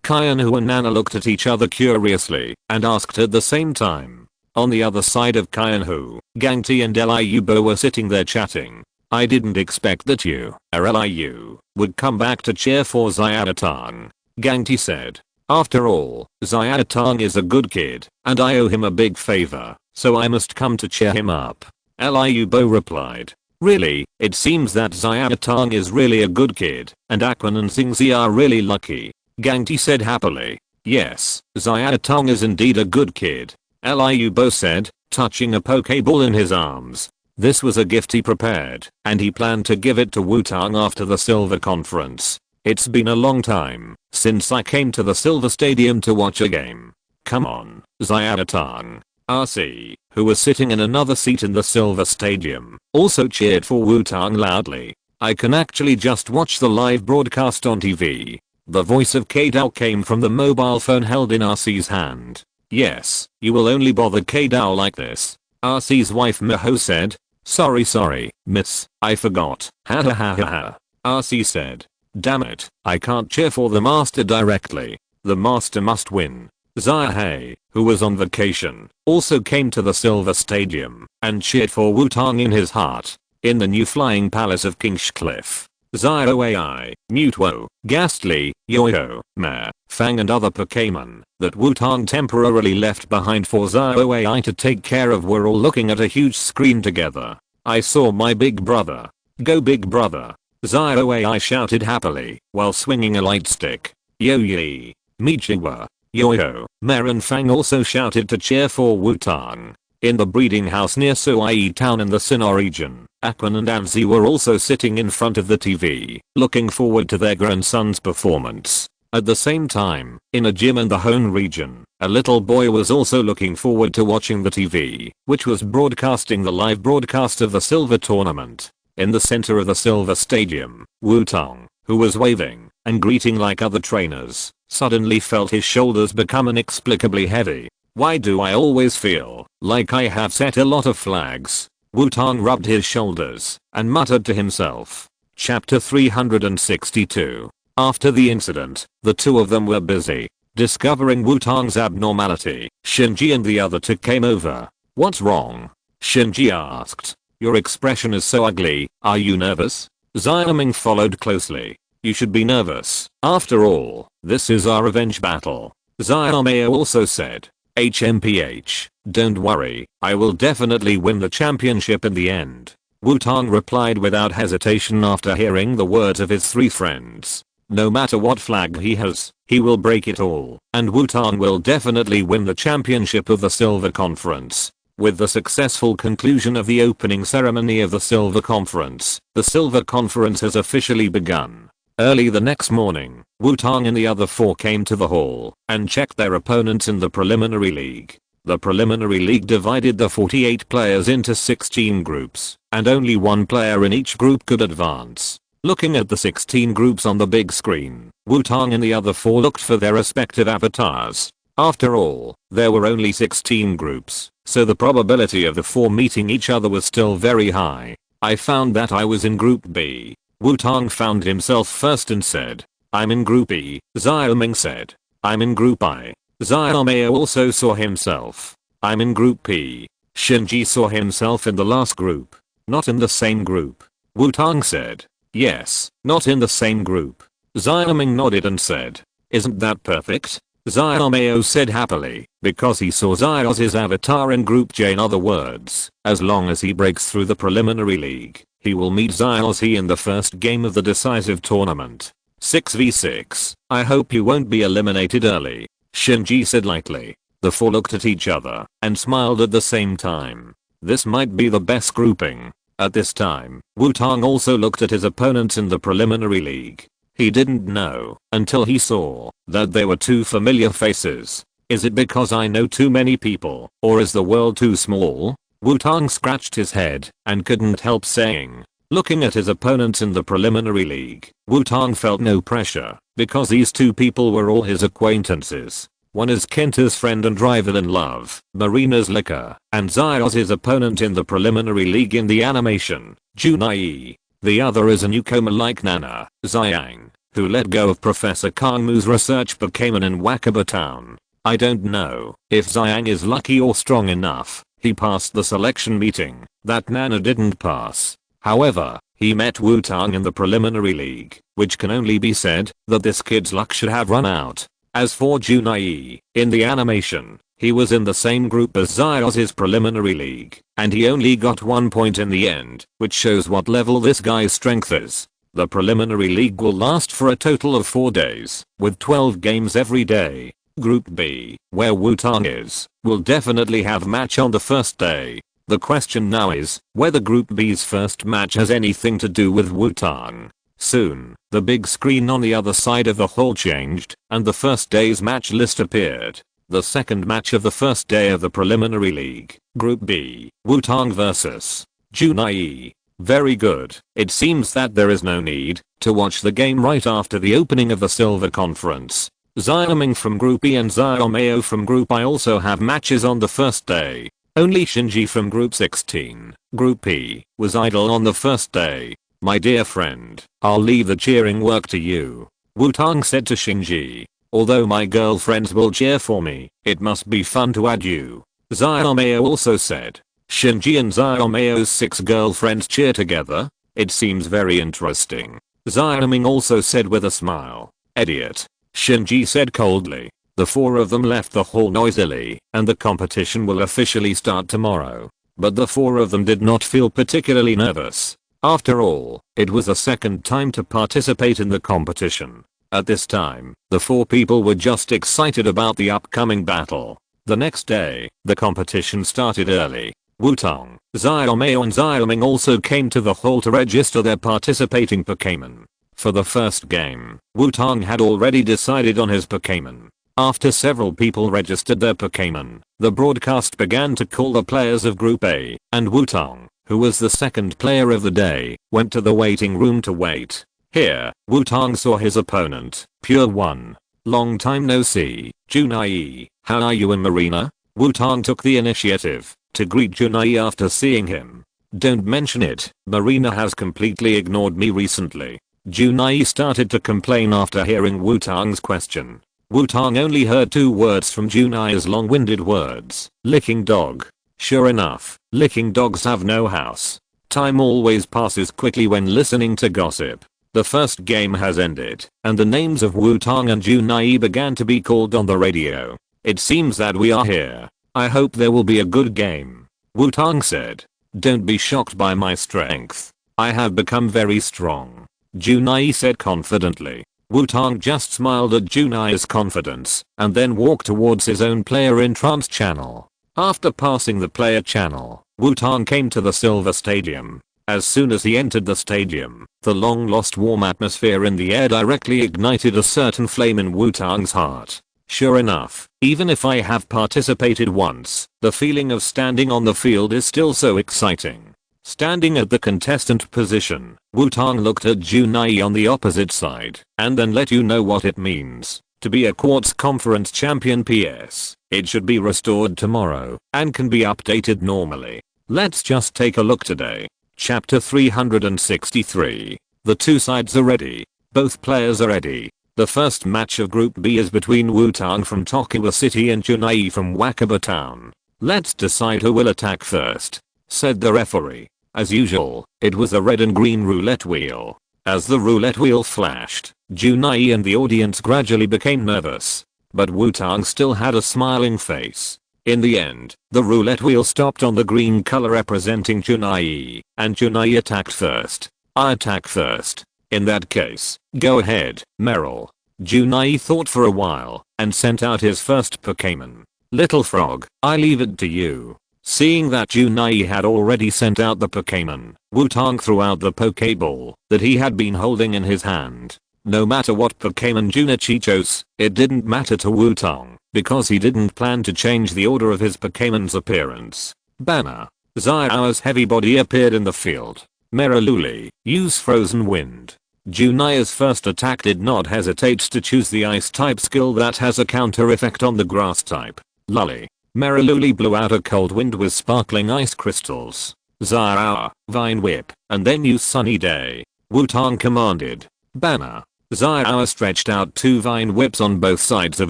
Qianhu and Nana looked at each other curiously and asked at the same time. On the other side of Qianhu, Gangti and Liu were sitting there chatting. I didn't expect that you, Liu, would come back to cheer for Xiaotang. Gangti said. After all, Xiaotang is a good kid, and I owe him a big favor, so I must come to cheer him up. Liu replied. Really, it seems that Xiaotang is really a good kid, and Aquan and Xingzi are really lucky. Gangti said happily. Yes, Xiaotang is indeed a good kid. Liu said, touching a Pokeball in his arms. This was a gift he prepared, and he planned to give it to Wutong after the Silver Conference. It's been a long time since I came to the Silver Stadium to watch a game. Come on, Xiaotang. RC, who was sitting in another seat in the Silver Stadium, also cheered for Wutong loudly. I can actually just watch the live broadcast on TV. The voice of K-Dao came from the mobile phone held in RC's hand. Yes, you will only bother K-Dao like this. RC's wife Miho said. Sorry, miss, I forgot. Ha ha ha ha ha. RC said. Damn it, I can't cheer for the master directly. The master must win. Xiaozhi, who was on vacation, also came to the Silver Stadium and cheered for Wutong in his heart. In the new flying palace of Kingscliff, Xiaoai, Mutwo, Ghastly, Yo-Yo, Mare, Fang and other Pokémon that Wutong temporarily left behind for Xiaoai to take care of were all looking at a huge screen together. I saw my big brother. Go big brother. Xiaoai shouted happily while swinging a light stick. Yo-Yi, Michiwa, Yo-Yo, Mare and Fang also shouted to cheer for Wutong. In the breeding house near Suai town in the Sinnoh region, Aquan and Anzi were also sitting in front of the TV, looking forward to their grandson's performance. At the same time, in a gym in the Hone region, a little boy was also looking forward to watching the TV, which was broadcasting the live broadcast of the Silver Tournament. In the center of the Silver Stadium, Wutong, who was waving and greeting like other trainers, suddenly felt his shoulders become inexplicably heavy. Why do I always feel like I have set a lot of flags? Wutong rubbed his shoulders and muttered to himself. Chapter 362. After the incident, the two of them were busy discovering Wutong's abnormality. Shinji and the other two came over. What's wrong? Shinji asked. Your expression is so ugly, are you nervous? Xiaoming followed closely. You should be nervous. After all, this is our revenge battle. Xiaomei also said. HMPH, don't worry, I will definitely win the championship in the end. Wutong replied without hesitation after hearing the words of his three friends. No matter what flag he has, he will break it all, and Wutong will definitely win the championship of the Silver Conference. With the successful conclusion of the opening ceremony of the Silver Conference, the Silver Conference has officially begun. Early the next morning, Wutong and the other four came to the hall and checked their opponents in the preliminary league. The preliminary league divided the 48 players into 16 groups, and only one player in each group could advance. Looking at the 16 groups on the big screen, Wutong and the other four looked for their respective avatars. After all, there were only 16 groups, so the probability of the four meeting each other was still very high. I found that I was in Group B. Wutong found himself first and said, I'm in Group E. Xiaoming said, I'm in Group I. Xiaomei also saw himself. I'm in Group P. Shinji saw himself in the last group. Not in the same group. Wutong said, yes, not in the same group. Xiaoming nodded and said, isn't that perfect? Xiaomei said happily, because he saw Xiaoxi's avatar in Group J. In other words, as long as he breaks through the preliminary league, he will meet Xiaoxi in the first game of the decisive tournament. 6v6, I hope you won't be eliminated early, Shinji said lightly. The four looked at each other and smiled at the same time. This might be the best grouping. At this time, Wutong also looked at his opponents in the preliminary league. He didn't know until he saw that there were two familiar faces. Is it because I know too many people, or is the world too small? Wutong scratched his head and couldn't help saying. Looking at his opponents in the preliminary league, Wutong felt no pressure, because these two people were all his acquaintances. One is Kenta's friend and rival in love, Marina's Liquor, and Xiaoxi's opponent in the preliminary league in the animation, Junai. The other is a newcomer like Nana, Xiang, who let go of Professor Kangmu's research Pokémon in Wakaba Town. I don't know if Xiang is lucky or strong enough. He passed the selection meeting that Nana didn't pass. However, he met Wutong in the preliminary league, which can only be said that this kid's luck should have run out. As for Junai, in the animation, he was in the same group as Xiaoxi's preliminary league, and he only got 1 point in the end, which shows what level this guy's strength is. The preliminary league will last for a total of 4 days, with 12 games every day. Group B, where Wutong is, will definitely have match on the first day. The question now is whether Group B's first match has anything to do with Wutong. Soon, the big screen on the other side of the hall changed, and the first day's match list appeared. The second match of the first day of the preliminary league, Group B, Wutong vs. Junai. Very good. It seems that there is no need to watch the game right after the opening of the Silver Conference. Xiaoming from Group E and Xiaomei from Group I also have matches on the first day. Only Shinji from Group 16, Group E, was idle on the first day. My dear friend, I'll leave the cheering work to you. Wutong said to Shinji. Although my girlfriends will cheer for me, it must be fun to add you. Xiaomei also said. Shinji and Xiaomei's 6 girlfriends cheer together? It seems very interesting. Xiaoming also said with a smile. Idiot. Shinji said coldly. The 4 of them left the hall noisily, and the competition will officially start tomorrow. But the 4 of them did not feel particularly nervous. After all, it was the second time to participate in the competition. At this time, the 4 people were just excited about the upcoming battle. The next day, the competition started early. Wutong, Xiaomei and Xiaoming also came to the hall to register their participating Pokémon. For the first game, Wutong had already decided on his Pokémon. After several people registered their Pokémon, the broadcast began to call the players of Group A, and Wutong, who was the second player of the day, went to the waiting room to wait. Here, Wutong saw his opponent, Pure One. Long time no see, Junai. How are you and Marina? Wutong took the initiative to greet Junai after seeing him. Don't mention it, Marina has completely ignored me recently. Junai started to complain after hearing Wutong's question. Wutong only heard 2 words from Junai's long-winded words. Licking dog. Sure enough, licking dogs have no house. Time always passes quickly when listening to gossip. The first game has ended, and the names of Wutong and Junai began to be called on the radio. It seems that we are here. I hope there will be a good game. Wutong said. Don't be shocked by my strength. I have become very strong. Junai said confidently. Wutong just smiled at Junai's confidence, and then walked towards his own player entrance channel. After passing the player channel, Wutong came to the Silver Stadium. As soon as he entered the stadium, the long-lost warm atmosphere in the air directly ignited a certain flame in Wutong's heart. Sure enough, even if I have participated once, the feeling of standing on the field is still so exciting. Standing at the contestant position, Wutong looked at Junai on the opposite side, and then let you know what it means to be a Quartz Conference champion. PS. It should be restored tomorrow, and can be updated normally. Let's just take a look today. Chapter 363. The 2 sides are ready. Both players are ready. The first match of Group B is between Wutong from Tokiwa City and Junai from Wakaba Town. Let's decide who will attack first, said the referee. As usual, it was a red and green roulette wheel. As the roulette wheel flashed, Junai and the audience gradually became nervous. But Wutong still had a smiling face. In the end, the roulette wheel stopped on the green color representing Junai, and Junai attacked first. I attack first. In that case, go ahead, Meryl. Junai thought for a while, and sent out his first Pokémon. Little Frog, I leave it to you. Seeing that Junai had already sent out the Pokémon, Wutong threw out the Pokéball that he had been holding in his hand. No matter what Pokémon Junichi chose, it didn't matter to Wutong, because he didn't plan to change the order of his Pokémon's appearance. Banner. Xiao's heavy body appeared in the field. Meraluli, use Frozen Wind. Junai's first attack did not hesitate to choose the Ice type skill that has a counter effect on the Grass type. Lully. Meraluli blew out a cold wind with sparkling ice crystals. Xiao, Vine Whip, and then use Sunny Day. Wutong commanded. Banner. Xiao stretched out 2 Vine Whips on both sides of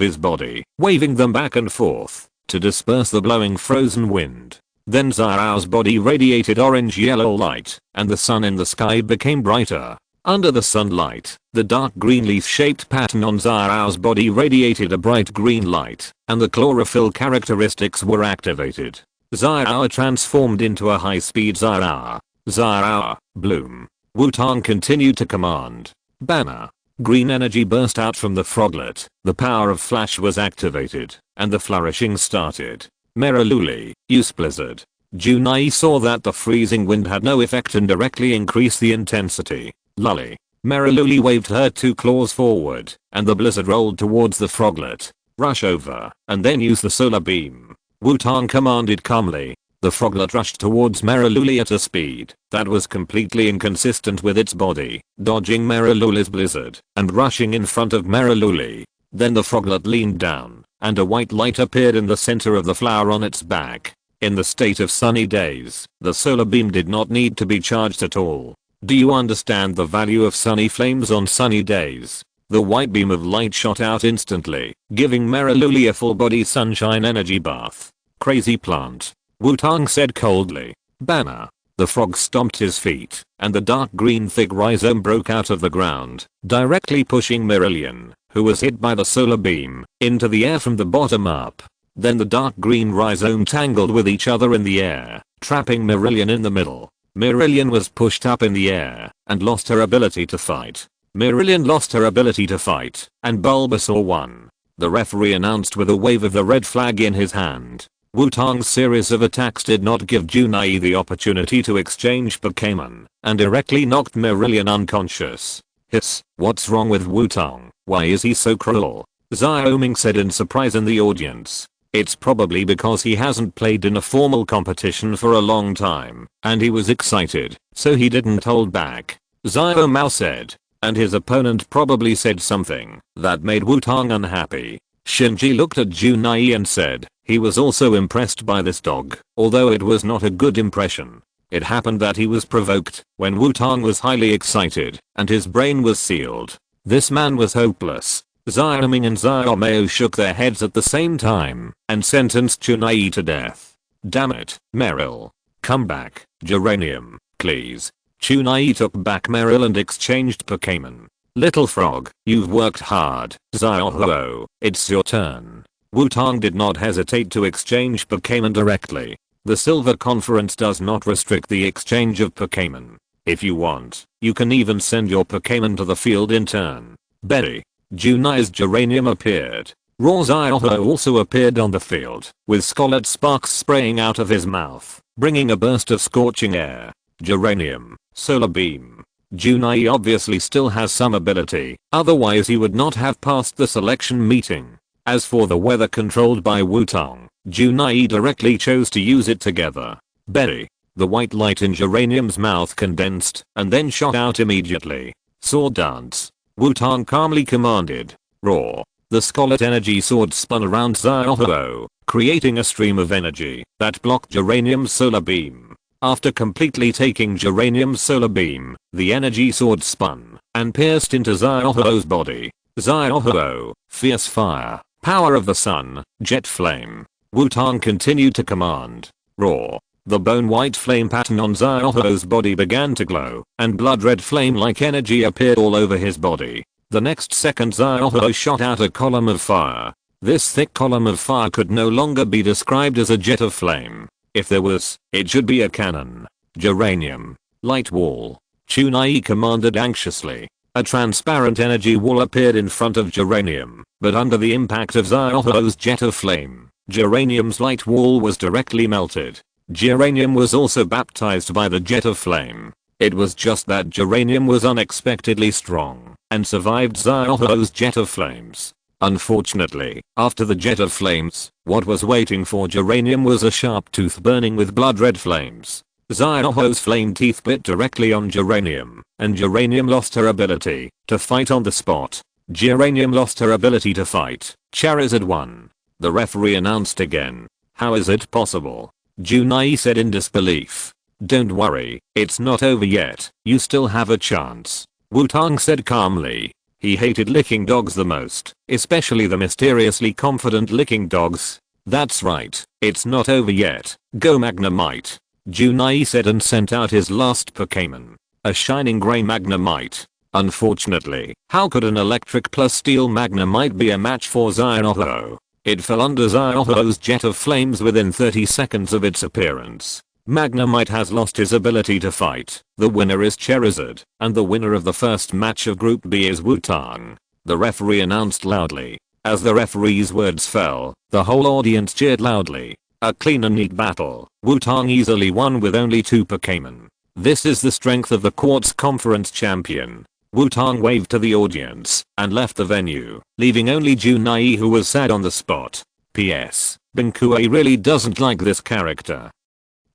his body, waving them back and forth to disperse the blowing frozen wind. Then Xiao's body radiated orange-yellow light, and the sun in the sky became brighter. Under the sunlight, the dark green leaf-shaped pattern on Xiao's body radiated a bright green light, and the chlorophyll characteristics were activated. Xiao transformed into a high-speed Xiao. Xiao, bloom. Wutong continued to command. Banner. Green energy burst out from the froglet, the power of flash was activated, and the flourishing started. Meraluli, use blizzard. Junai saw that the freezing wind had no effect and directly increased the intensity. Lully. Meraluli waved her 2 claws forward, and the blizzard rolled towards the froglet. Rush over, and then use the solar beam. Wutong commanded calmly. The froglet rushed towards Meraluli at a speed that was completely inconsistent with its body, dodging Meraluli's blizzard and rushing in front of Meraluli. Then the froglet leaned down, and a white light appeared in the center of the flower on its back. In the state of sunny days, the solar beam did not need to be charged at all. Do you understand the value of sunny flames on sunny days? The white beam of light shot out instantly, giving Meriluli a full body sunshine energy bath. Crazy plant. Wutong said coldly. Banner. The frog stomped his feet, and the dark green thick rhizome broke out of the ground, directly pushing Merillion, who was hit by the solar beam, into the air from the bottom up. Then the dark green rhizome tangled with each other in the air, trapping Merillion in the middle. Merillion was pushed up in the air, and lost her ability to fight. Merillion lost her ability to fight, and Bulbasaur won. The referee announced with a wave of the red flag in his hand. Wutong's series of attacks did not give Junai the opportunity to exchange Pokémon, and directly knocked Merillion unconscious. Hiss, what's wrong with Wutong? Why is he so cruel? Xiaoming said in surprise in the audience. It's probably because he hasn't played in a formal competition for a long time, and he was excited, so he didn't hold back. Xiaomao said. And his opponent probably said something that made Wutong unhappy. Shinji looked at Junai and said he was also impressed by this dog, although it was not a good impression. It happened that he was provoked when Wutong was highly excited and his brain was sealed. This man was hopeless. Xiaoming and Xiaomao shook their heads at the same time and sentenced Junai to death. Damn it, Meryl. Come back, Geranium, please. Junai took back Meryl and exchanged Pokémon. Little frog, you've worked hard. Xiaohu, it's your turn. Wutong did not hesitate to exchange Pokémon directly. The Silver Conference does not restrict the exchange of Pokémon. If you want, you can even send your Pokémon to the field in turn. Berry. Junai's Geranium appeared. Raw Xiaohu also appeared on the field, with scarlet sparks spraying out of his mouth, bringing a burst of scorching air. Geranium, Solar Beam. Junai obviously still has some ability, otherwise he would not have passed the selection meeting. As for the weather controlled by Wutong, Junai directly chose to use it together. Berry. The white light in Geranium's mouth condensed and then shot out immediately. Sword Dance. Wutong calmly commanded. Roar. The scarlet energy sword spun around Xiaohu, creating a stream of energy that blocked Geranium's solar beam. After completely taking Geranium's solar beam, the energy sword spun and pierced into Xiaohu's body. Xiaohu, fierce fire, power of the sun, jet flame. Wutong continued to command. Roar. The bone white flame pattern on Xiaohu's body began to glow, and blood red flame like energy appeared all over his body. The next second Xiaohu shot out a column of fire. This thick column of fire could no longer be described as a jet of flame. If there was, it should be a cannon. Geranium. Light wall. Junai commanded anxiously. A transparent energy wall appeared in front of Geranium, but under the impact of Xiaohu's jet of flame, Geranium's light wall was directly melted. Geranium was also baptized by the jet of flame. It was just that Geranium was unexpectedly strong and survived Xiaohu's jet of flames. Unfortunately, after the jet of flames, what was waiting for Geranium was a sharp tooth burning with blood red flames. Xiaohu's flame teeth bit directly on Geranium, and Geranium lost her ability to fight on the spot. Geranium lost her ability to fight. Charizard won. The referee announced again. How is it possible? Junai said in disbelief. Don't worry, it's not over yet, you still have a chance. Wutong said calmly. He hated licking dogs the most, especially the mysteriously confident licking dogs. That's right, it's not over yet. Go Magnemite. Junai said and sent out his last Pokémon. A shining grey Magnemite. Unfortunately, how could an electric plus steel Magnemite be a match for Xiaohu? It fell under Xiaohu's jet of flames within 30 seconds of its appearance. Magnemite has lost his ability to fight. The winner is Charizard, and the winner of the first match of Group B is Wutong. The referee announced loudly. As the referee's words fell, the whole audience cheered loudly. A clean and neat battle. Wutong easily won with only 2 Pokémon. This is the strength of the Quartz Conference champion. Wutong waved to the audience and left the venue, leaving only Junai who was sad on the spot. P.S. Benkui really doesn't like this character.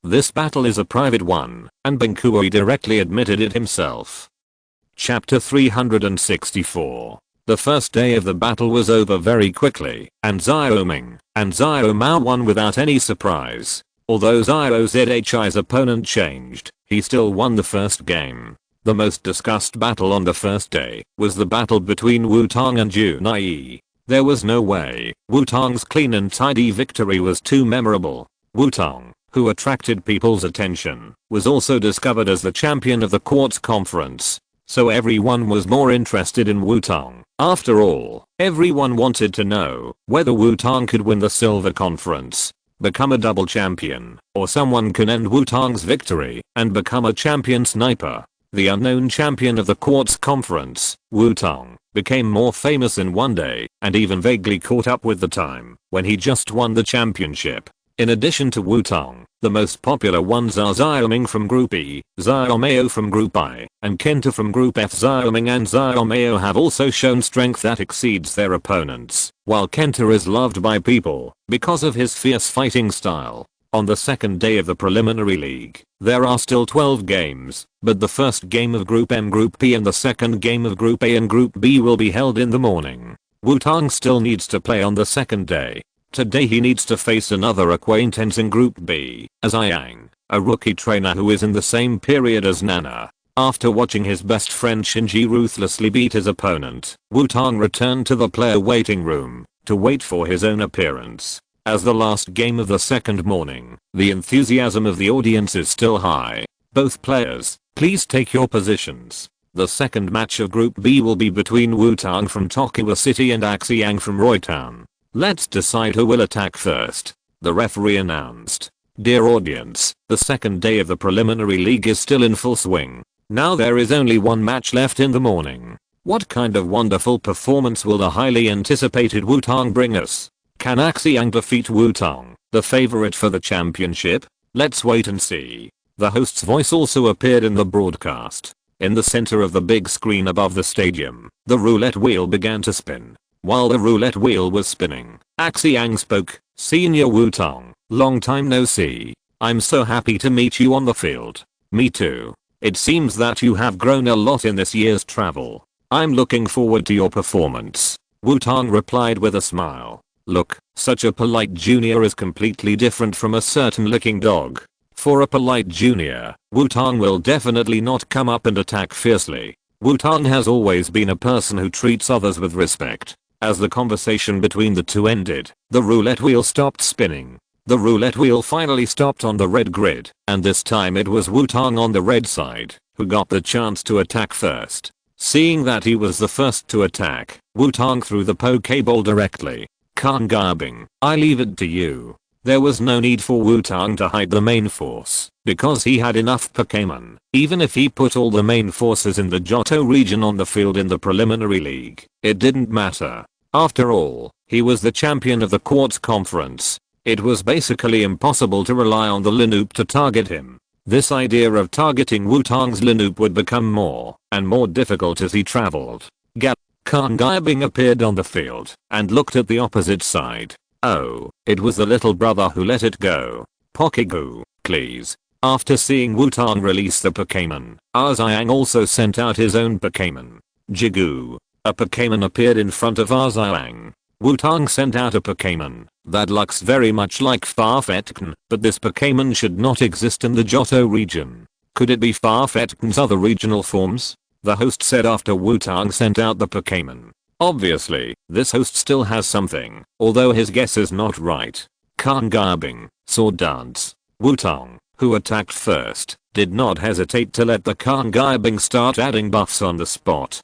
This battle is a private one, and Benkui directly admitted it himself. Chapter 364. The first day of the battle was over very quickly, and Xiaoming and Xiaomao won without any surprise. Although Xiaozhi's opponent changed, he still won the first game. The most discussed battle on the first day was the battle between Wutong and Junai. There was no way Wutong's clean and tidy victory was too memorable. Wutong, who attracted people's attention, was also discovered as the champion of the Quartz Conference. So everyone was more interested in Wutong. After all, everyone wanted to know whether Wutong could win the Silver Conference, become a double champion, or someone can end Wutong's victory and become a champion sniper. The unknown champion of the Quartz Conference, Wutong, became more famous in one day and even vaguely caught up with the time when he just won the championship. In addition to Wutong, the most popular ones are Xiaoming from Group E, Xiaomeo from Group I, and Kenta from Group F. Xiaoming and Xiaomeo have also shown strength that exceeds their opponents, while Kenta is loved by people because of his fierce fighting style. On the second day of the preliminary league, there are still 12 games, but the first game of Group M, Group P and the second game of Group A and Group B will be held in the morning. Wutong still needs to play on the second day. Today he needs to face another acquaintance in Group B, Azayang, a rookie trainer who is in the same period as Nana. After watching his best friend Shinji ruthlessly beat his opponent, Wutong returned to the player waiting room to wait for his own appearance. As the last game of the second morning, the enthusiasm of the audience is still high. Both players, please take your positions. The second match of Group B will be between Wutong from Tokiwa City and Axiang from Roytown. Let's decide who will attack first. The referee announced. Dear audience, the second day of the preliminary league is still in full swing. Now there is only one match left in the morning. What kind of wonderful performance will the highly anticipated Wutong bring us? Can Axiang defeat Wutong, the favorite for the championship? Let's wait and see. The host's voice also appeared in the broadcast. In the center of the big screen above the stadium, the roulette wheel began to spin. While the roulette wheel was spinning, Axiang spoke. Senior Wutong, long time no see. I'm so happy to meet you on the field. Me too. It seems that you have grown a lot in this year's travel. I'm looking forward to your performance. Wutong replied with a smile. Look, such a polite junior is completely different from a certain licking dog. For a polite junior, Wutong will definitely not come up and attack fiercely. Wutong has always been a person who treats others with respect. As the conversation between the two ended, the roulette wheel stopped spinning. The roulette wheel finally stopped on the red grid, and this time it was Wutong on the red side who got the chance to attack first. Seeing that he was the first to attack, Wutong threw the Pokeball directly. Kangabing, I leave it to you. There was no need for Wutong to hide the main force, because he had enough Pokémon. Even if he put all the main forces in the Johto region on the field in the preliminary league, it didn't matter. After all, he was the champion of the Quartz Conference. It was basically impossible to rely on the Linoop to target him. This idea of targeting Wutong's Linoop would become more and more difficult as he traveled. Kangabing appeared on the field and looked at the opposite side. Oh, it was the little brother who let it go. Pokegoo, please. After seeing Wutong release the Pokémon, Azayang also sent out his own Pokémon. Jigoo. A Pokémon appeared in front of Azayang. Wutong sent out a Pokémon that looks very much like Farfetch'd, but this Pokémon should not exist in the Johto region. Could it be Farfetch'd's other regional forms? The host said after Wutong sent out the Pokémon. Obviously, this host still has something, although his guess is not right. Kangabing, Sword Dance. Wutong, who attacked first, did not hesitate to let the Kangabing start adding buffs on the spot.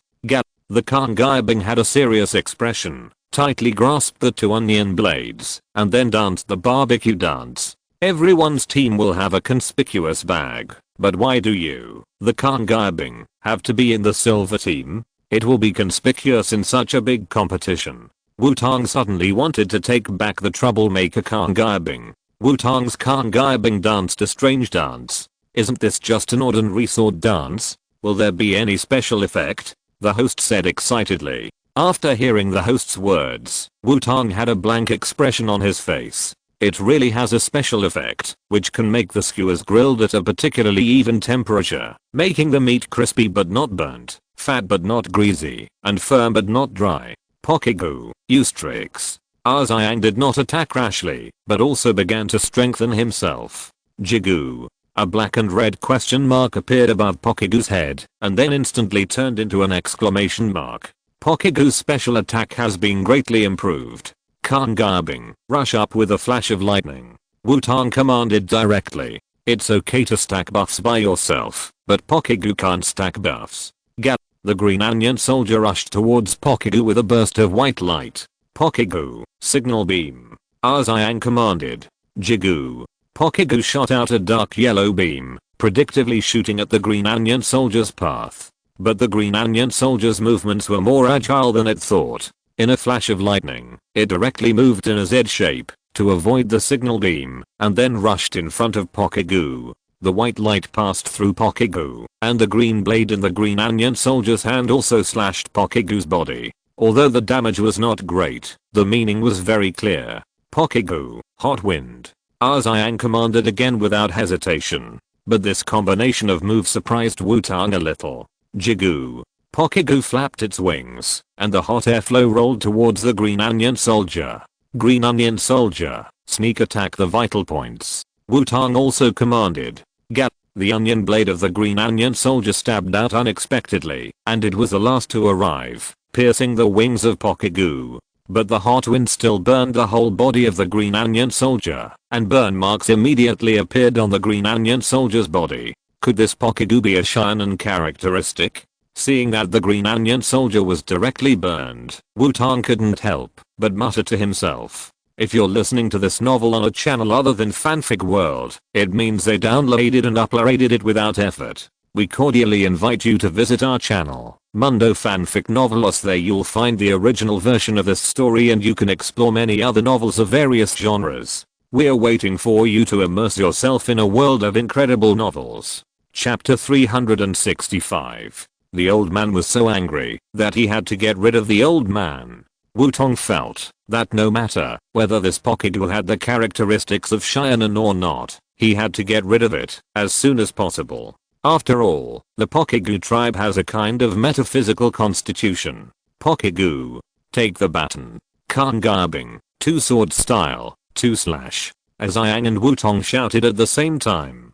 The Kangabing had a serious expression, tightly grasped the two onion blades, and then danced the barbecue dance. Everyone's team will have a conspicuous bag, but why do you, the Kangabing, have to be in the silver team? It will be conspicuous in such a big competition. Wutong suddenly wanted to take back the troublemaker Kangabing. Wutong's Kangabing danced a strange dance. Isn't this just an ordinary sword dance? Will there be any special effect? The host said excitedly. After hearing the host's words, Wutong had a blank expression on his face. It really has a special effect, which can make the skewers grilled at a particularly even temperature, making the meat crispy but not burnt, fat but not greasy, and firm but not dry. Pokegoo, use tricks. Azayang did not attack rashly, but also began to strengthen himself. Jigoo. A black and red question mark appeared above Pokegoo's head and then instantly turned into an exclamation mark. Pokegoo's special attack has been greatly improved. Can't garbing, rush up with a flash of lightning. Wutong commanded directly. It's okay to stack buffs by yourself, but Pokegoo can't stack buffs. The Green Onion Soldier rushed towards Pokegoo with a burst of white light. Pokegoo, signal beam. Xiaozhi commanded. Jigoo. Pokegoo shot out a dark yellow beam, predictively shooting at the Green Onion Soldier's path. But the Green Onion Soldier's movements were more agile than it thought. In a flash of lightning, it directly moved in a Z shape to avoid the signal beam and then rushed in front of Pokegoo. The white light passed through Pokegoo, and the green blade in the Green Onion Soldier's hand also slashed Pokegoo's body. Although the damage was not great, the meaning was very clear. Pokegoo, hot wind. Xiaozhi commanded again without hesitation. But this combination of moves surprised Wutong a little. Jigoo. Pokegoo flapped its wings, and the hot airflow rolled towards the Green Onion Soldier. Green Onion Soldier, sneak attack the vital points. Wutong also commanded. The onion blade of the Green Onion Soldier stabbed out unexpectedly, and it was the last to arrive, piercing the wings of Pokegoo. But the hot wind still burned the whole body of the Green Onion Soldier, and burn marks immediately appeared on the Green Onion Soldier's body. Could this Pokegoo be a Shinon characteristic? Seeing that the Green Onion Soldier was directly burned, Wutong couldn't help but mutter to himself. If you're listening to this novel on a channel other than Fanfic World, it means they downloaded and uploaded it without effort. We cordially invite you to visit our channel, Mundo Fanfic Novelos. There you'll find the original version of this story and you can explore many other novels of various genres. We're waiting for you to immerse yourself in a world of incredible novels. Chapter 365. The old man was so angry that he had to get rid of the old man. Wutong felt that no matter whether this Pokegoo had the characteristics of Shinon or not, he had to get rid of it as soon as possible. After all, the Pokegoo tribe has a kind of metaphysical constitution. Pokegoo, take the baton. Khan garbing, two sword style, 2/. As Xiang and Wutong shouted at the same time.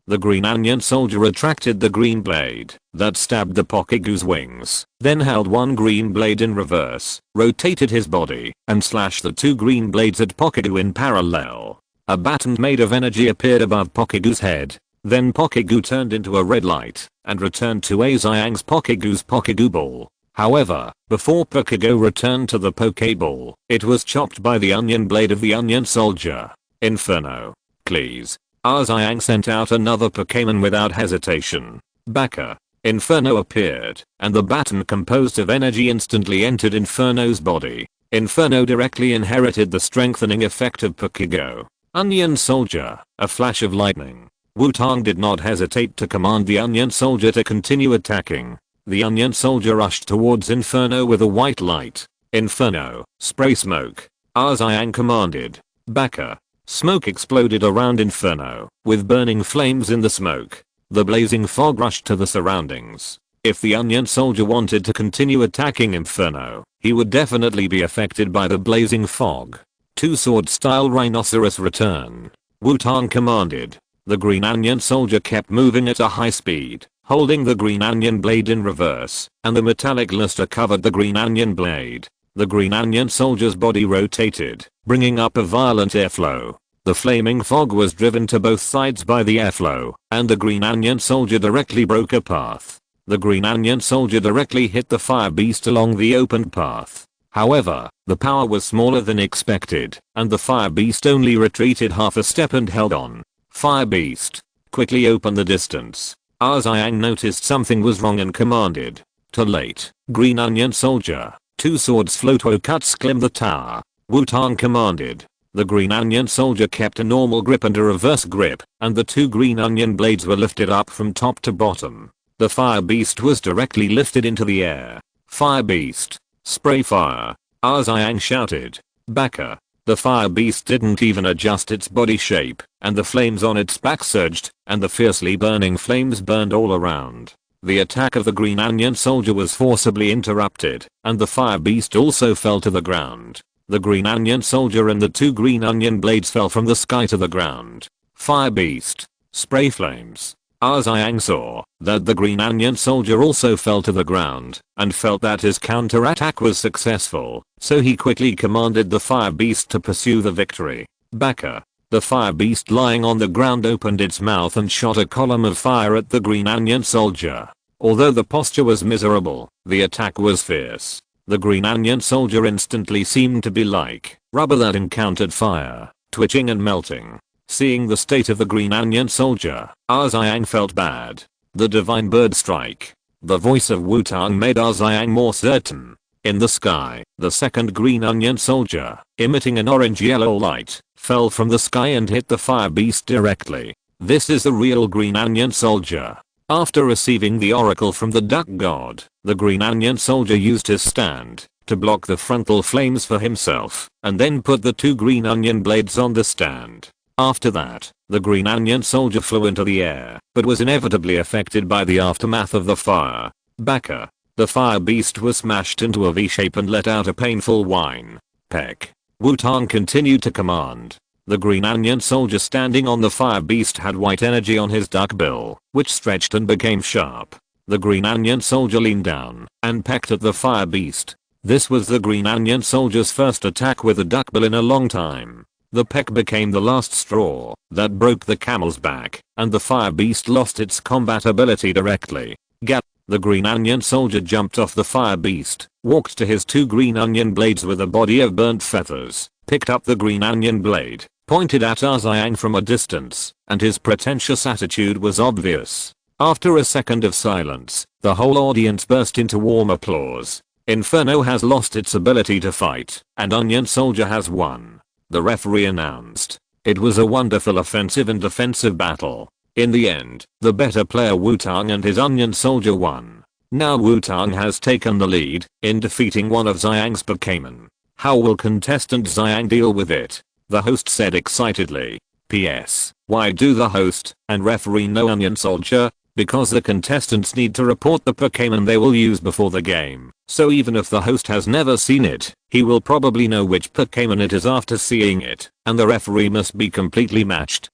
The Green Onion Soldier attracted the green blade that stabbed the Pokegoo's wings, then held one green blade in reverse, rotated his body, and slashed the two green blades at Pokegoo in parallel. A baton made of energy appeared above Pokegoo's head. Then Pokegoo turned into a red light and returned to Xiang's Pokegoo's Pokegoo Ball. However, before Pokegoo returned to the Pokeball, it was chopped by the onion blade of the Onion Soldier. Inferno. Please. Xiaozhi sent out another Pokémon without hesitation. Baka. Inferno appeared, and the baton composed of energy instantly entered Inferno's body. Inferno directly inherited the strengthening effect of Pokegoo. Onion Soldier, a flash of lightning. Wutong did not hesitate to command the Onion Soldier to continue attacking. The Onion Soldier rushed towards Inferno with a white light. Inferno, spray smoke. Xiaozhi commanded. Baka. Smoke exploded around Inferno, with burning flames in the smoke. The blazing fog rushed to the surroundings. If the Onion Soldier wanted to continue attacking Inferno, he would definitely be affected by the blazing fog. Two-sword style rhinoceros return. Wutong commanded. The Green Onion Soldier kept moving at a high speed, holding the Green Onion blade in reverse, and the metallic luster covered the Green Onion blade. The Green Onion Soldier's body rotated, bringing up a violent airflow. The flaming fog was driven to both sides by the airflow, and the Green Onion Soldier directly broke a path. The Green Onion Soldier directly hit the fire beast along the opened path. However, the power was smaller than expected, and the fire beast only retreated half a step and held on. Fire beast, quickly open the distance. Xiang noticed something was wrong and commanded. Too late. Green Onion Soldier, two swords float cuts climb the tower. Wutong commanded. The Green Onion Soldier kept a normal grip and a reverse grip, and the two green onion blades were lifted up from top to bottom. The fire beast was directly lifted into the air. Fire beast, spray fire. Xiang shouted. Baka. The fire beast didn't even adjust its body shape, and the flames on its back surged, and the fiercely burning flames burned all around. The attack of the Green Onion Soldier was forcibly interrupted, and the fire beast also fell to the ground. The Green Onion Soldier and the two green onion blades fell from the sky to the ground. Fire beast, spray flames. Xiang saw that the green onion soldier also fell to the ground and felt that his counterattack was successful, so he quickly commanded the fire beast to pursue the victory. Baka. The fire beast lying on the ground opened its mouth and shot a column of fire at the green onion soldier. Although the posture was miserable, the attack was fierce. The green onion soldier instantly seemed to be like rubber that encountered fire, twitching and melting. Seeing the state of the green onion soldier, Xiang felt bad. The divine bird strike. The voice of Wutong made Xiang more certain. In the sky, the second green onion soldier, emitting an orange-yellow light, fell from the sky and hit the fire beast directly. This is the real green onion soldier. After receiving the oracle from the duck god, the green onion soldier used his stand to block the frontal flames for himself, and then put the 2 green onion blades on the stand. After that, the green onion soldier flew into the air, but was inevitably affected by the aftermath of the fire. Baka. The fire beast was smashed into a V shape and let out a painful whine. Peck. Wutong continued to command. The green onion soldier standing on the fire beast had white energy on his duck bill, which stretched and became sharp. The green onion soldier leaned down and pecked at the fire beast. This was the green onion soldier's first attack with a duck bill in a long time. The peck became the last straw that broke the camel's back, and the fire beast lost its combat ability directly. Gap. The green onion soldier jumped off the fire beast, walked to his 2 green onion blades with a body of burnt feathers, picked up the green onion blade, pointed at Xiang from a distance, and his pretentious attitude was obvious. After a second of silence, the whole audience burst into warm applause. Inferno has lost its ability to fight, and Onion Soldier has won. The referee announced. It was a wonderful offensive and defensive battle. In the end, the better player Wutong and his Onion Soldier won. Now Wutong has taken the lead in defeating one of Xiang's Pokémon. How will contestant Xiang deal with it? The host said excitedly. P.S. Why do the host and referee know Onion Soldier? Because the contestants need to report the Pokémon they will use before the game. So even if the host has never seen it, he will probably know which Pokémon it is after seeing it, and the referee must be completely matched.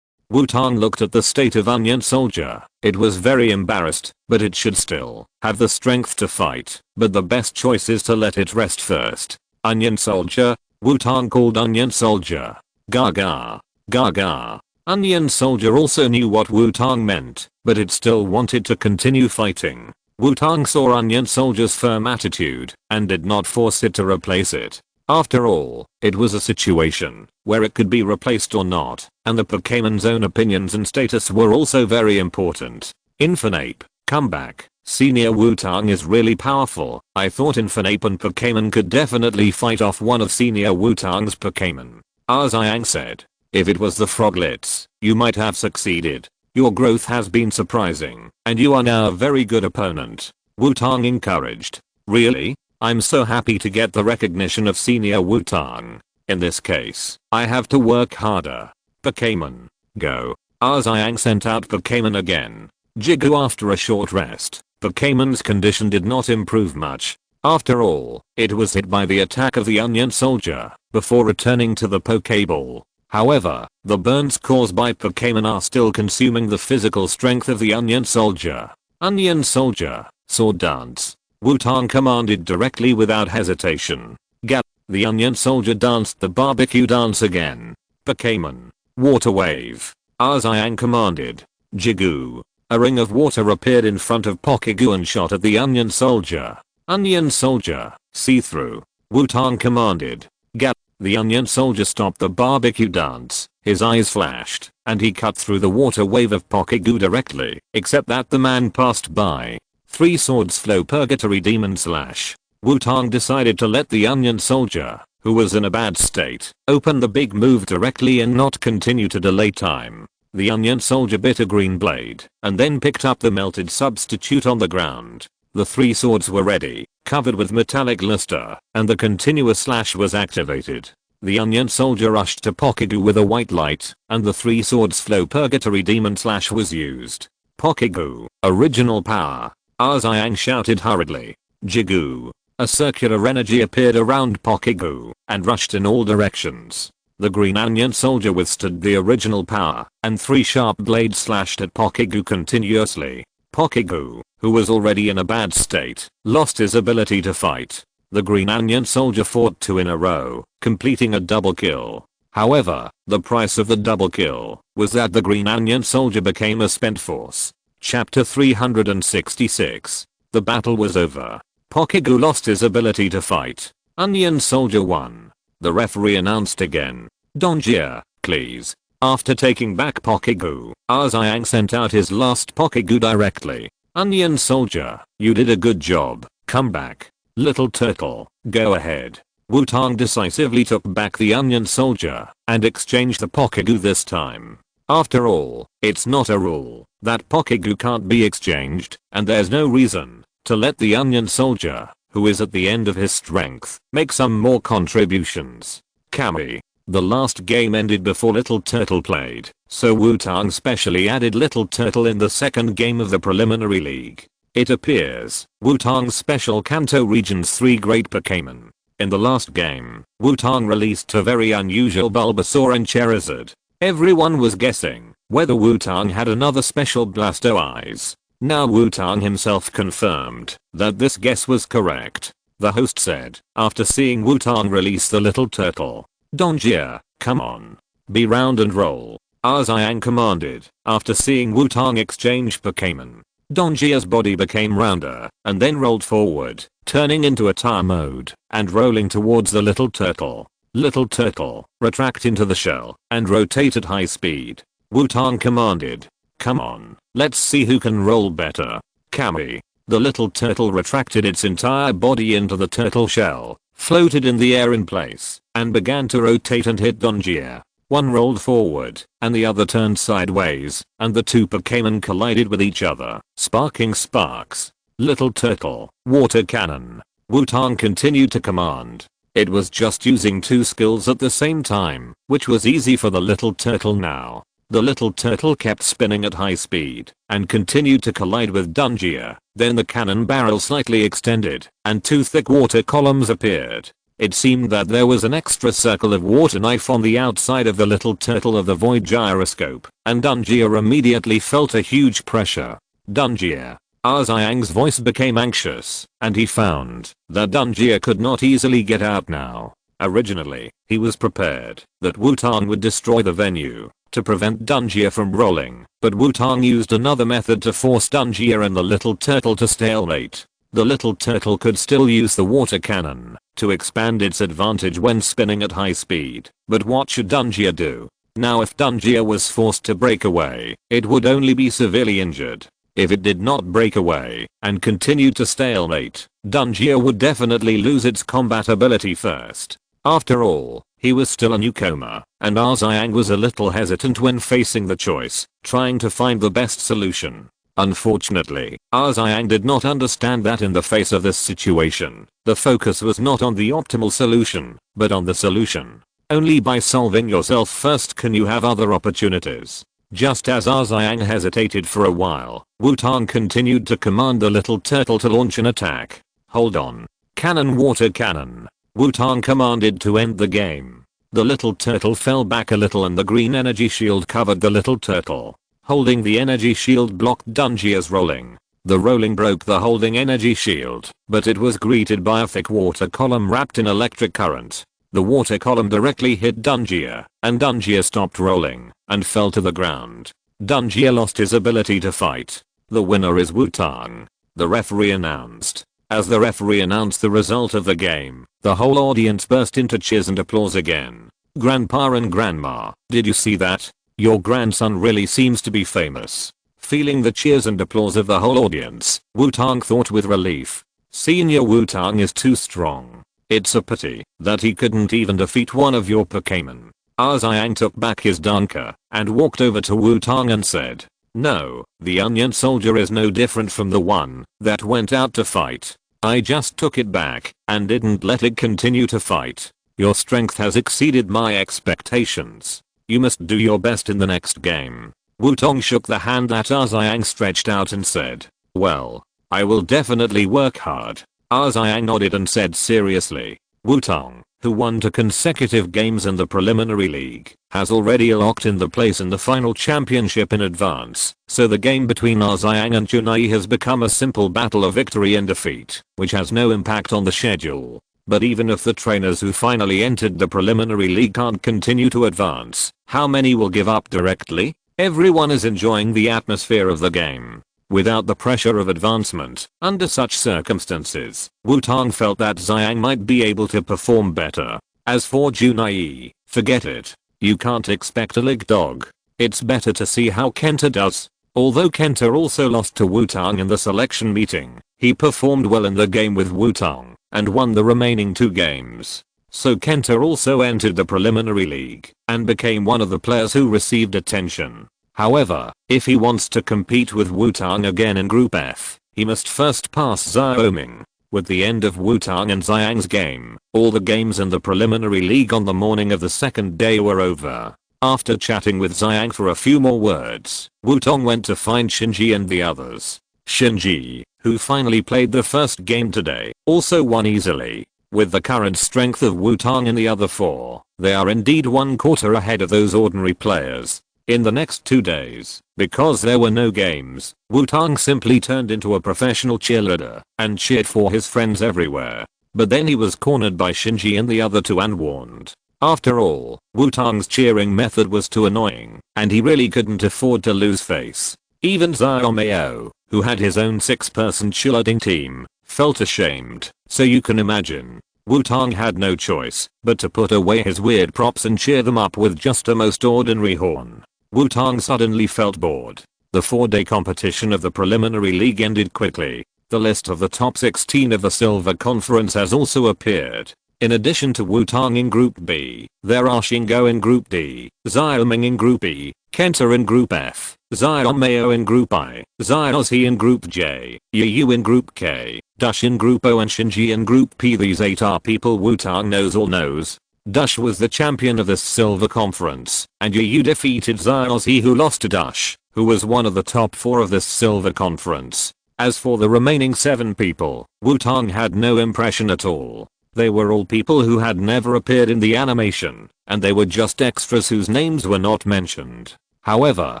Wutong looked at the state of Onion Soldier. It was very embarrassed, but it should still have the strength to fight. But the best choice is to let it rest first. Onion Soldier. Wutong called Onion Soldier. Gaga. Gaga. Onion Soldier also knew what Wutong meant, but it still wanted to continue fighting. Wutong saw Onion Soldier's firm attitude and did not force it to replace it. After all, it was a situation where it could be replaced or not, and the Pokémon's own opinions and status were also very important. Infernape, come back. Senior Wutong is really powerful. I thought Infernape and Pokémon could definitely fight off one of Senior Wutong's Pokémon. Xiang said. If it was the Froglets, you might have succeeded. Your growth has been surprising, and you are now a very good opponent. Wutong encouraged. Really? I'm so happy to get the recognition of Senior Wutong. In this case, I have to work harder. Pokémon, go. Xiang sent out Pokémon again. Jigu after a short rest. Pokémon's condition did not improve much. After all, it was hit by the attack of the Onion Soldier before returning to the Pokéball. However, the burns caused by Pokémon are still consuming the physical strength of the Onion Soldier. Onion Soldier, Sword Dance. Wutong commanded directly without hesitation. Gap. The Onion Soldier danced the barbecue dance again. Pokémon, Water Wave. Xiang commanded. Jigu. A ring of water appeared in front of Pokégoo and shot at the Onion Soldier. Onion Soldier, see-through. Wutong commanded. Gap. The Onion Soldier stopped the barbecue dance, his eyes flashed, and he cut through the water wave of Pokégoo directly, except that the man passed by. 3 swords flow purgatory demon slash. Wutong decided to let the Onion Soldier, who was in a bad state, open the big move directly and not continue to delay time. The Onion Soldier bit a green blade, and then picked up the melted substitute on the ground. The 3 swords were ready, covered with metallic luster, and the continuous slash was activated. The Onion Soldier rushed to Pokégoo with a white light, and the 3 swords flow purgatory demon slash was used. Pokégoo, original power. Xiang shouted hurriedly. Jigu. A circular energy appeared around Pokégoo, and rushed in all directions. The green onion soldier withstood the original power, and 3 sharp blades slashed at Pokégoo continuously. Pokégoo, who was already in a bad state, lost his ability to fight. The green onion soldier fought 2 in a row, completing a double kill. However, the price of the double kill was that the green onion soldier became a spent force. Chapter 366. The battle was over. Pokégoo lost his ability to fight. Onion soldier won. The referee announced again. Donjia, please. After taking back Pokégoo, Xiaozhi sent out his last Pokégoo directly. Onion soldier, you did a good job. Come back. Little turtle, go ahead. Wutong decisively took back the onion soldier and exchanged the Pokégoo this time. After all, it's not a rule that Pokégoo can't be exchanged, and there's no reason to let the onion soldier, who is at the end of his strength, make some more contributions. Kami. The last game ended before Little Turtle played, so Wutong specially added Little Turtle in the second game of the preliminary league. It appears, Wutong's special Kanto region's 3 great Pokémon. In the last game, Wutong released a very unusual Bulbasaur and Charizard. Everyone was guessing whether Wutong had another special Blastoise. Now Wutong himself confirmed that this guess was correct. The host said, after seeing Wutong release the Little Turtle. Donjia, come on. Be round and roll. Xiaozhi commanded, after seeing Wutong exchange Pokémon. Donjia's body became rounder, and then rolled forward, turning into a tire mode, and rolling towards the Little Turtle. Little Turtle, retract into the shell, and rotate at high speed. Wutong commanded. Come on, let's see who can roll better. Kami. The Little Turtle retracted its entire body into the turtle shell, floated in the air in place, and began to rotate and hit Donjia. One rolled forward, and the other turned sideways, and the 2 Pokémon collided with each other, sparking sparks. Little Turtle, water cannon. Wutong continued to command. It was just using 2 skills at the same time, which was easy for the Little Turtle now. The Little Turtle kept spinning at high speed, and continued to collide with Donjia. Then the cannon barrel slightly extended, and 2 thick water columns appeared. It seemed that there was an extra circle of water knife on the outside of the Little Turtle of the Void Gyroscope, and Donjia immediately felt a huge pressure. Donjia. Xiaozhi's voice became anxious, and he found that Donjia could not easily get out now. Originally, he was prepared that Wutong would destroy the venue to prevent Donjia from rolling, but Wutong used another method to force Donjia and the Little Turtle to stalemate. The Little Turtle could still use the water cannon to expand its advantage when spinning at high speed, but what should Donjia do? Now if Donjia was forced to break away, it would only be severely injured. If it did not break away and continued to stalemate, Donjia would definitely lose its combat ability first. After all, he was still a newcomer, and Xiaozhi was a little hesitant when facing the choice, trying to find the best solution. Unfortunately, Xiaozhi did not understand that in the face of this situation, the focus was not on the optimal solution, but on the solution. Only by solving yourself first can you have other opportunities. Just as Xiaozhi hesitated for a while, Wutong continued to command the Little Turtle to launch an attack. Hold on. Cannon water cannon. Wutong commanded to end the game. The Little Turtle fell back a little and the green energy shield covered the Little Turtle. Holding the energy shield blocked Donjia's rolling. The rolling broke the holding energy shield, but it was greeted by a thick water column wrapped in electric current. The water column directly hit Donjia, and Donjia stopped rolling and fell to the ground. Donjia lost his ability to fight. The winner is Wutong, the referee announced. As the referee announced the result of the game, the whole audience burst into cheers and applause again. Grandpa and Grandma, did you see that? Your grandson really seems to be famous. Feeling the cheers and applause of the whole audience, Wutong thought with relief. Senior Wutong is too strong. It's a pity that he couldn't even defeat one of your Pokémon. Xiaozhi took back his Danka and walked over to Wutong and said, "No, the onion soldier is no different from the one that went out to fight. I just took it back and didn't let it continue to fight. Your strength has exceeded my expectations. You must do your best in the next game." Wutong shook the hand that Xiaozhi stretched out and said, "Well, I will definitely work hard." Xiaozhi nodded and said seriously, "Wutong, who won 2 consecutive games in the preliminary league, has already locked in the place in the final championship in advance, so the game between Xiang and Junai has become a simple battle of victory and defeat, which has no impact on the schedule. But even if the trainers who finally entered the preliminary league can't continue to advance, how many will give up directly? Everyone is enjoying the atmosphere of the game, without the pressure of advancement. Under such circumstances, Wutong felt that Xiang might be able to perform better. As for Junai, forget it. You can't expect a lick dog. It's better to see how Kenta does. Although Kenta also lost to Wutong in the selection meeting, he performed well in the game with Wutong and won the remaining 2 games. So Kenta also entered the preliminary league and became one of the players who received attention. However, if he wants to compete with Wutong again in Group F, he must first pass Xiaoming. With the end of Wutong and Xiang's game, all the games in the preliminary league on the morning of the second day were over. After chatting with Xiang for a few more words, Wutong went to find Shinji and the others. Shinji, who finally played the first game today, also won easily. With the current strength of Wutong and the other 4, they are indeed 1/4 ahead of those ordinary players. In the next 2 days, because there were no games, Wutong simply turned into a professional cheerleader and cheered for his friends everywhere. But then he was cornered by Shinji and the other 2 and warned. After all, Wutong's cheering method was too annoying, and he really couldn't afford to lose face. Even Xiaomei, who had his own 6-person cheerleading team, felt ashamed, so you can imagine. Wutong had no choice but to put away his weird props and cheer them up with just a most ordinary horn. Wutong suddenly felt bored. The 4-day competition of the preliminary league ended quickly. The list of the top 16 of the Silver Conference has also appeared. In addition to Wutong in Group B, there are Shingo in Group D, Xiaoming in Group E, Kenta in Group F, Xiaomei in Group I, Xiaozhi in Group J, Yu in Group K, Dash in Group O and Shinji in Group P. These 8 are people Wutong knows. Dash was the champion of this Silver Conference, and Yu defeated Xiaozhi, who lost to Dash, who was one of the top 4 of this Silver Conference. As for the remaining 7 people, Wutong had no impression at all. They were all people who had never appeared in the animation, and they were just extras whose names were not mentioned. However,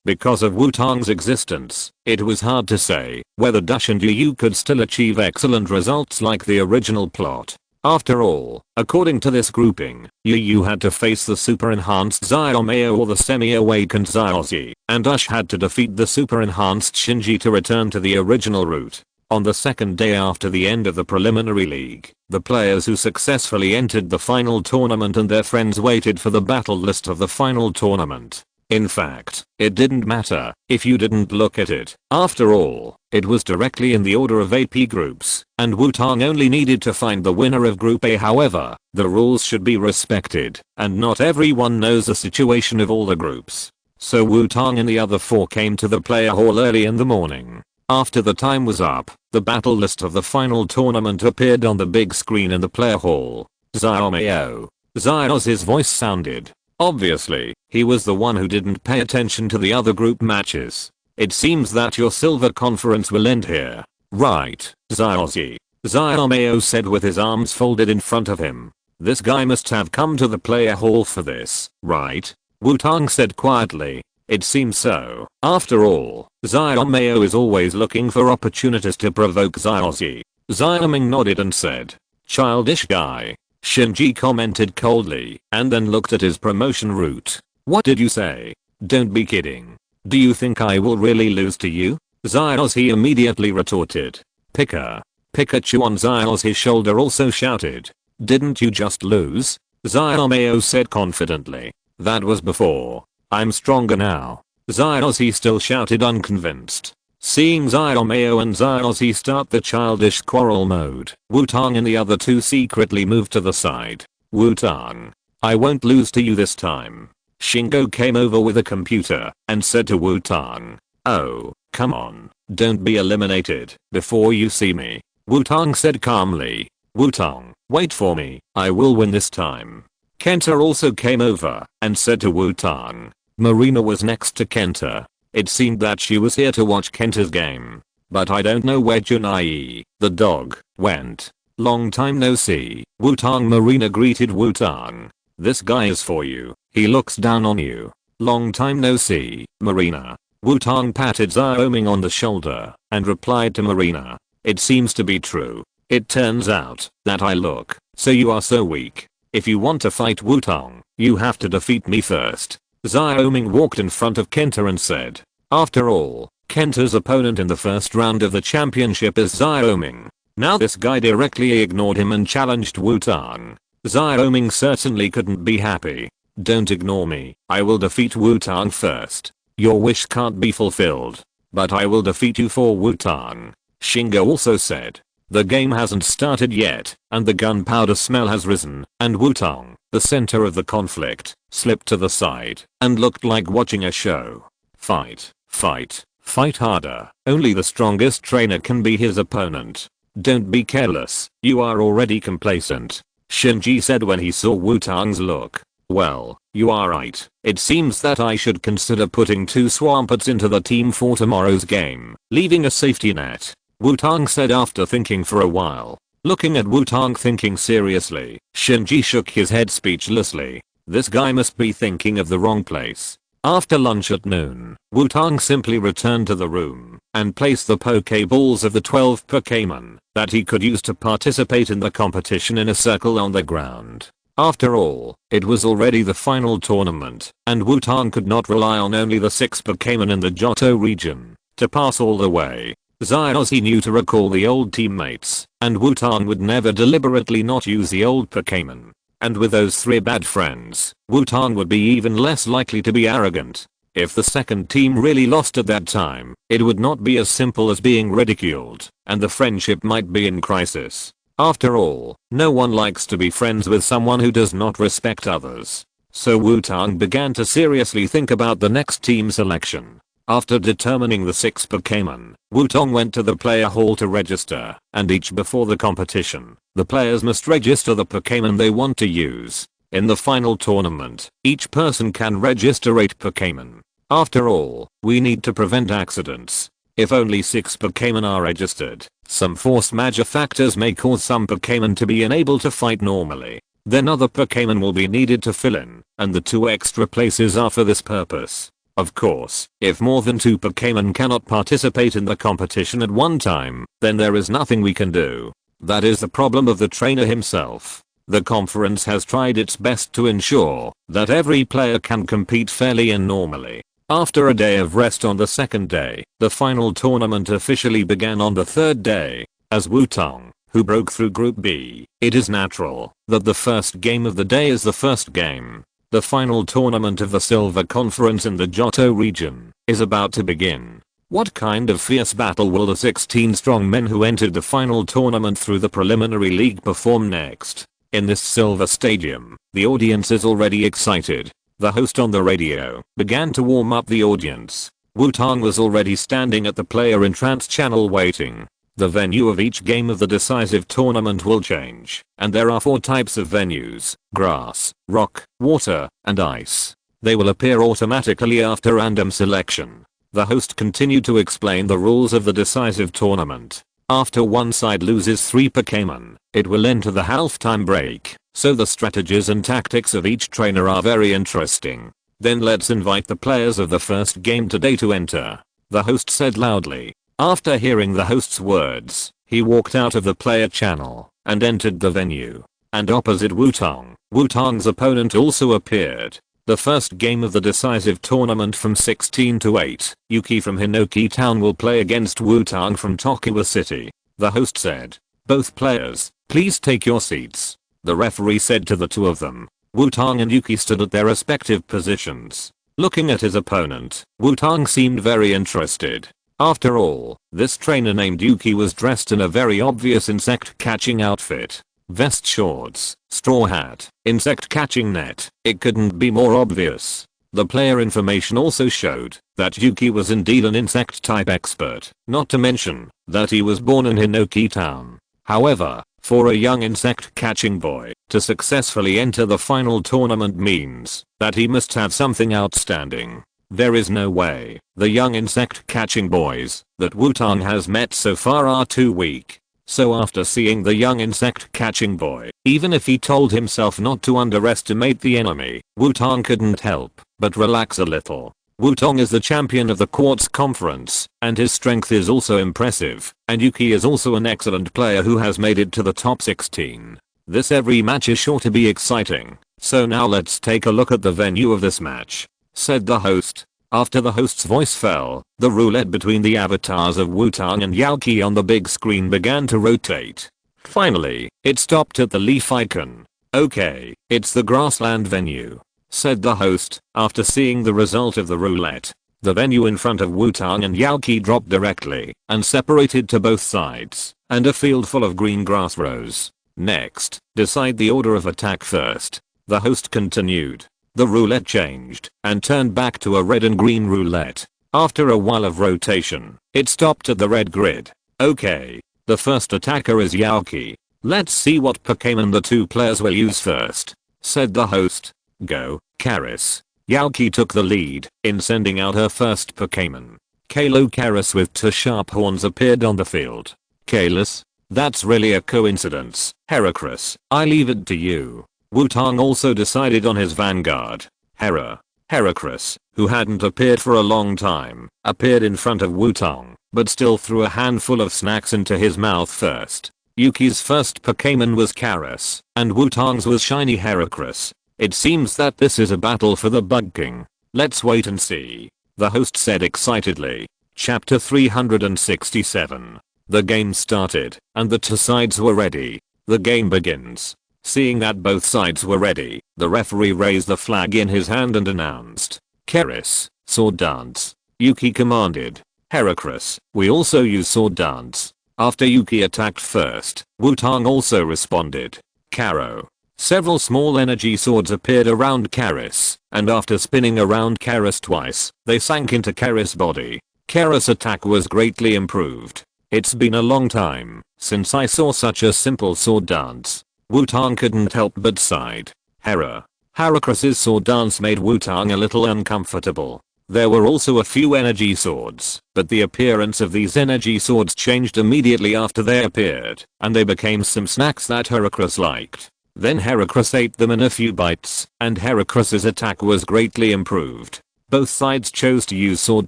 because of Wutong's existence, it was hard to say whether Dash and Yu could still achieve excellent results like the original plot. After all, according to this grouping, Yu had to face the super enhanced Xiaomei or the semi-awakened Xiaoxia, and Dash had to defeat the super enhanced Shinji to return to the original route. On the second day after the end of the preliminary league, the players who successfully entered the final tournament and their friends waited for the battle list of the final tournament. In fact, it didn't matter if you didn't look at it. After all, it was directly in the order of AP groups, and Wutong only needed to find the winner of Group A. However, the rules should be respected, and not everyone knows the situation of all the groups. So Wutong and the other 4 came to the player hall early in the morning. After the time was up, the battle list of the final tournament appeared on the big screen in the player hall. Xiaomei. Xiao's voice sounded. Obviously, he was the one who didn't pay attention to the other group matches. It seems that your Silver Conference will end here. Right, Xiaoxi. Xiaomei said with his arms folded in front of him. This guy must have come to the player hall for this, right? Wutong said quietly. It seems so. After all, Xiaomei is always looking for opportunities to provoke Xiaoxi. Xiaoming nodded and said, childish guy. Shinji commented coldly, and then looked at his promotion route. What did you say? Don't be kidding. Do you think I will really lose to you? Xiaoxi immediately retorted. Pikachu on Xiaoxi's shoulder also shouted. Didn't you just lose? Xiaomei said confidently. That was before. I'm stronger now. Xiaoxi still shouted unconvinced. Seeing Xiaomei and Xiaoxi start the childish quarrel mode, Wutong and the other 2 secretly moved to the side. Wutong. I won't lose to you this time. Shingo came over with a computer and said to Wutong. Oh, come on. Don't be eliminated before you see me. Wutong said calmly. Wutong, wait for me. I will win this time. Kenta also came over and said to Wutong. Marina was next to Kenta. It seemed that she was here to watch Kenta's game. But I don't know where Junai, the dog, went. Long time no see. Wutong Marina greeted Wutong. This guy is for you. He looks down on you. Long time no see, Marina. Wutong patted Xiaoming on the shoulder and replied to Marina. It seems to be true. It turns out that I look, so you are so weak. If you want to fight Wutong, you have to defeat me first. Xiaoming walked in front of Kenta and said. After all, Kenta's opponent in the first round of the championship is Xiaoming. Now this guy directly ignored him and challenged Wutong. Xiaoming certainly couldn't be happy. Don't ignore me. I will defeat Wutong first. Your wish can't be fulfilled. But I will defeat you for Wutong. Shingo also said. The game hasn't started yet, and the gunpowder smell has risen, and Wutong, the center of the conflict, slipped to the side and looked like watching a show. Fight, fight, fight harder. Only the strongest trainer can be his opponent. Don't be careless, you are already complacent. Shinji said when he saw Wutong's look. Well, you are right. It seems that I should consider putting 2 Swampards into the team for tomorrow's game, leaving a safety net. Wutong said after thinking for a while. Looking at Wutong thinking seriously, Shinji shook his head speechlessly. This guy must be thinking of the wrong place. After lunch at noon, Wutong simply returned to the room and placed the Pokeballs of the 12 Pokémon that he could use to participate in the competition in a circle on the ground. After all, it was already the final tournament, and Wutong could not rely on only the 6 Pokémon in the Johto region to pass all the way. Xiaozhi knew to recall the old teammates, and Wutong would never deliberately not use the old Pokémon. And with those 3 bad friends, Wutong would be even less likely to be arrogant. If the second team really lost at that time, it would not be as simple as being ridiculed, and the friendship might be in crisis. After all, no one likes to be friends with someone who does not respect others. So Wutong began to seriously think about the next team selection. After determining the 6 Pokémon, Wutong went to the player hall to register, and each before the competition, the players must register the Pokémon they want to use. In the final tournament, each person can register 8 Pokémon. After all, we need to prevent accidents. If only 6 Pokémon are registered, some force majeure factors may cause some Pokémon to be unable to fight normally. Then other Pokémon will be needed to fill in, and the 2 extra places are for this purpose. Of course, if more than 2 Pokémon cannot participate in the competition at one time, then there is nothing we can do. That is the problem of the trainer himself. The conference has tried its best to ensure that every player can compete fairly and normally. After a day of rest on the second day, the final tournament officially began on the third day. As Wutong, who broke through Group B, it is natural that the first game of the day is the first game. The final tournament of the Silver Conference in the Johto region is about to begin. What kind of fierce battle will the 16 strong men who entered the final tournament through the preliminary league perform next? In this Silver Stadium, the audience is already excited. The host on the radio began to warm up the audience. Wutong was already standing at the player entrance channel waiting. The venue of each game of the decisive tournament will change, and there are 4 types of venues: grass, rock, water, and ice. They will appear automatically after random selection. The host continued to explain the rules of the decisive tournament. After one side loses 3 Pokémon, it will enter the halftime break, so the strategies and tactics of each trainer are very interesting. Then let's invite the players of the first game today to enter, the host said loudly. After hearing the host's words, he walked out of the player channel and entered the venue. And opposite Wutong, Wutong's opponent also appeared. The first game of the decisive tournament from 16 to 8, Yuki from Hinoki Town will play against Wutong from Tokiwa City. The host said. Both players, please take your seats. The referee said to the 2 of them. Wutong and Yuki stood at their respective positions. Looking at his opponent, Wutong seemed very interested. After all, this trainer named Yuki was dressed in a very obvious insect catching outfit. Vest, shorts, straw hat, insect catching net. It couldn't be more obvious. The player information also showed that Yuki was indeed an insect type expert, not to mention that he was born in Hinoki Town. However, for a young insect catching boy to successfully enter the final tournament means that he must have something outstanding. There is no way the young insect catching boys that Wutong has met so far are too weak. So after seeing the young insect catching boy, even if he told himself not to underestimate the enemy, Wutong couldn't help but relax a little. Wutong is the champion of the Quartz Conference, and his strength is also impressive, and Yuki is also an excellent player who has made it to the top 16. This every match is sure to be exciting, so now let's take a look at the venue of this match, said the host. After the host's voice fell, the roulette between the avatars of Wutong and Xiaoxi on the big screen began to rotate. Finally, it stopped at the leaf icon. Okay, it's the grassland venue, said the host, after seeing the result of the roulette. The venue in front of Wutong and Xiaoxi dropped directly and separated to both sides, and a field full of green grass rose. Next, decide the order of attack first, the host continued. The roulette changed and turned back to a red and green roulette. After a while of rotation, it stopped at the red grid. Okay, the first attacker is Xiaoxi. Let's see what Pokémon the two players will use first, said the host. Go, Karis. Xiaoxi took the lead in sending out her first Pokémon. Kalo Karis with two sharp horns appeared on the field. Kalis? That's really a coincidence. Heracross, I leave it to you. Wutong also decided on his vanguard. Heracross, who hadn't appeared for a long time, appeared in front of Wutong, but still threw a handful of snacks into his mouth first. Yuki's first Pokémon was Karis, and Wutong's was Shiny Heracross. It seems that this is a battle for the Bug King. Let's wait and see, the host said excitedly. Chapter 367. The game started, and the two sides were ready. The game begins. Seeing that both sides were ready, the referee raised the flag in his hand and announced, Karis, sword dance. Yuki commanded, Heracross, we also use sword dance. After Yuki attacked first, Wutong also responded. Karo. Several small energy swords appeared around Karis, and after spinning around Karis twice, they sank into Karis' body. Karis' attack was greatly improved. It's been a long time since I saw such a simple sword dance. Wutong couldn't help but sighed. Heracross's sword dance made Wutong a little uncomfortable. There were also a few energy swords, but the appearance of these energy swords changed immediately after they appeared, and they became some snacks that Heracross liked. Then Heracross ate them in a few bites, and Heracross's attack was greatly improved. Both sides chose to use sword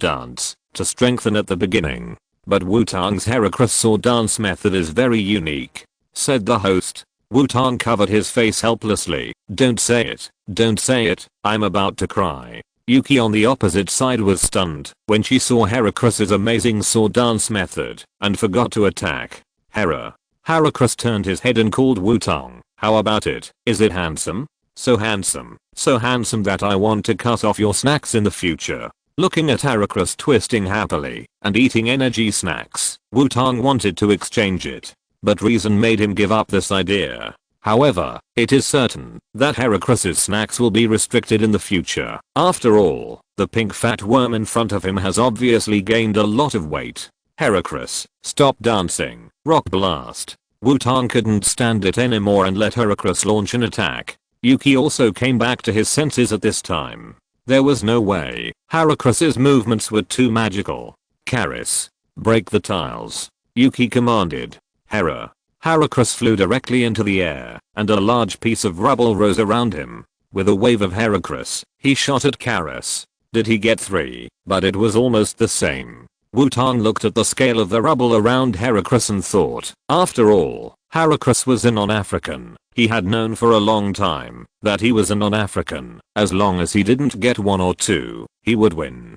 dance to strengthen at the beginning, but Wutong's Heracross sword dance method is very unique, said the host. Wutong covered his face helplessly. Don't say it, I'm about to cry. Yuki on the opposite side was stunned when she saw Heracross's amazing sword dance method and forgot to attack. Heracross turned his head and called Wutong, how about it? Is it handsome? So handsome that I want to cut off your snacks in the future. Looking at Heracross twisting happily and eating energy snacks, Wutong wanted to exchange it, but reason made him give up this idea. However, it is certain that Heracross's snacks will be restricted in the future. After all, the pink fat worm in front of him has obviously gained a lot of weight. Heracross, stop dancing. Rock blast. Wutong couldn't stand it anymore and let Heracross launch an attack. Yuki also came back to his senses at this time. There was no way. Heracross's movements were too magical. Break the tiles. Yuki commanded. Heracross flew directly into the air, and a large piece of rubble rose around him. With a wave of Heracross, he shot at Karis. Did he get 3? But it was almost the same. Wutong looked at the scale of the rubble around Heracross and thought, after all, Heracross was a non-African. He had known for a long time that he was a non-African. As long as he didn't get 1 or 2, he would win.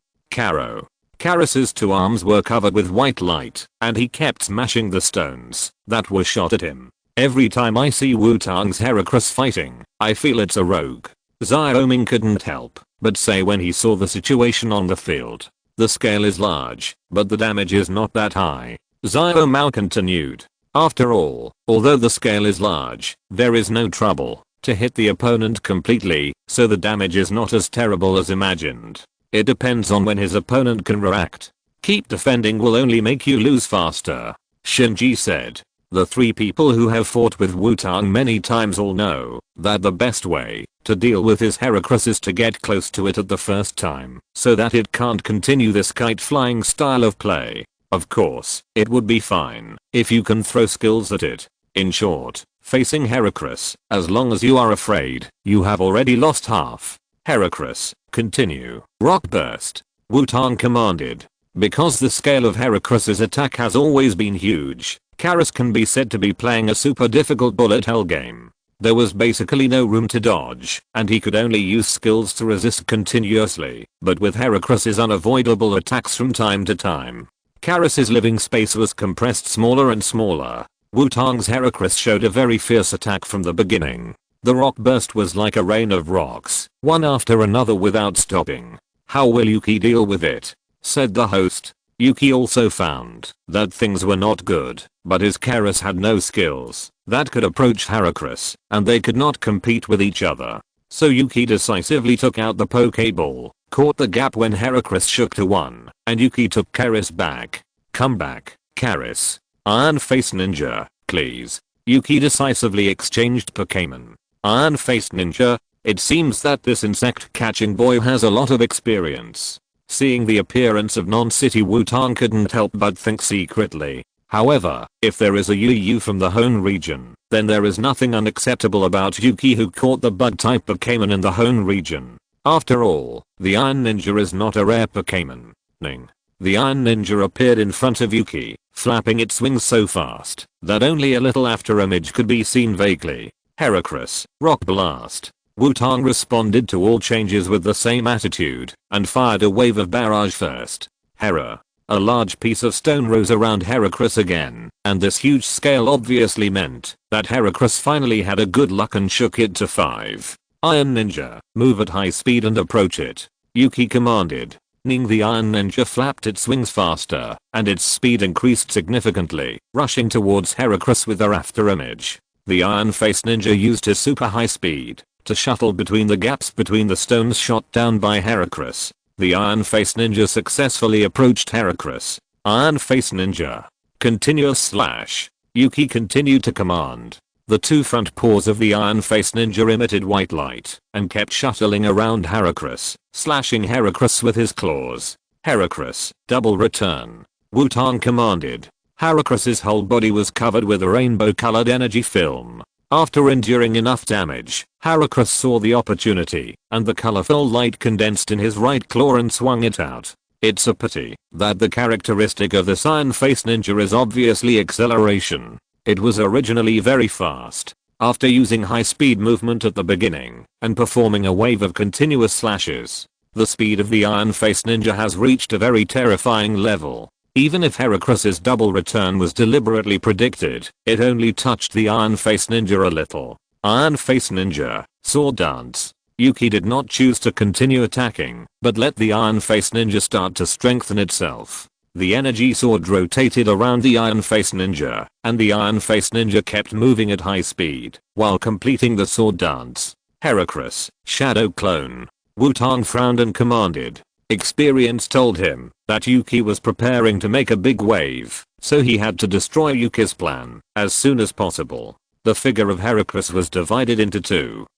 Karis's 2 arms were covered with white light, and he kept smashing the stones that were shot at him. Every time I see Wutong's Heracross fighting, I feel it's a rogue. Xiaoming couldn't help but say when he saw the situation on the field. The scale is large, but the damage is not that high. Xiaoming continued. After all, although the scale is large, there is no trouble to hit the opponent completely, so the damage is not as terrible as imagined. It depends on when his opponent can react. Keep defending will only make you lose faster, Shinji said. The 3 people who have fought with Wutong many times all know that the best way to deal with his Heracross is to get close to it at the first time, so that it can't continue this kite flying style of play. Of course, it would be fine if you can throw skills at it. In short, facing Heracross, as long as you are afraid, you have already lost half. Heracross, continue. Rock Burst. Wutong commanded. Because the scale of Heracross's attack has always been huge, Karas can be said to be playing a super difficult bullet hell game. There was basically no room to dodge, and he could only use skills to resist continuously, but with Heracross's unavoidable attacks from time to time, Karas's living space was compressed smaller and smaller. Wutong's Heracross showed a very fierce attack from the beginning. The rock burst was like a rain of rocks, one after another without stopping. How will Yuki deal with it? Said the host. Yuki also found that things were not good, but his Karas had no skills that could approach Heracross, and they could not compete with each other. So Yuki decisively took out the Pokeball, caught the gap when Heracross shook to one, and Yuki took Karas back. Come back, Karas. Iron Face Ninja, please. Yuki decisively exchanged Pokémon. Iron Face Ninja. It seems that this insect catching boy has a lot of experience. Seeing the appearance of non-city Wutong couldn't help but think secretly. However, if there is a Yu from the Hone region, then there is nothing unacceptable about Yuki who caught the bug-type Pokémon in the Hone region. After all, the Iron Ninja is not a rare Pokémon. The Iron Ninja appeared in front of Yuki, flapping its wings so fast that only a little after image could be seen vaguely. Heracross, Rock Blast. Wutong responded to all changes with the same attitude and fired a wave of barrage first. Hera. A large piece of stone rose around Heracross again, and this huge scale obviously meant that Heracross finally had a good luck and shook it to 5. Iron Ninja, move at high speed and approach it. Yuki commanded. The Iron Ninja flapped its wings faster, and its speed increased significantly, rushing towards Heracross with their afterimage. The Iron Face Ninja used his super high speed to shuttle between the gaps between the stones shot down by Heracross. The Iron Face Ninja successfully approached Heracross. Iron Face Ninja. Continuous slash. Yuki continued to command. The two front paws of the Iron Face Ninja emitted white light and kept shuttling around Heracross, slashing Heracross with his claws. Heracross, double return. Wutong commanded. Heracross's whole body was covered with a rainbow-colored energy film. After enduring enough damage, Heracross saw the opportunity, and the colorful light condensed in his right claw and swung it out. It's a pity that the characteristic of this Iron Face Ninja is obviously acceleration. It was originally very fast. After using high-speed movement at the beginning and performing a wave of continuous slashes, the speed of the Iron Face Ninja has reached a very terrifying level. Even if Heracross's double return was deliberately predicted, it only touched the Iron Face Ninja a little. Iron Face Ninja, Sword Dance. Yuki did not choose to continue attacking, but let the Iron Face Ninja start to strengthen itself. The energy sword rotated around the Iron Face Ninja, and the Iron Face Ninja kept moving at high speed while completing the sword dance. Heracross, Shadow Clone. Wutong frowned and commanded. Experience told him that Yuki was preparing to make a big wave, so he had to destroy Yuki's plan as soon as possible. The figure of Heracross was divided into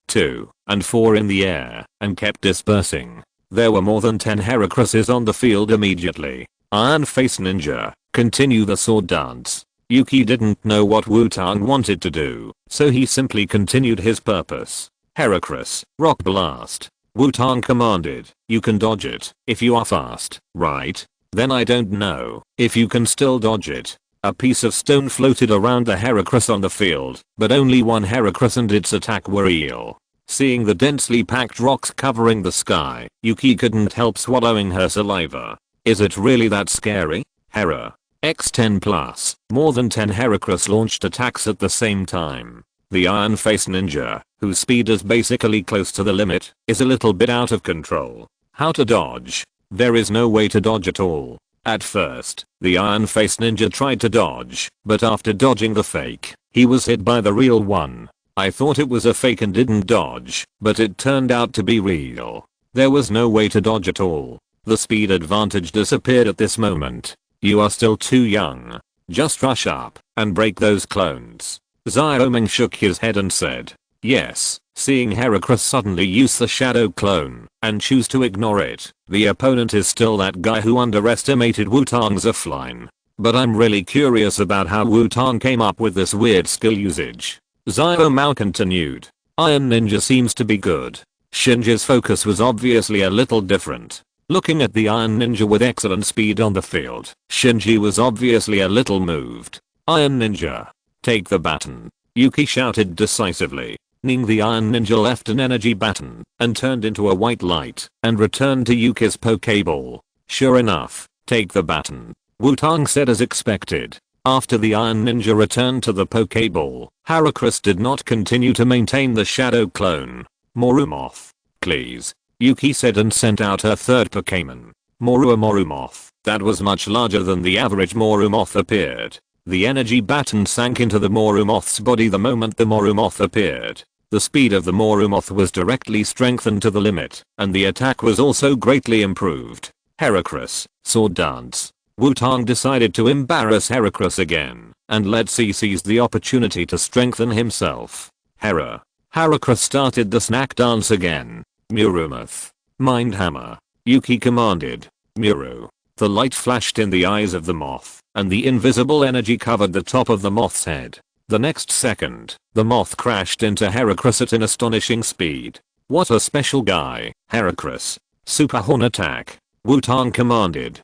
2, and 4 in the air, and kept dispersing. There were more than 10 Heracrosses on the field immediately. Iron Face Ninja, continue the sword dance. Yuki didn't know what Wutong wanted to do, so he simply continued his purpose. Heracross, Rock Blast. Wutong commanded. You can dodge it if you are fast, right? Then I don't know if you can still dodge it. A piece of stone floated around the Heracross on the field, but only one Heracross and its attack were real. Seeing the densely packed rocks covering the sky, Yuki couldn't help swallowing her saliva. Is it really that scary? Hera. X10+. More than 10 Heracross launched attacks at the same time. The Iron Face Ninja, whose speed is basically close to the limit, is a little bit out of control. How to dodge? There is no way to dodge at all. At first, the Iron Face Ninja tried to dodge, but after dodging the fake, he was hit by the real one. I thought it was a fake and didn't dodge, but it turned out to be real. There was no way to dodge at all. The speed advantage disappeared at this moment. You are still too young. Just rush up and break those clones. Xiaoming shook his head and said, yes. Seeing Heracross suddenly use the shadow clone and choose to ignore it, the opponent is still that guy who underestimated Wutong's offline but I'm really curious about how Wutong came up with this weird skill usage. Xiao Mao continued. Iron Ninja seems to be good. Shinji's focus was obviously a little different. Looking at the Iron Ninja with excellent speed on the field, Shinji was obviously a little moved. Iron Ninja. Take the baton. Yuki shouted decisively. The Iron Ninja left an energy baton and turned into a white light and returned to Yuki's Pokeball. Sure enough, take the baton. Wutong said as expected. After the Iron Ninja returned to the Pokeball, Heracross did not continue to maintain the shadow clone. Morumoth. Please. Yuki said and sent out her third Pokémon. Morumoth. That was much larger than the average Morumoth appeared. The energy baton sank into the Morumoth's body the moment the Morumoth appeared. The speed of the Morumoth was directly strengthened to the limit, and the attack was also greatly improved. Heracross, Sword Dance. Wutong decided to embarrass Heracross again, and let C seize the opportunity to strengthen himself. Heracross started the snack dance again. Murumoth. Mind Hammer. Yuki commanded. Muru. The light flashed in the eyes of the moth, and the invisible energy covered the top of the moth's head. The next second, the moth crashed into Heracross at an astonishing speed. What a special guy, Heracross. Super Horn Attack. Wutong commanded.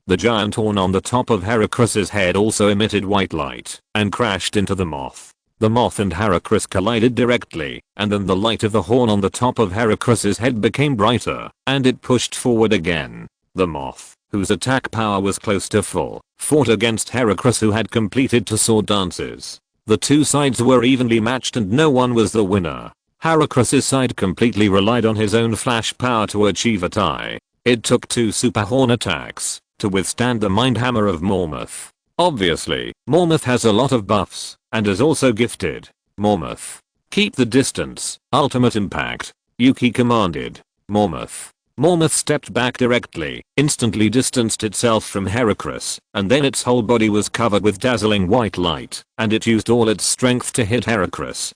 The giant horn on the top of Heracross's head also emitted white light and crashed into the moth. The moth and Heracross collided directly, and then the light of the horn on the top of Heracross's head became brighter, and it pushed forward again. The moth, whose attack power was close to full, fought against Heracross who had completed 2 sword dances. The two sides were evenly matched and no one was the winner. Heracross's side completely relied on his own flash power to achieve a tie. It took 2 super horn attacks to withstand the mind hammer of Mormoth. Obviously, Mormoth has a lot of buffs, and is also gifted. Mormoth. Keep the distance. Ultimate impact. Yuki commanded. Mormoth stepped back directly, instantly distanced itself from Heracross, and then its whole body was covered with dazzling white light, and it used all its strength to hit Heracross.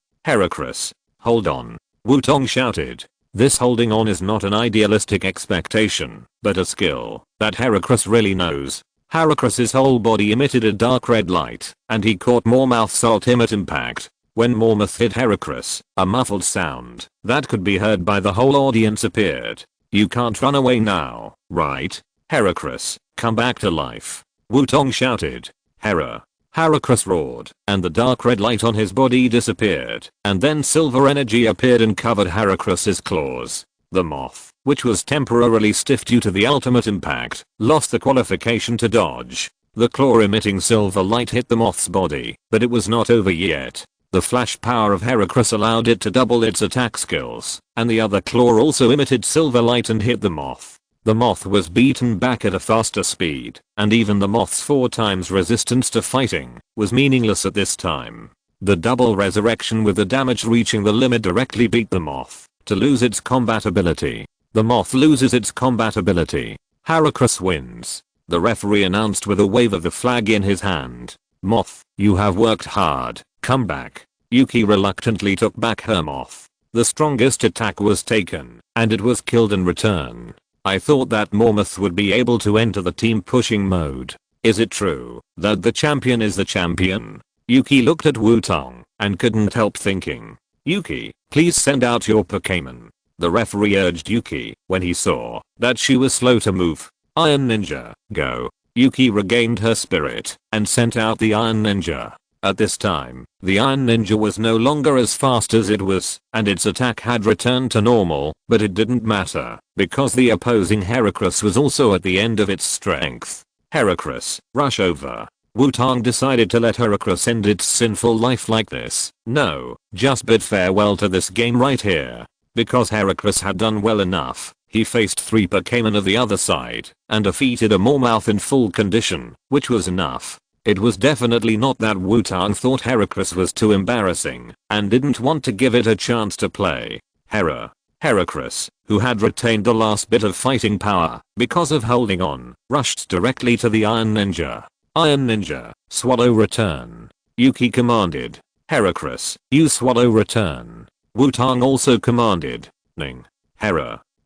Hold on. Wutong shouted. This holding on is not an idealistic expectation, but a skill that Heracross really knows. Heracross's whole body emitted a dark red light, and he caught Mormoth's ultimate impact. When Mormoth hit Heracross, a muffled sound that could be heard by the whole audience appeared. You can't run away now, right? Heracross, come back to life. Wutong shouted. Heracross roared, and the dark red light on his body disappeared, and then silver energy appeared and covered Heracross's claws. The moth, which was temporarily stiff due to the ultimate impact, lost the qualification to dodge. The claw-emitting silver light hit the moth's body, but it was not over yet. The flash power of Heracross allowed it to double its attack skills, and the other claw also emitted silver light and hit the moth. The moth was beaten back at a faster speed, and even the moth's 4 times resistance to fighting was meaningless at this time. The double resurrection with the damage reaching the limit directly beat the moth to lose its combat ability. The moth loses its combat ability. Heracross wins. The referee announced with a wave of the flag in his hand. Moth, you have worked hard, come back. Yuki reluctantly took back her moth. The strongest attack was taken, and it was killed in return. I thought that Mormoth would be able to enter the team pushing mode. Is it true that the champion is the champion? Yuki looked at Wutong and couldn't help thinking. Yuki, please send out your Pokémon. The referee urged Yuki when he saw that she was slow to move. Iron Ninja, go. Yuki regained her spirit and sent out the Iron Ninja. At this time, the Iron Ninja was no longer as fast as it was, and its attack had returned to normal, but it didn't matter, because the opposing Heracross was also at the end of its strength. Heracross, rush over. Wutong decided to let Heracross end its sinful life like this. No, just bid farewell to this game right here. Because Heracross had done well enough, he faced 3 Pokémon of the other side, and defeated a Mormoth in full condition, which was enough. It was definitely not that Wutong thought Heracross was too embarrassing, and didn't want to give it a chance to play. Heracross, who had retained the last bit of fighting power because of holding on, rushed directly to the Iron Ninja. Iron Ninja, swallow return. Yuki commanded. Heracross, you swallow return. Wutong also commanded. Ning.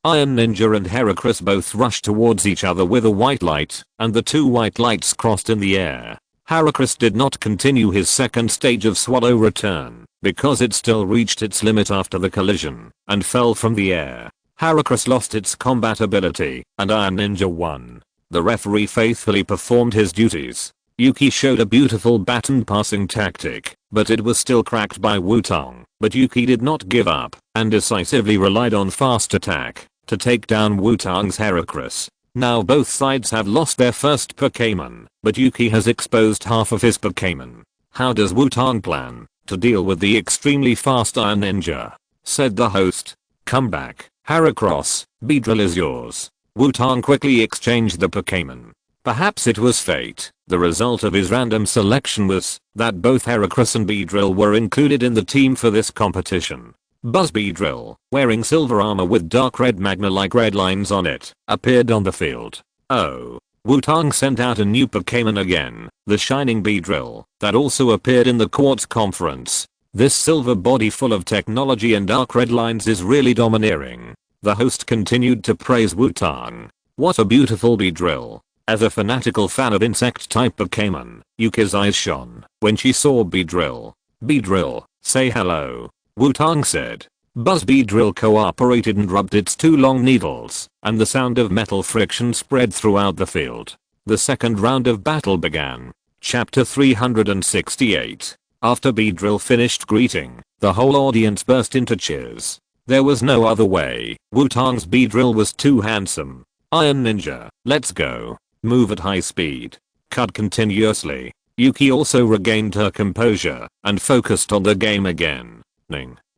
Iron Ninja and Heracross both rushed towards each other with a white light, and the two white lights crossed in the air. Heracross did not continue his second stage of Swallow Return, because it still reached its limit after the collision, and fell from the air. Heracross lost its combat ability, and Iron Ninja won. The referee faithfully performed his duties. Yuki showed a beautiful baton passing tactic, but it was still cracked by Wutong. But Yuki did not give up, and decisively relied on fast attack to take down Wutong's Heracross. Now both sides have lost their first Pokémon, but Yuki has exposed half of his Pokémon. How does Wutong plan to deal with the extremely fast Iron Ninja? Said the host. Come back, Heracross, Beedrill is yours. Wutong quickly exchanged the Pokémon. Perhaps it was fate. The result of his random selection was that both Heracross and Beedrill were included in the team for this competition. Buzz Beedrill, wearing silver armor with dark red magma-like red lines on it, appeared on the field. Oh. Wutong sent out a new Pokémon again, the Shining Beedrill, that also appeared in the Quartz Conference. This silver body full of technology and dark red lines is really domineering. The host continued to praise Wutong. What a beautiful Beedrill. As a fanatical fan of insect-type Pokémon, Yuki's eyes shone when she saw Beedrill. Beedrill, say hello. Wutong said. Buzz Beedrill cooperated and rubbed its two long needles, and the sound of metal friction spread throughout the field. The second round of battle began. Chapter 368. After Beedrill finished greeting, the whole audience burst into cheers. There was no other way. Wutong's Beedrill was too handsome. Iron Ninja, let's go. Move at high speed. Cut continuously. Yuki also regained her composure and focused on the game again.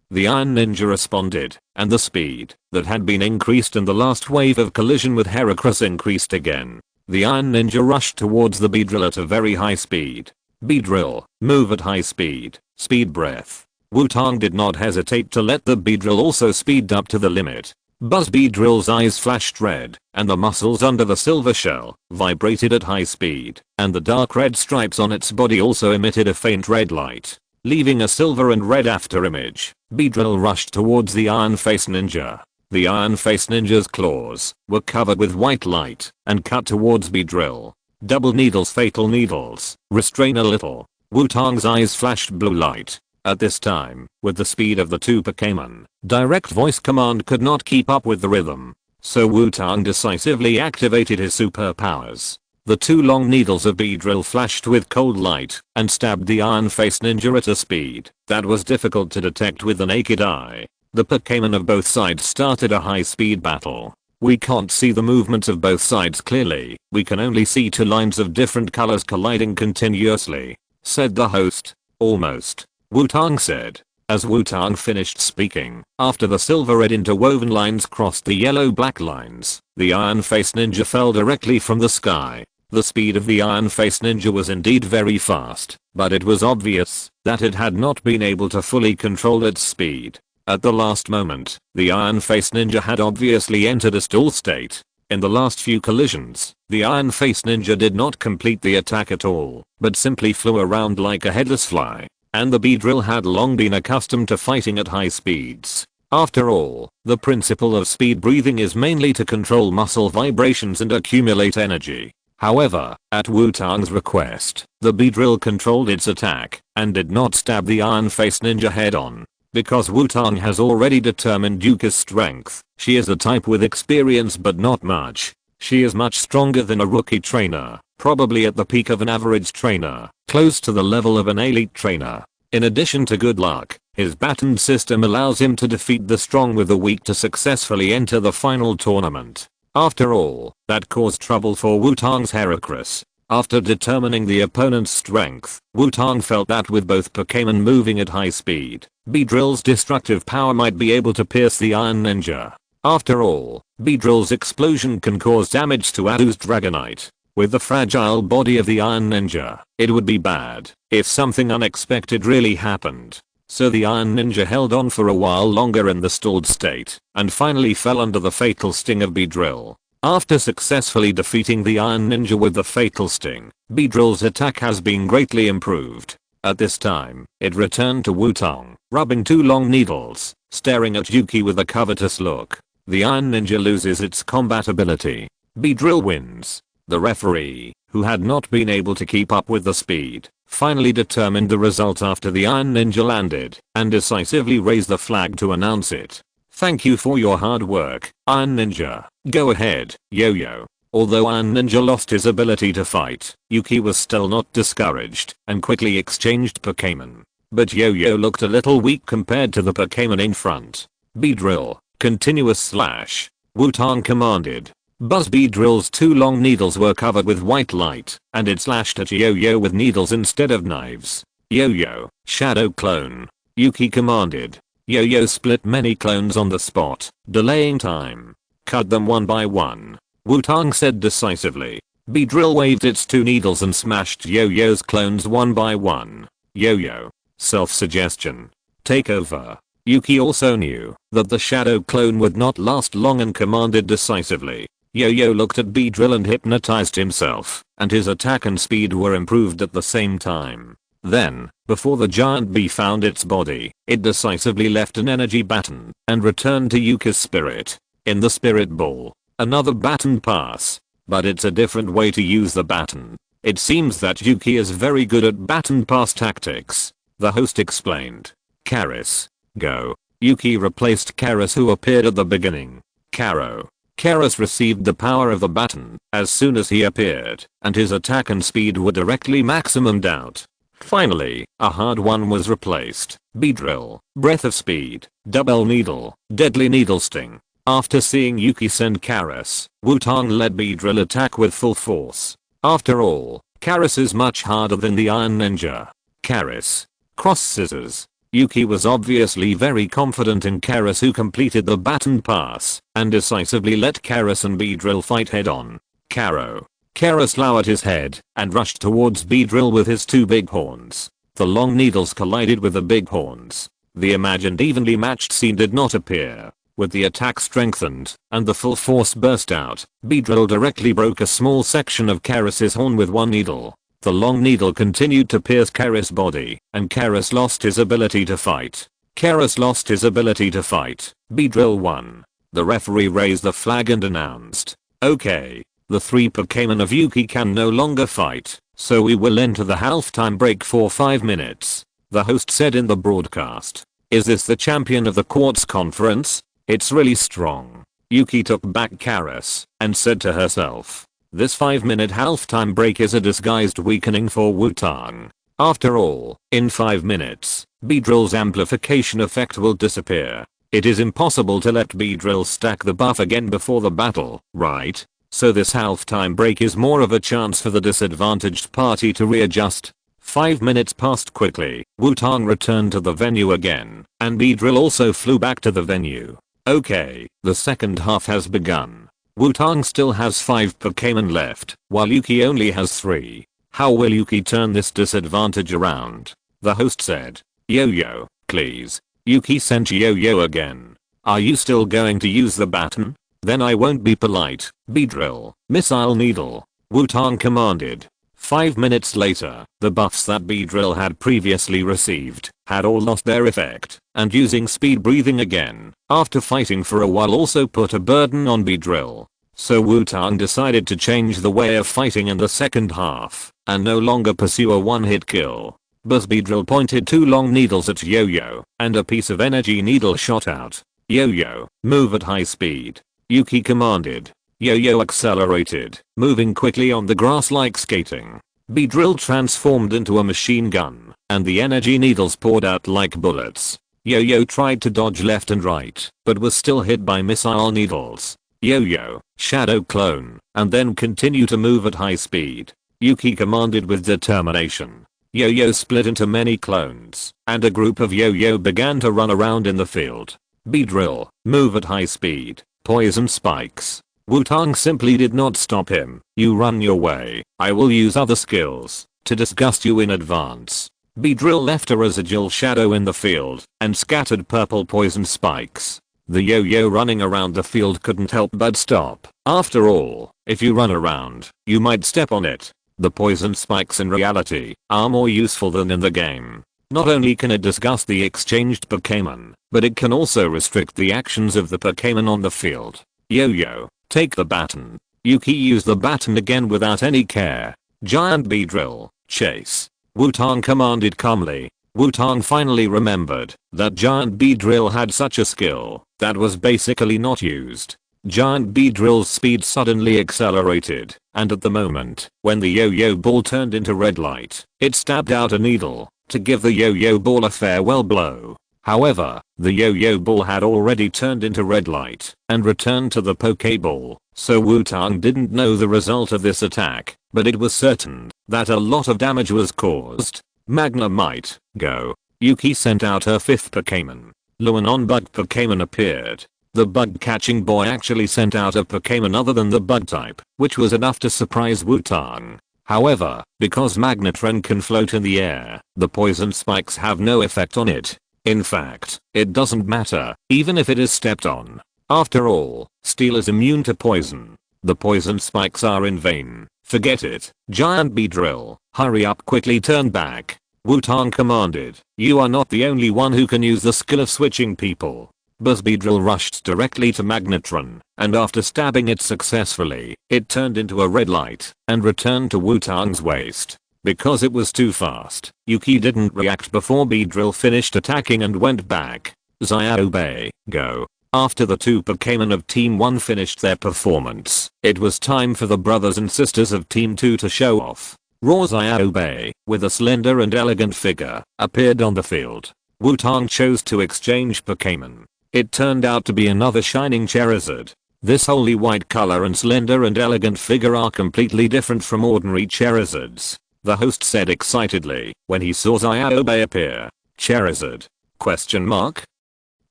The Iron Ninja responded, and the speed that had been increased in the last wave of collision with Heracross increased again. The Iron Ninja rushed towards the Beedrill at a very high speed. Beedrill, move at high speed. Speed breath. Wutong did not hesitate to let the Beedrill also speed up to the limit. Buzz Beedrill's eyes flashed red, and the muscles under the silver shell vibrated at high speed, and the dark red stripes on its body also emitted a faint red light, leaving a silver and red afterimage. Beedrill rushed towards the Iron Face Ninja. The Iron Face Ninja's claws were covered with white light and cut towards Beedrill. Double needles, fatal needles, restrain a little. Wutong's eyes flashed blue light. At this time, with the speed of the two Pokémon, direct voice command could not keep up with the rhythm. So Wutong decisively activated his superpowers. The two long needles of Beedrill flashed with cold light and stabbed the Iron Face Ninja at a speed that was difficult to detect with the naked eye. The Pokémon of both sides started a high-speed battle. We can't see the movements of both sides clearly, we can only see two lines of different colors colliding continuously, said the host. Almost. Wutong said. As Wutong finished speaking, after the silver-red interwoven lines crossed the yellow-black lines, the Iron Face Ninja fell directly from the sky. The speed of the Iron Face Ninja was indeed very fast, but it was obvious that it had not been able to fully control its speed. At the last moment, the Iron Face Ninja had obviously entered a stall state. In the last few collisions, the Iron Face Ninja did not complete the attack at all, but simply flew around like a headless fly. And the Beedrill had long been accustomed to fighting at high speeds. After all, the principle of speed breathing is mainly to control muscle vibrations and accumulate energy. However, at Wutong's request, the Beedrill controlled its attack and did not stab the Iron Face Ninja head on. Because Wutong has already determined Yuki's strength, she is a type with experience but not much. She is much stronger than a rookie trainer, probably at the peak of an average trainer, close to the level of an elite trainer. In addition to good luck, his baton system allows him to defeat the strong with the weak to successfully enter the final tournament. After all, that caused trouble for Wutong's Heracross. After determining the opponent's strength, Wutong felt that with both Pokémon moving at high speed, Beedrill's destructive power might be able to pierce the Iron Ninja. After all, Beedrill's explosion can cause damage to Adu's Dragonite. With the fragile body of the Iron Ninja, it would be bad if something unexpected really happened. So the Iron Ninja held on for a while longer in the stalled state, and finally fell under the fatal sting of Beedrill. After successfully defeating the Iron Ninja with the fatal sting, Beedrill's attack has been greatly improved. At this time, it returned to Wutong, rubbing two long needles, staring at Yuki with a covetous look. The Iron Ninja loses its combat ability. Beedrill wins. The referee, who had not been able to keep up with the speed, finally determined the result after the Iron Ninja landed and decisively raised the flag to announce it. Thank you for your hard work, Iron Ninja. Go ahead, Yo-Yo. Although Iron Ninja lost his ability to fight, Yuki was still not discouraged and quickly exchanged Pokémon. But Yo-Yo looked a little weak compared to the Pokémon in front. Beedrill, continuous slash. Wutong commanded. Buzz Beedrill's two long needles were covered with white light, and it slashed at Yo-Yo with needles instead of knives. Yo-Yo, shadow clone. Yuki commanded. Yo-Yo split many clones on the spot, delaying time. Cut them one by one. Wutong said decisively. Beedrill waved its two needles and smashed Yo-Yo's clones one by one. Yo-Yo. Self-suggestion. Take over. Yuki also knew that the shadow clone would not last long and commanded decisively. Yo-Yo looked at Beedrill and hypnotized himself, and his attack and speed were improved at the same time. Then, before the giant bee found its body, it decisively left an energy baton and returned to Yuki's spirit. In the spirit ball, another baton pass. But it's a different way to use the baton. It seems that Yuki is very good at baton pass tactics, the host explained. Karis. Go. Yuki replaced Karis, who appeared at the beginning. Karo. Karis received the power of the baton as soon as he appeared, and his attack and speed were directly maximumed out. Finally, a hard one was replaced. Beedrill. Breath of speed. Double needle. Deadly needle sting. After seeing Yuki send Karis, Wutong led Beedrill attack with full force. After all, Karis is much harder than the Iron Ninja. Karis. Cross scissors. Yuki was obviously very confident in Karis, who completed the baton pass and decisively let Karis and Beedrill fight head on. Karo. Karis lowered his head and rushed towards Beedrill with his two big horns. The long needles collided with the big horns. The imagined evenly matched scene did not appear. With the attack strengthened and the full force burst out, Beedrill directly broke a small section of Karis's horn with one needle. The long needle continued to pierce Karis' body, and Karis lost his ability to fight. Karis lost his ability to fight. Beedrill won. The referee raised the flag and announced, "Okay, the three Pokémon of Yuki can no longer fight, so we will enter the halftime break for 5 minutes." The host said in the broadcast. "Is this the champion of the Quartz Conference? It's really strong." Yuki took back Karis and said to herself, "This 5-minute halftime break is a disguised weakening for Wutong. After all, in 5 minutes, Beedrill's amplification effect will disappear. It is impossible to let Beedrill stack the buff again before the battle, right? So this halftime break is more of a chance for the disadvantaged party to readjust." 5 minutes passed quickly. Wutong returned to the venue again, and Beedrill also flew back to the venue. Okay, the second half has begun. Wutong still has 5 Pokémon left, while Yuki only has 3. How will Yuki turn this disadvantage around? The host said. "Yo-Yo, please." Yuki sent Yo-Yo again. "Are you still going to use the baton? Then I won't be polite." Beedrill. Missile needle. Wutong commanded. 5 minutes later, the buffs that Beedrill had previously received had all lost their effect, and using speed breathing again, after fighting for a while, also put a burden on Beedrill. So Wutong decided to change the way of fighting in the second half, and no longer pursue a one-hit kill. Buzz Beedrill pointed 2 long needles at Yo-Yo, and a piece of energy needle shot out. Yo-Yo, move at high speed. Yuki commanded. Yo-Yo accelerated, moving quickly on the grass like skating. Beedrill transformed into a machine gun, and the energy needles poured out like bullets. Yo-Yo tried to dodge left and right, but was still hit by missile needles. Yo-Yo, shadow clone, and then continue to move at high speed. Yuki commanded with determination. Yo-Yo split into many clones, and a group of Yo-Yo began to run around in the field. Beedrill, move at high speed. Poison spikes. Wutong simply did not stop him. "You run your way. I will use other skills to disgust you in advance." Beedrill left a residual shadow in the field and scattered purple poison spikes. The Yo-Yo running around the field couldn't help but stop. After all, if you run around, you might step on it. The poison spikes in reality are more useful than in the game. Not only can it disgust the exchanged Pokémon, but it can also restrict the actions of the Pokémon on the field. Yo-Yo, take the baton. Yuki used the baton again without any care. Giant Beedrill, chase. Wutong commanded calmly. Wutong finally remembered that Giant Beedrill had such a skill that was basically not used. Giant Beedrill's speed suddenly accelerated, and at the moment when the yo-yo ball turned into red light, it stabbed out a needle to give the yo-yo ball a farewell blow. However, the yo-yo ball had already turned into red light and returned to the Pokeball, so Wutong didn't know the result of this attack, but it was certain that a lot of damage was caused. Magnemite, go. Yuki sent out her 5th Pokémon. Luanon bug Pokémon appeared. The bug catching boy actually sent out a Pokémon other than the bug type, which was enough to surprise Wutong. However, because Magnetron can float in the air, the poison spikes have no effect on it. In fact, it doesn't matter, even if it is stepped on. After all, steel is immune to poison. The poison spikes are in vain. Forget it. Giant Beedrill, hurry up, quickly turn back. Wutong commanded. You are not the only one who can use the skill of switching people. Beedrill rushed directly to Magnetron, and after stabbing it successfully, it turned into a red light and returned to Wutong's waist. Because it was too fast, Yuki didn't react before Beedrill finished attacking and went back. Xiaoxia, go. After the 2 Pokémon of Team 1 finished their performance, it was time for the brothers and sisters of Team 2 to show off. Raw Xiaoxia, with a slender and elegant figure, appeared on the field. Wutong chose to exchange Pokémon. It turned out to be another shining Charizard. This holy white color and slender and elegant figure are completely different from ordinary Charizards. The host said excitedly when he saw Xiaoxia appear. Charizard? Question mark?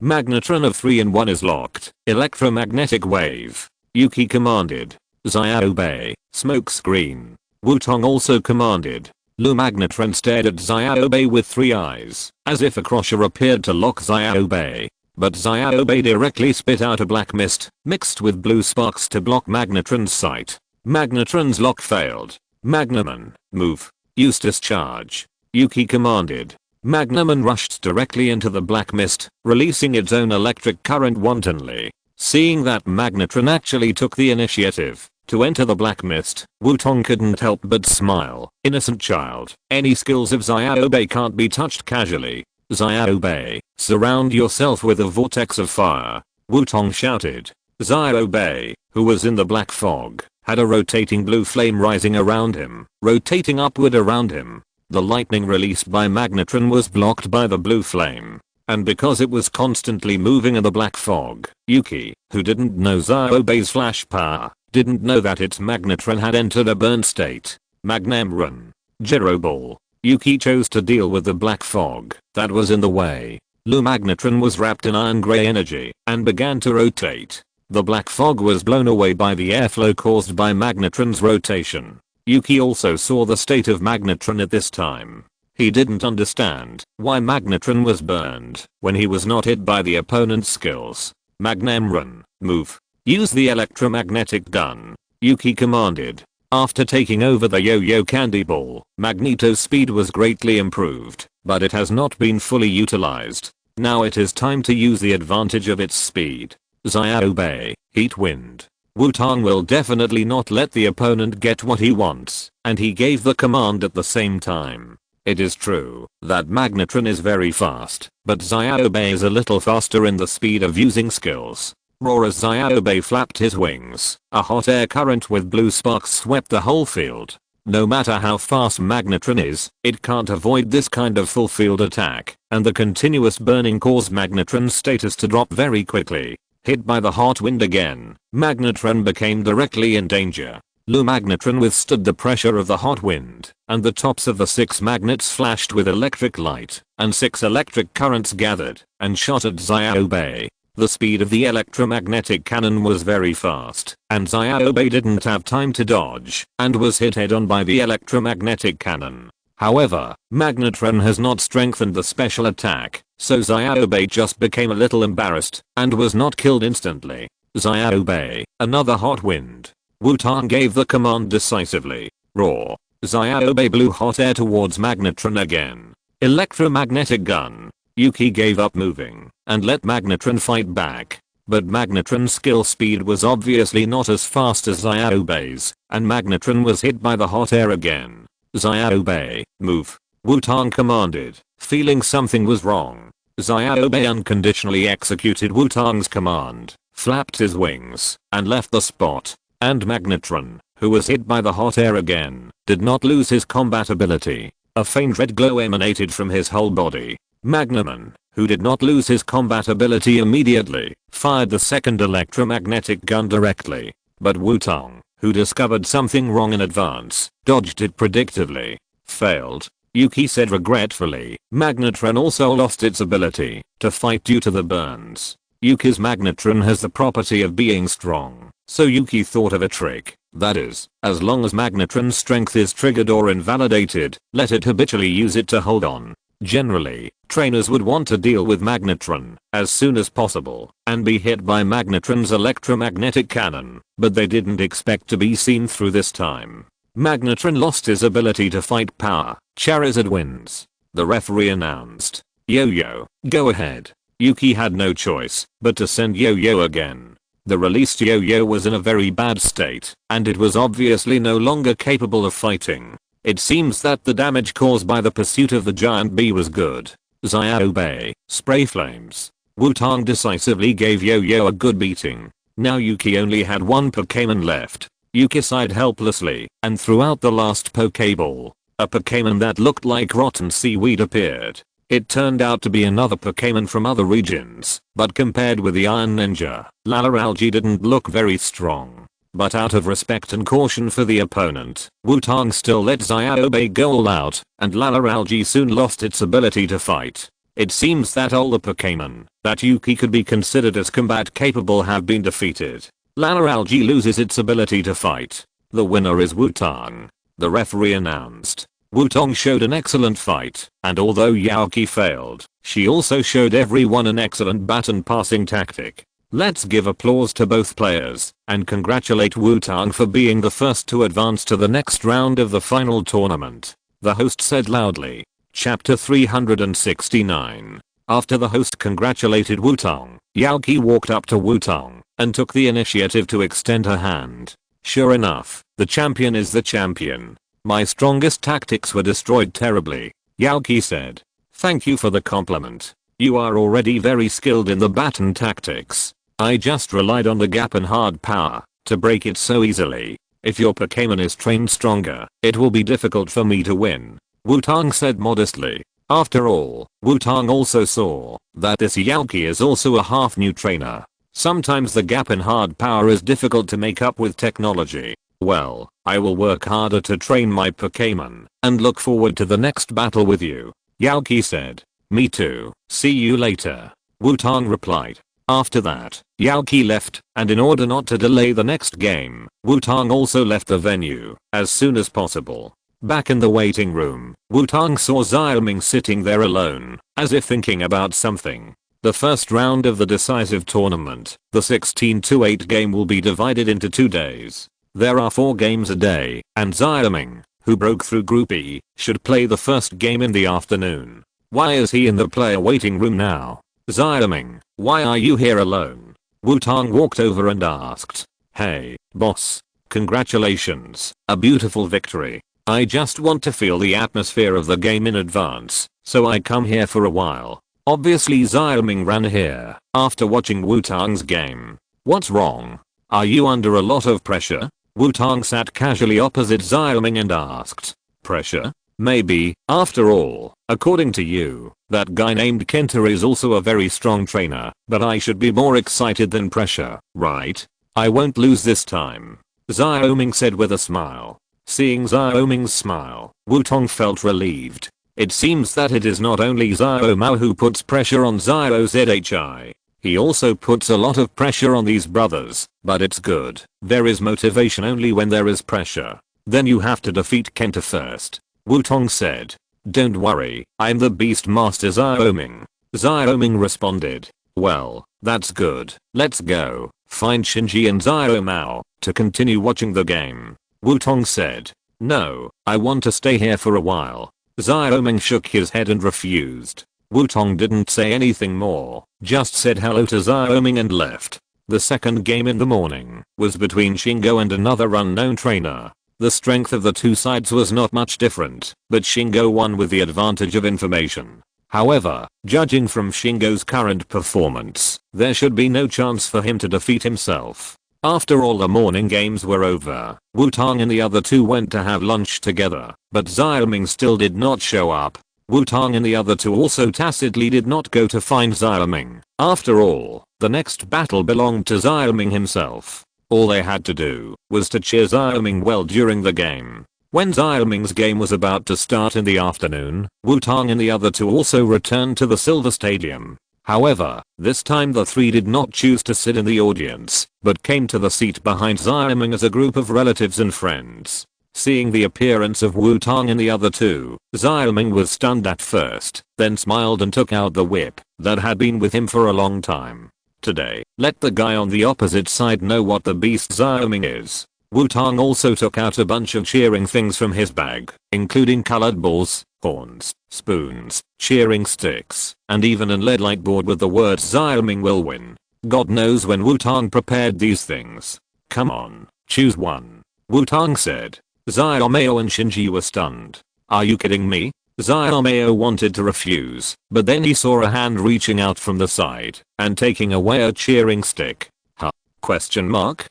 Magnetron of 3-in-1 is locked. Electromagnetic wave. Yuki commanded. Xiaoxia, smoke screen. Wutong also commanded. Magnetron stared at Xiaoxia with 3 eyes, as if a crusher appeared to lock Xiaoxia. But Xiaoxia directly spit out a black mist, mixed with blue sparks to block Magnetron's sight. Magnetron's lock failed. Magnemon, move. Use discharge. Yuki commanded. Magnemon rushed directly into the black mist, releasing its own electric current wantonly. Seeing that Magnetron actually took the initiative to enter the black mist, Wutong couldn't help but smile. Innocent child. Any skills of Xiaoxia can't be touched casually. Xiaoxia, surround yourself with a vortex of fire. Wutong shouted. Xiaoxia, who was in the black fog, had a rotating blue flame rising around him, rotating upward around him. The lightning released by Magnetron was blocked by the blue flame. And because it was constantly moving in the black fog, Yuki, who didn't know Xiaoxia's flash power, didn't know that its Magnetron had entered a burn state. Magnemon. Gyro Ball. Yuki chose to deal with the black fog that was in the way. Magnetron was wrapped in iron gray energy and began to rotate. The black fog was blown away by the airflow caused by Magnetron's rotation. Yuki also saw the state of Magnetron at this time. He didn't understand why Magnetron was burned when he was not hit by the opponent's skills. Magnemon, move. Use the electromagnetic gun. Yuki commanded. After taking over the yo-yo candy ball, Magneto's speed was greatly improved, but it has not been fully utilized. Now it is time to use the advantage of its speed. Xiaoxia, Heat Wind. Wutong will definitely not let the opponent get what he wants, and he gave the command at the same time. It is true that Magnetron is very fast, but Xiaoxia is a little faster in the speed of using skills. As Xiaoxia flapped his wings, a hot air current with blue sparks swept the whole field. No matter how fast Magnetron is, it can't avoid this kind of full field attack, and the continuous burning caused Magnetron's status to drop very quickly. Hit by the hot wind again, Magnetron became directly in danger. Magnetron withstood the pressure of the hot wind, and the tops of the 6 magnets flashed with electric light, and 6 electric currents gathered and shot at Xiaoxia. The speed of the electromagnetic cannon was very fast, and Xiaoxia didn't have time to dodge, and was hit head-on by the electromagnetic cannon. However, Magnetron has not strengthened the special attack, so Xiaoxia just became a little embarrassed, and was not killed instantly. Xiaoxia, another hot wind. Wutong gave the command decisively. Roar. Xiaoxia blew hot air towards Magnetron again. Electromagnetic gun. Yuki gave up moving and let Magnetron fight back. But Magnetron's skill speed was obviously not as fast as Xiaobe's, and Magnetron was hit by the hot air again. Xiaobe, move. Wutong commanded, feeling something was wrong. Xiaobe unconditionally executed Wutong's command, flapped his wings, and left the spot. And Magnetron, who was hit by the hot air again, did not lose his combat ability. A faint red glow emanated from his whole body. Magnamon, who did not lose his combat ability immediately, fired the second electromagnetic gun directly. But Wutong, who discovered something wrong in advance, dodged it predictably. Failed. Yuki said regretfully. Magnetron also lost its ability to fight due to the burns. Yuki's Magnetron has the property of being strong, so Yuki thought of a trick. That is, as long as Magnetron's strength is triggered or invalidated, let it habitually use it to hold on. Generally, trainers would want to deal with Magnetron as soon as possible and be hit by Magnetron's electromagnetic cannon, but they didn't expect to be seen through this time. Magnetron lost his ability to fight power. Charizard wins. The referee announced. Yo-Yo, go ahead. Yuki had no choice but to send Yo-Yo again. The released Yo-Yo was in a very bad state, and it was obviously no longer capable of fighting. It seems that the damage caused by the pursuit of the giant bee was good. Xiaobe, spray flames. Wutong decisively gave Yo-Yo a good beating. Now Yuki only had one Pokémon left. Yuki sighed helplessly and threw out the last Pokéball. A Pokémon that looked like rotten seaweed appeared. It turned out to be another Pokémon from other regions, but compared with the Iron Ninja, Lalaralgi didn't look very strong. But out of respect and caution for the opponent, Wutong still let Xiaobe go all out, and Lalaralgi soon lost its ability to fight. It seems that all the Pokémon that Yuki could be considered as combat capable have been defeated. Lalaralgi loses its ability to fight. The winner is Wutong. The referee announced. Wutong showed an excellent fight, and although Yaoki failed, she also showed everyone an excellent baton passing tactic. Let's give applause to both players, and congratulate Wutong for being the first to advance to the next round of the final tournament. The host said loudly. Chapter 369. After the host congratulated Wutong, Yaoki walked up to Wutong and took the initiative to extend her hand. Sure enough, the champion is the champion. My strongest tactics were destroyed terribly, Yaoki said. Thank you for the compliment. You are already very skilled in the baton tactics. I just relied on the gap and hard power to break it so easily. If your Pokémon is trained stronger, it will be difficult for me to win, Wutong said modestly. After all, Wutong also saw that this Yaoki is also a half new trainer. Sometimes the gap in hard power is difficult to make up with technology. Well, I will work harder to train my Pokémon and look forward to the next battle with you, Yaoki said. Me too. See you later, Wutong replied. After that, Yaoki left, and in order not to delay the next game, Wutong also left the venue as soon as possible. Back in the waiting room, Wutong saw Xiaoming sitting there alone, as if thinking about something. The first round of the decisive tournament, the 16-8 game, will be divided into 2 days. There are 4 games a day, and Xiaoming, who broke through Group E, should play the first game in the afternoon. Why is he in the player waiting room now? Xiaoming, why are you here alone? Wutong walked over and asked. Hey, boss. Congratulations, a beautiful victory. I just want to feel the atmosphere of the game in advance, so I come here for a while. Obviously Xiaoming ran here after watching Wutong's game. What's wrong? Are you under a lot of pressure? Wutong sat casually opposite Xiaoming and asked. Pressure? Maybe. After all, according to you, that guy named Kenta is also a very strong trainer, but I should be more excited than pressure, right? I won't lose this time, Xiaoming said with a smile. Seeing Xiaoming's smile, Wutong felt relieved. It seems that it is not only Xiaomao who puts pressure on Xiaozhi. He also puts a lot of pressure on these brothers, but it's good. There is motivation only when there is pressure. Then you have to defeat Kenta first, Wutong said. Don't worry, I'm the Beast Master Xiaoming. Xiaoming responded. Well, that's good. Let's go find Shinji and Xiaomao to continue watching the game, Wutong said. No, I want to stay here for a while. Xiaoming shook his head and refused. Wutong didn't say anything more, just said hello to Xiaoming and left. The second game in the morning was between Shingo and another unknown trainer. The strength of the two sides was not much different, but Shingo won with the advantage of information. However, judging from Shingo's current performance, there should be no chance for him to defeat himself. After all the morning games were over, Wutong and the other two went to have lunch together, but Xiaoming still did not show up. Wutong and the other two also tacitly did not go to find Xiaoming. After all, the next battle belonged to Xiaoming himself. All they had to do was to cheer Xiaoming well during the game. When Xiaoming's game was about to start in the afternoon, Wutong and the other two also returned to the Silver Stadium. However, this time the three did not choose to sit in the audience, but came to the seat behind Xiaoming as a group of relatives and friends. Seeing the appearance of Wutong and the other two, Xiaoming was stunned at first, then smiled and took out the whip that had been with him for a long time. Today, let the guy on the opposite side know what the beast Xiaoming is. Wutong also took out a bunch of cheering things from his bag, including colored balls, horns, spoons, cheering sticks, and even a LED light board with the words Xiaoming will win. God knows when Wutong prepared these things. Come on, choose one. Wutong said. Xiaomei and Shinji were stunned. Are you kidding me? Xiaomei wanted to refuse, but then he saw a hand reaching out from the side and taking away a cheering stick. Huh? Question mark?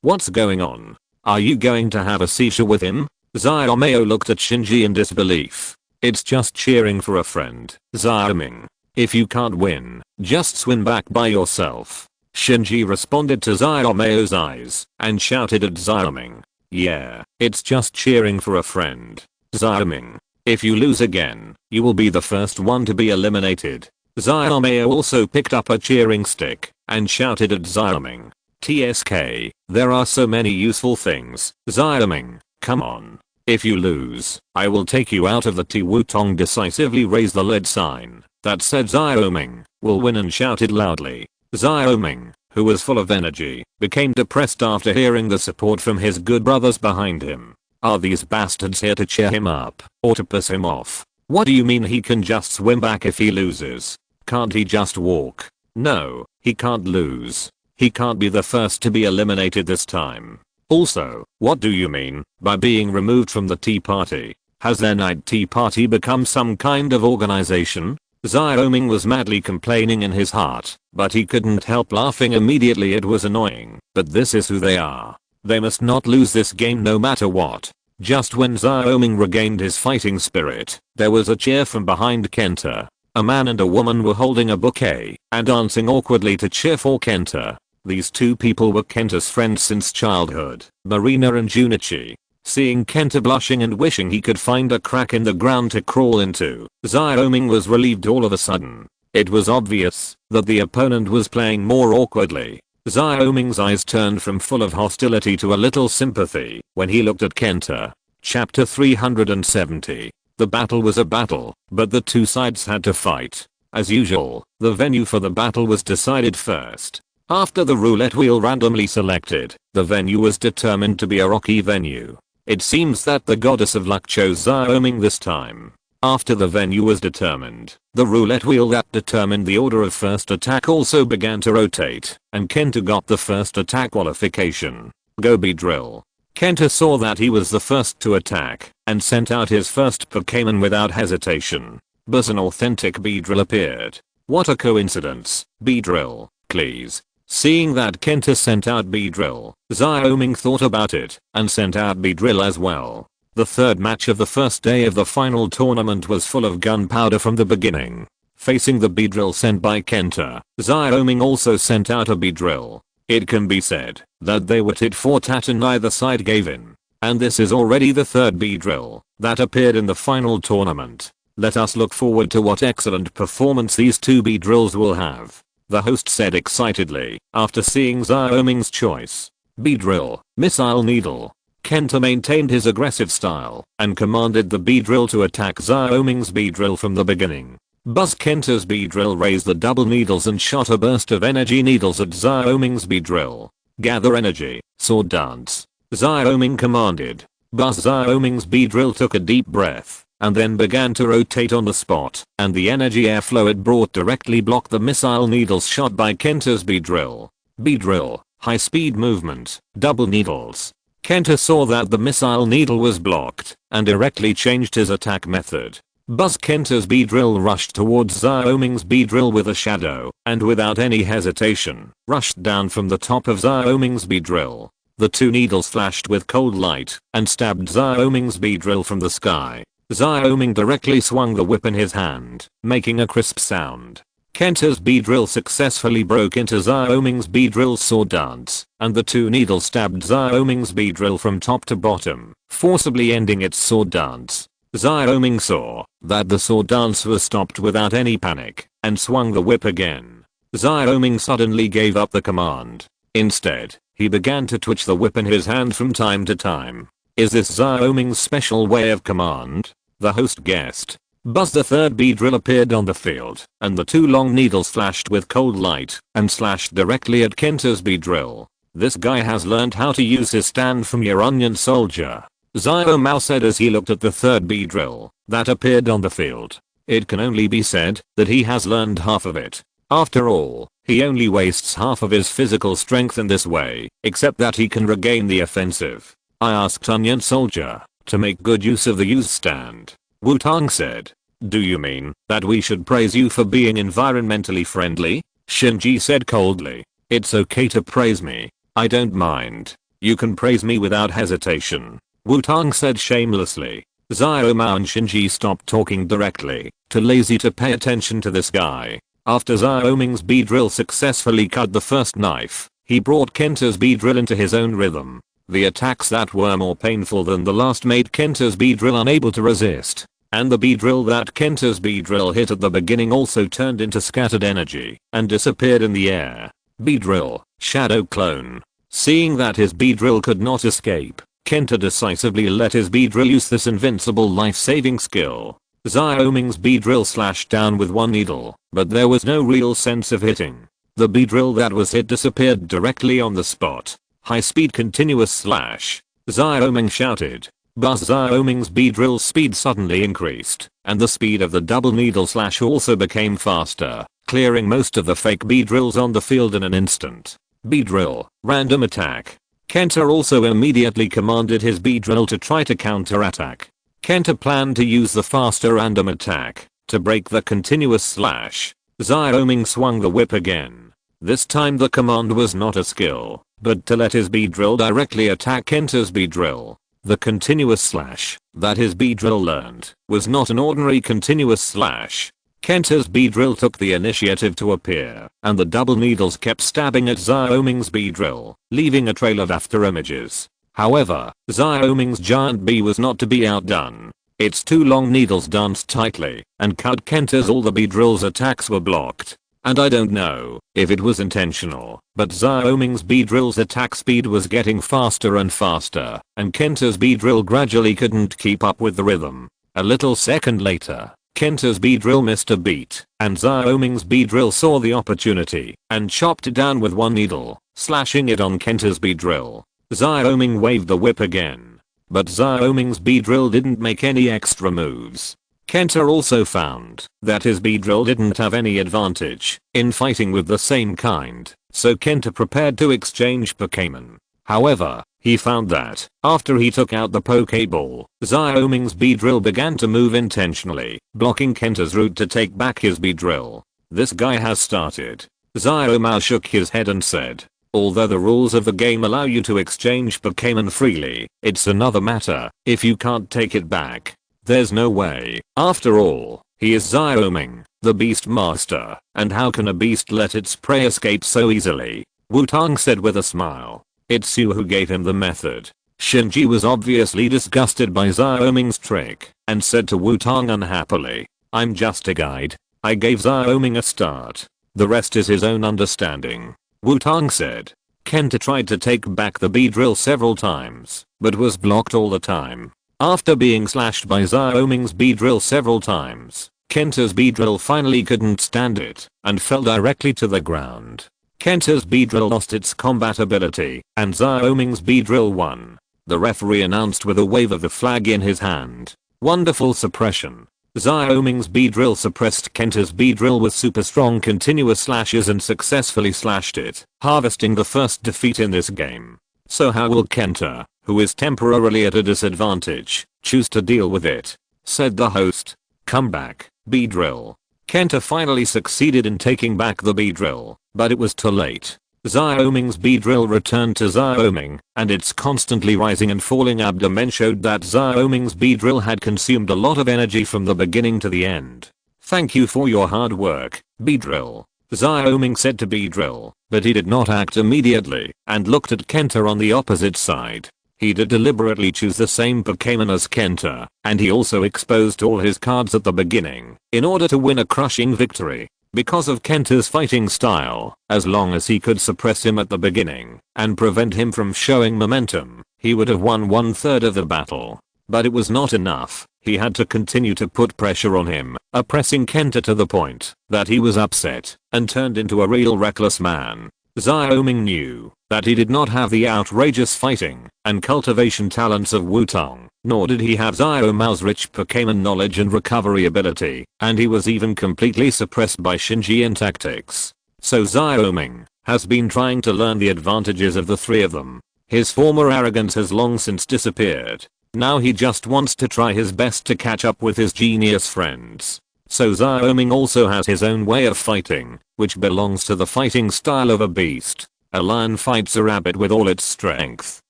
What's going on? Are you going to have a seizure with him? Xiaomei looked at Shinji in disbelief. It's just cheering for a friend, Xiaoming. If you can't win, just swim back by yourself. Shinji responded to Xiaomei's eyes and shouted at Xiaoming. Yeah, it's just cheering for a friend. Xiaoming, if you lose again, you will be the first one to be eliminated. Xiaomei also picked up a cheering stick and shouted at Xiaoming. TSK, there are so many useful things. Xiaoming, come on. If you lose, I will take you out of the tea. Wutong decisively raised the lead sign that said Xiaoming will win and shouted loudly. Xiaoming, who was full of energy, became depressed after hearing the support from his good brothers behind him. Are these bastards here to cheer him up or to piss him off? What do you mean he can just swim back if he loses? Can't he just walk? No, he can't lose. He can't be the first to be eliminated this time. Also, what do you mean by being removed from the tea party? Has their night tea party become some kind of organization? Xiaoming was madly complaining in his heart, but he couldn't help laughing immediately. It was annoying, but this is who they are. They must not lose this game no matter what. Just when Xiaoming regained his fighting spirit, there was a cheer from behind Kenta. A man and a woman were holding a bouquet and dancing awkwardly to cheer for Kenta. These two people were Kenta's friends since childhood, Marina and Junichi. Seeing Kenta blushing and wishing he could find a crack in the ground to crawl into, Xiaoming was relieved all of a sudden. It was obvious that the opponent was playing more awkwardly. Xiaoming's eyes turned from full of hostility to a little sympathy when he looked at Kenta. Chapter 370. The battle was a battle, but the two sides had to fight. As usual, the venue for the battle was decided first. After the roulette wheel randomly selected, the venue was determined to be a rocky venue. It seems that the goddess of luck chose Xiaoming this time. After the venue was determined, the roulette wheel that determined the order of first attack also began to rotate, and Kenta got the first attack qualification. Go Beedrill. Kenta saw that he was the first to attack, and sent out his first Pokémon without hesitation. But an authentic Beedrill appeared. What a coincidence. Beedrill, please. Seeing that Kenta sent out Beedrill, Xiaoming thought about it, and sent out Beedrill as well. The third match of the first day of the final tournament was full of gunpowder from the beginning. Facing the Beedrill sent by Kenta, Xiaoming also sent out a Beedrill. It can be said that they were tit for tat and neither side gave in. And this is already the third Beedrill that appeared in the final tournament. Let us look forward to what excellent performance these two Beedrills will have. The host said excitedly after seeing Xiaoming's choice. Beedrill, Missile Needle. Kenta maintained his aggressive style and commanded the Beedrill to attack Xiaoming's Beedrill from the beginning. Buzz Kenta's Beedrill raised the double needles and shot a burst of energy needles at Xiaoming's Beedrill. Gather energy, sword dance. Xiaoming commanded. Buzz Xiaoming's Beedrill took a deep breath and then began to rotate on the spot, and the energy airflow it brought directly blocked the missile needles shot by Kenta's Beedrill. Beedrill, high speed movement, double needles. Kenta saw that the missile needle was blocked, and directly changed his attack method. Buzz Kenta's Beedrill rushed towards Xiaoming's Beedrill with a shadow, and without any hesitation, rushed down from the top of Xiaoming's Beedrill. The two needles flashed with cold light, and stabbed Xiaoming's Beedrill from the sky. Xiaoming directly swung the whip in his hand, making a crisp sound. Kenta's Beedrill successfully broke into Xiaoming's Beedrill's sword dance, and the two needles stabbed Xiaoming's Beedrill from top to bottom, forcibly ending its sword dance. Xiaoming saw that the sword dance was stopped without any panic, and swung the whip again. Xiaoming suddenly gave up the command. Instead, he began to twitch the whip in his hand from time to time. Is this Xiaoming's special way of command? The host guessed. Buzz the third Beedrill appeared on the field, and the two long needles flashed with cold light, and slashed directly at Kenta's Beedrill. This guy has learned how to use his stand from your onion soldier. Xiaomao said as he looked at the third Beedrill that appeared on the field. It can only be said that he has learned half of it. After all, he only wastes half of his physical strength in this way, except that he can regain the offensive. I asked Onion Soldier to make good use of the use stand. Wutong said, "Do you mean that we should praise you for being environmentally friendly?" Shinji said coldly, "It's okay to praise me. I don't mind. You can praise me without hesitation." Wutong said shamelessly. Xiaomao and Shinji stopped talking directly, too lazy to pay attention to this guy. After Xiaoming's Beedrill successfully cut the first knife, he brought Kenta's Beedrill into his own rhythm. The attacks that were more painful than the last made Kenta's Beedrill unable to resist, and the Beedrill that Kenta's Beedrill hit at the beginning also turned into scattered energy and disappeared in the air. Beedrill, Shadow Clone. Seeing that his Beedrill could not escape, Kenta decisively let his Beedrill use this invincible life-saving skill. Xiaoming's Beedrill slashed down with one needle, but there was no real sense of hitting. The Beedrill that was hit disappeared directly on the spot. High-speed continuous slash. Xiaoming shouted. Buzz Xiaoming's Beedrill's speed suddenly increased, and the speed of the double needle slash also became faster, clearing most of the fake Beedrills on the field in an instant. Beedrill, random attack. Kenta also immediately commanded his Beedrill to try to counterattack. Kenta planned to use the faster random attack to break the continuous slash. Xiaoming swung the whip again. This time the command was not a skill, but to let his Beedrill directly attack Kenta's Beedrill. The continuous slash that his Beedrill learned was not an ordinary continuous slash. Kenta's Beedrill took the initiative to appear, and the double needles kept stabbing at Xiaoming's Beedrill, leaving a trail of afterimages. However, Xiaoming's giant bee was not to be outdone. Its two long needles danced tightly and cut Kenta's all the Beedrill's attacks were blocked. And I don't know if it was intentional, but Xiaoming's Beedrill's attack speed was getting faster and faster, and Kenta's Beedrill gradually couldn't keep up with the rhythm. A little second later, Kenta's Beedrill missed a beat, and Xiaoming's Beedrill saw the opportunity and chopped it down with one needle, slashing it on Kenta's Beedrill. Xiaoming waved the whip again, but Xiaoming's Beedrill didn't make any extra moves. Kenta also found that his Beedrill didn't have any advantage in fighting with the same kind, so Kenta prepared to exchange Pokémon. However, he found that after he took out the Pokéball, Xiaoming's Beedrill began to move intentionally, blocking Kenta's route to take back his Beedrill. This guy has started. Xiaomao shook his head and said, although the rules of the game allow you to exchange Pokémon freely, it's another matter if you can't take it back. There's no way. After all, he is Xiaoming, the Beast Master, and how can a beast let its prey escape so easily? Wutong said with a smile. It's you who gave him the method. Shinji was obviously disgusted by Xiaoming's trick, and said to Wutong unhappily, I'm just a guide. I gave Xiaoming a start. The rest is his own understanding. Wutong said. Kenta tried to take back the Beedrill several times, but was blocked all the time. After being slashed by Xiaoming's Beedrill several times, Kenta's Beedrill finally couldn't stand it and fell directly to the ground. Kenta's Beedrill lost its combat ability and Xiaoming's Beedrill won. The referee announced with a wave of the flag in his hand. Wonderful suppression. Xiaoming's Beedrill suppressed Kenta's Beedrill with super strong continuous slashes and successfully slashed it, harvesting the first defeat in this game. So how will Kenta, who is temporarily at a disadvantage, choose to deal with it? Said the host. Come back, Beedrill. Kenta finally succeeded in taking back the Beedrill, but it was too late. Xiaoming's Beedrill returned to Xiaoming, and its constantly rising and falling abdomen showed that Xiaoming's Beedrill had consumed a lot of energy from the beginning to the end. Thank you for your hard work, Beedrill, Xiaoming said to Beedrill, but he did not act immediately, and looked at Kenta on the opposite side. He did deliberately choose the same Pokémon as Kenta, and he also exposed all his cards at the beginning, in order to win a crushing victory. Because of Kenta's fighting style, as long as he could suppress him at the beginning, and prevent him from showing momentum, he would have won 1/3 of the battle. But it was not enough, he had to continue to put pressure on him, oppressing Kenta to the point that he was upset, and turned into a real reckless man. Xiaoming knew that he did not have the outrageous fighting and cultivation talents of Wutong, nor did he have Xiaomao's rich Pokémon knowledge and recovery ability, and he was even completely suppressed by Shinji in tactics. So Xiaoming has been trying to learn the advantages of the three of them. His former arrogance has long since disappeared. Now he just wants to try his best to catch up with his genius friends. So Xiaoming also has his own way of fighting, which belongs to the fighting style of a beast. A lion fights a rabbit with all its strength.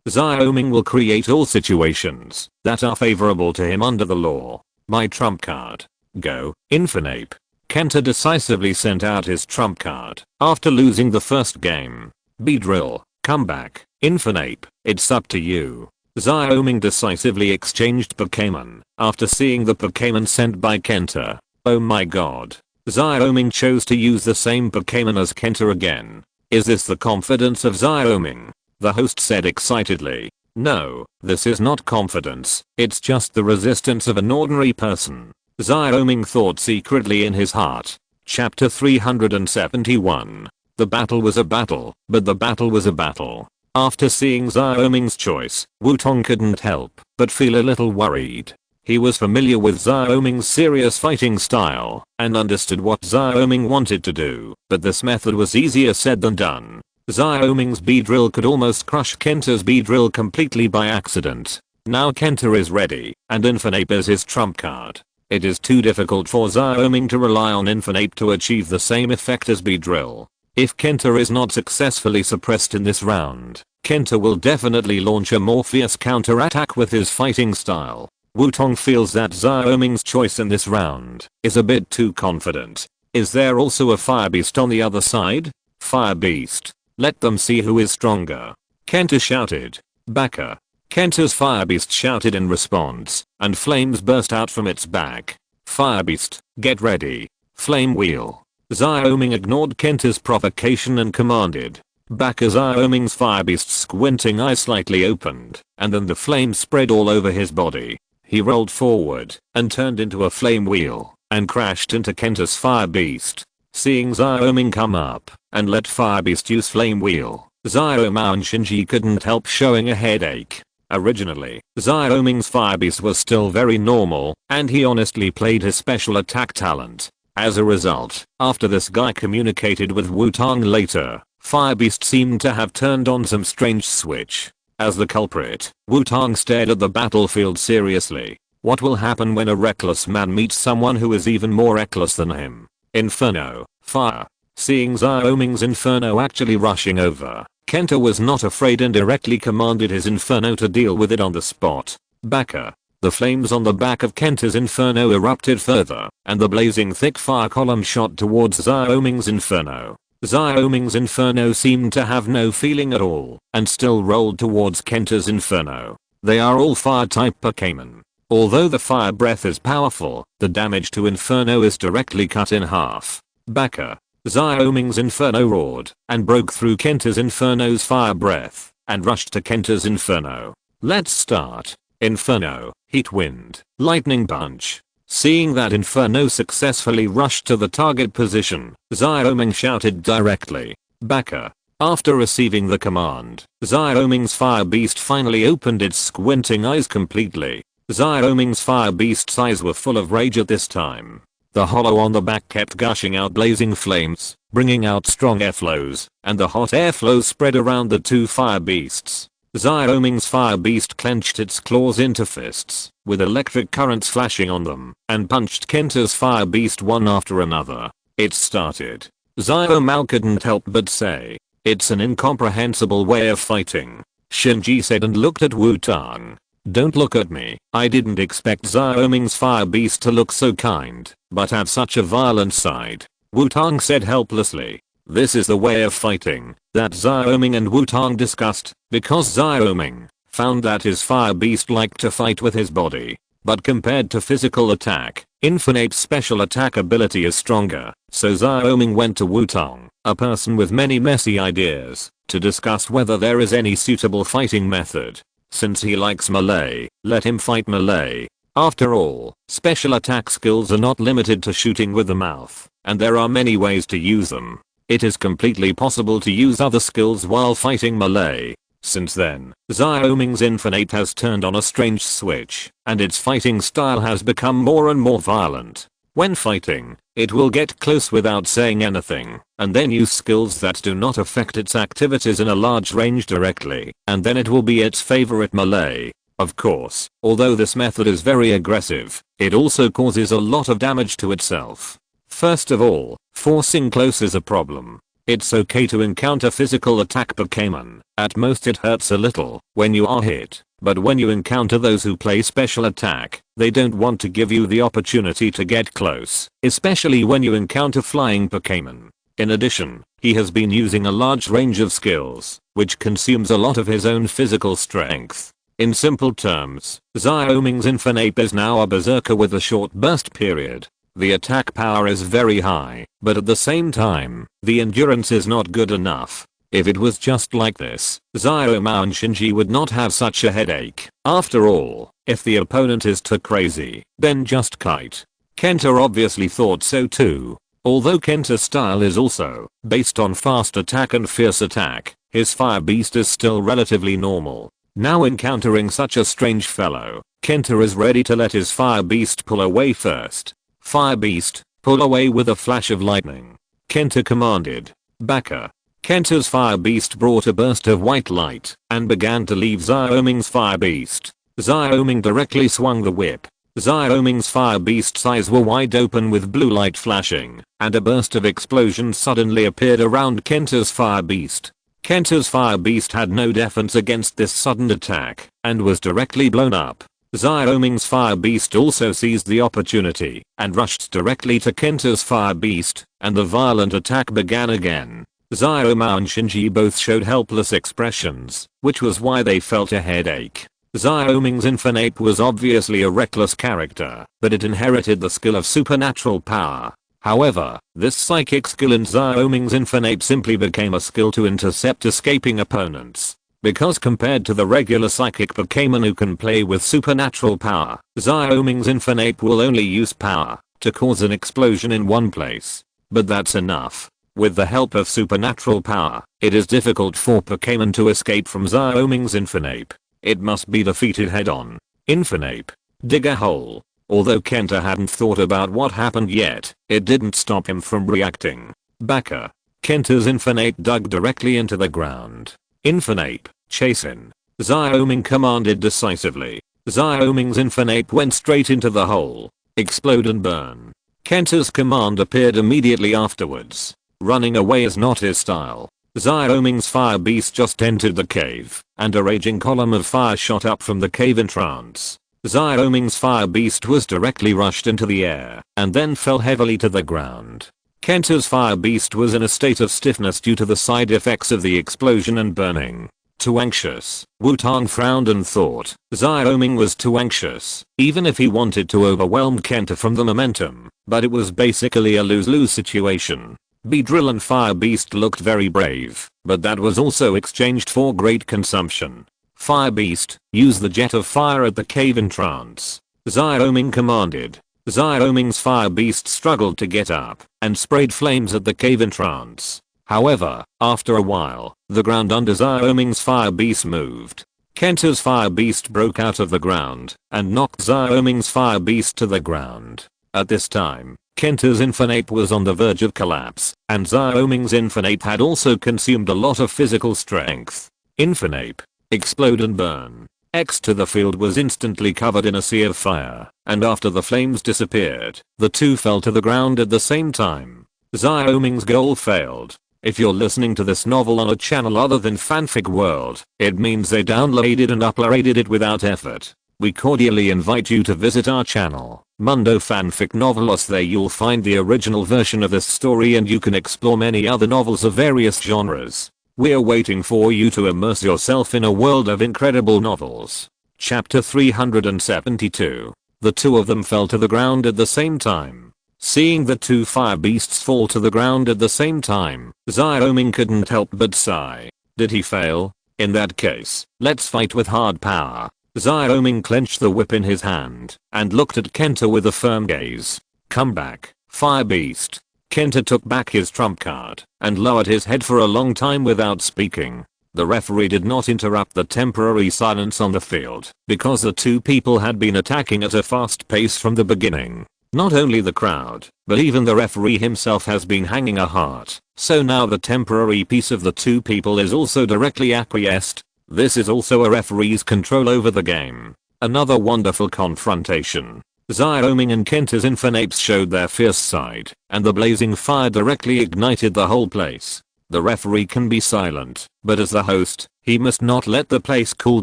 Xiaoming will create all situations that are favorable to him under the law. My trump card. Go, Infernape. Kenta decisively sent out his trump card after losing the first game. Beedrill, come back, Infernape, it's up to you. Xiaoming decisively exchanged Pokémon after seeing the Pokémon sent by Kenta. Oh my god. Xiaoming chose to use the same Pokémon as Kenta again. Is this the confidence of Xiaoming? The host said excitedly. No, this is not confidence, it's just the resistance of an ordinary person. Xiaoming thought secretly in his heart. Chapter 371. The battle was a battle, but the battle was a battle. After seeing Xiaoming's choice, Wutong couldn't help but feel a little worried. He was familiar with Xiaoming's serious fighting style and understood what Xiaoming wanted to do, but this method was easier said than done. Xiaoming's Beedrill could almost crush Kenta's Beedrill completely by accident. Now Kenta is ready, and Infernape is his trump card. It is too difficult for Xiaoming to rely on Infernape to achieve the same effect as Beedrill. If Kenta is not successfully suppressed in this round, Kenta will definitely launch a more fierce counterattack with his fighting style. Wutong feels that Xiaoming's choice in this round is a bit too confident. Is there also a Fire Beast on the other side? Fire Beast. Let them see who is stronger. Kenta shouted. Baka. Kenta's Fire Beast shouted in response, and flames burst out from its back. Fire Beast, get ready. Flame Wheel. Xiaoming ignored Kenta's provocation and commanded. Baka. Xiaoming's Fire Beast's squinting eyes slightly opened, and then the flame spread all over his body. He rolled forward and turned into a flame wheel and crashed into Kenta's Fire Beast. Seeing Xiaoming come up and let Fire Beast use flame wheel, Xiaomao and Shinji couldn't help showing a headache. Originally, Xiaoming's Fire Beast was still very normal, and he honestly played his special attack talent. As a result, after this guy communicated with Wutong later, Fire Beast seemed to have turned on some strange switch. As the culprit, Wutong stared at the battlefield seriously. What will happen when a reckless man meets someone who is even more reckless than him? Inferno, fire. Seeing Xiaoming's Inferno actually rushing over, Kenta was not afraid and directly commanded his Inferno to deal with it on the spot. Baka. The flames on the back of Kenta's Inferno erupted further, and the blazing thick fire column shot towards Xiaoming's Inferno. Xiaoming's Inferno seemed to have no feeling at all, and still rolled towards Kenta's Inferno. They are all fire-type Pokémon. Although the fire breath is powerful, the damage to Inferno is directly cut in half. Baka. Xiaoming's Inferno roared, and broke through Kenta's Inferno's fire breath, and rushed to Kenta's Inferno. Let's start. Inferno, Heat Wind, Lightning Punch. Seeing that Inferno successfully rushed to the target position, Xiaoming shouted directly. Baka. After receiving the command, Xiaoming's Fire Beast finally opened its squinting eyes completely. Xiaoming's fire beast's eyes were full of rage at this time. The hollow on the back kept gushing out blazing flames, bringing out strong airflows, and the hot airflows spread around the two fire beasts. Xiaoming's fire beast clenched its claws into fists, with electric currents flashing on them, and punched Kenta's fire beast one after another. It started. Xiaomao couldn't help but say, "It's an incomprehensible way of fighting," Shinji said and looked at Wutong. "Don't look at me. I didn't expect Xiaoming's fire beast to look so kind, but have such a violent side," Wutong said helplessly. This is the way of fighting that Xiaoming and Wutong discussed, because Xiaoming found that his fire beast liked to fight with his body. But compared to physical attack, Infinite's special attack ability is stronger, so Xiaoming went to Wutong, a person with many messy ideas, to discuss whether there is any suitable fighting method. Since he likes melee, let him fight melee. After all, special attack skills are not limited to shooting with the mouth, and there are many ways to use them. It is completely possible to use other skills while fighting melee. Since then, Xiaoming's Infinite has turned on a strange switch, and its fighting style has become more and more violent. When fighting, it will get close without saying anything, and then use skills that do not affect its activities in a large range directly, and then it will be its favorite melee. Of course, although this method is very aggressive, it also causes a lot of damage to itself. First of all, forcing close is a problem. It's okay to encounter physical attack Pokémon, at most it hurts a little when you are hit, but when you encounter those who play special attack, they don't want to give you the opportunity to get close, especially when you encounter flying Pokémon. In addition, he has been using a large range of skills, which consumes a lot of his own physical strength. In simple terms, Xiaoming's Infinite is now a berserker with a short burst period. The attack power is very high, but at the same time, the endurance is not good enough. If it was just like this, Xiaomao and Shinji would not have such a headache. After all, if the opponent is too crazy, then just kite. Kenta obviously thought so too. Although Kenta's style is also based on fast attack and fierce attack, his fire beast is still relatively normal. Now encountering such a strange fellow, Kenta is ready to let his fire beast pull away first. "Fire beast, pull away with a flash of lightning," Kenta commanded. Baka. Kenta's fire beast brought a burst of white light and began to leave Xiaoming's fire beast. Xiaoming directly swung the whip. Xiaoming's fire beast's eyes were wide open with blue light flashing, and a burst of explosion suddenly appeared around Kenta's fire beast. Kenta's fire beast had no defense against this sudden attack, and was directly blown up. Xiaoming's fire beast also seized the opportunity, and rushed directly to Kenta's fire beast, and the violent attack began again. Xiaomao and Shinji both showed helpless expressions, which was why they felt a headache. Xiaoming's Infinite was obviously a reckless character, but it inherited the skill of supernatural power. However, this psychic skill in Xiaoming's Infinite simply became a skill to intercept escaping opponents. Because compared to the regular psychic Pokémon who can play with supernatural power, Xiaoming's Infinite will only use power to cause an explosion in one place. But that's enough. With the help of supernatural power, it is difficult for Pokémon to escape from Xiaoming's Infinite. It must be defeated head-on. Infinite. Dig a hole. Although Kenta hadn't thought about what happened yet, it didn't stop him from reacting. Baka. Kenta's Infinite dug directly into the ground. Infinite, chase in. Xiaoming commanded decisively. Xiaoming's Infinite went straight into the hole. Explode and burn. Kenta's command appeared immediately afterwards. Running away is not his style. Xiaoming's fire beast just entered the cave, and a raging column of fire shot up from the cave entrance. Xiaoming's fire beast was directly rushed into the air, and then fell heavily to the ground. Kenta's fire beast was in a state of stiffness due to the side effects of the explosion and burning. Too anxious, Wutong frowned and thought. Xiaoming was too anxious, even if he wanted to overwhelm Kenta from the momentum, but it was basically a lose-lose situation. Beedrill and Fire Beast looked very brave, but that was also exchanged for great consumption. Fire Beast, use the jet of fire at the cave entrance. Xiaoming commanded. Xiaoming's Fire Beast struggled to get up and sprayed flames at the cave entrance. However, after a while, the ground under Xiaoming's Fire Beast moved. Kenta's fire beast broke out of the ground and knocked Xiaoming's fire beast to the ground. At this time, Kenta's Infernape was on the verge of collapse, and Xiaoming's Infernape had also consumed a lot of physical strength. Infernape, explode and burn. X to the field was instantly covered in a sea of fire, and after the flames disappeared, the two fell to the ground at the same time. Xiaoming's goal failed. If you're listening to this novel on a channel other than Fanfic World, it means they downloaded and uploaded it without effort. We cordially invite you to visit our channel, Mundo Fanfic Novelos. There you'll find the original version of this story and you can explore many other novels of various genres. We're waiting for you to immerse yourself in a world of incredible novels. Chapter 372. The two of them fell to the ground at the same time. Seeing the two fire beasts fall to the ground at the same time, Xiaoming couldn't help but sigh. Did he fail? In that case, let's fight with hard power. Xiaoming clenched the whip in his hand and looked at Kenta with a firm gaze. Come back, fire beast. Kenta took back his trump card and lowered his head for a long time without speaking. The referee did not interrupt the temporary silence on the field because the two people had been attacking at a fast pace from the beginning. Not only the crowd, but even the referee himself has been hanging a heart, so now the temporary peace of the two people is also directly acquiesced. This is also a referee's control over the game. Another wonderful confrontation. Xiaoming and Kenta's Infernape showed their fierce side, and the blazing fire directly ignited the whole place. The referee can be silent, but as the host, he must not let the place cool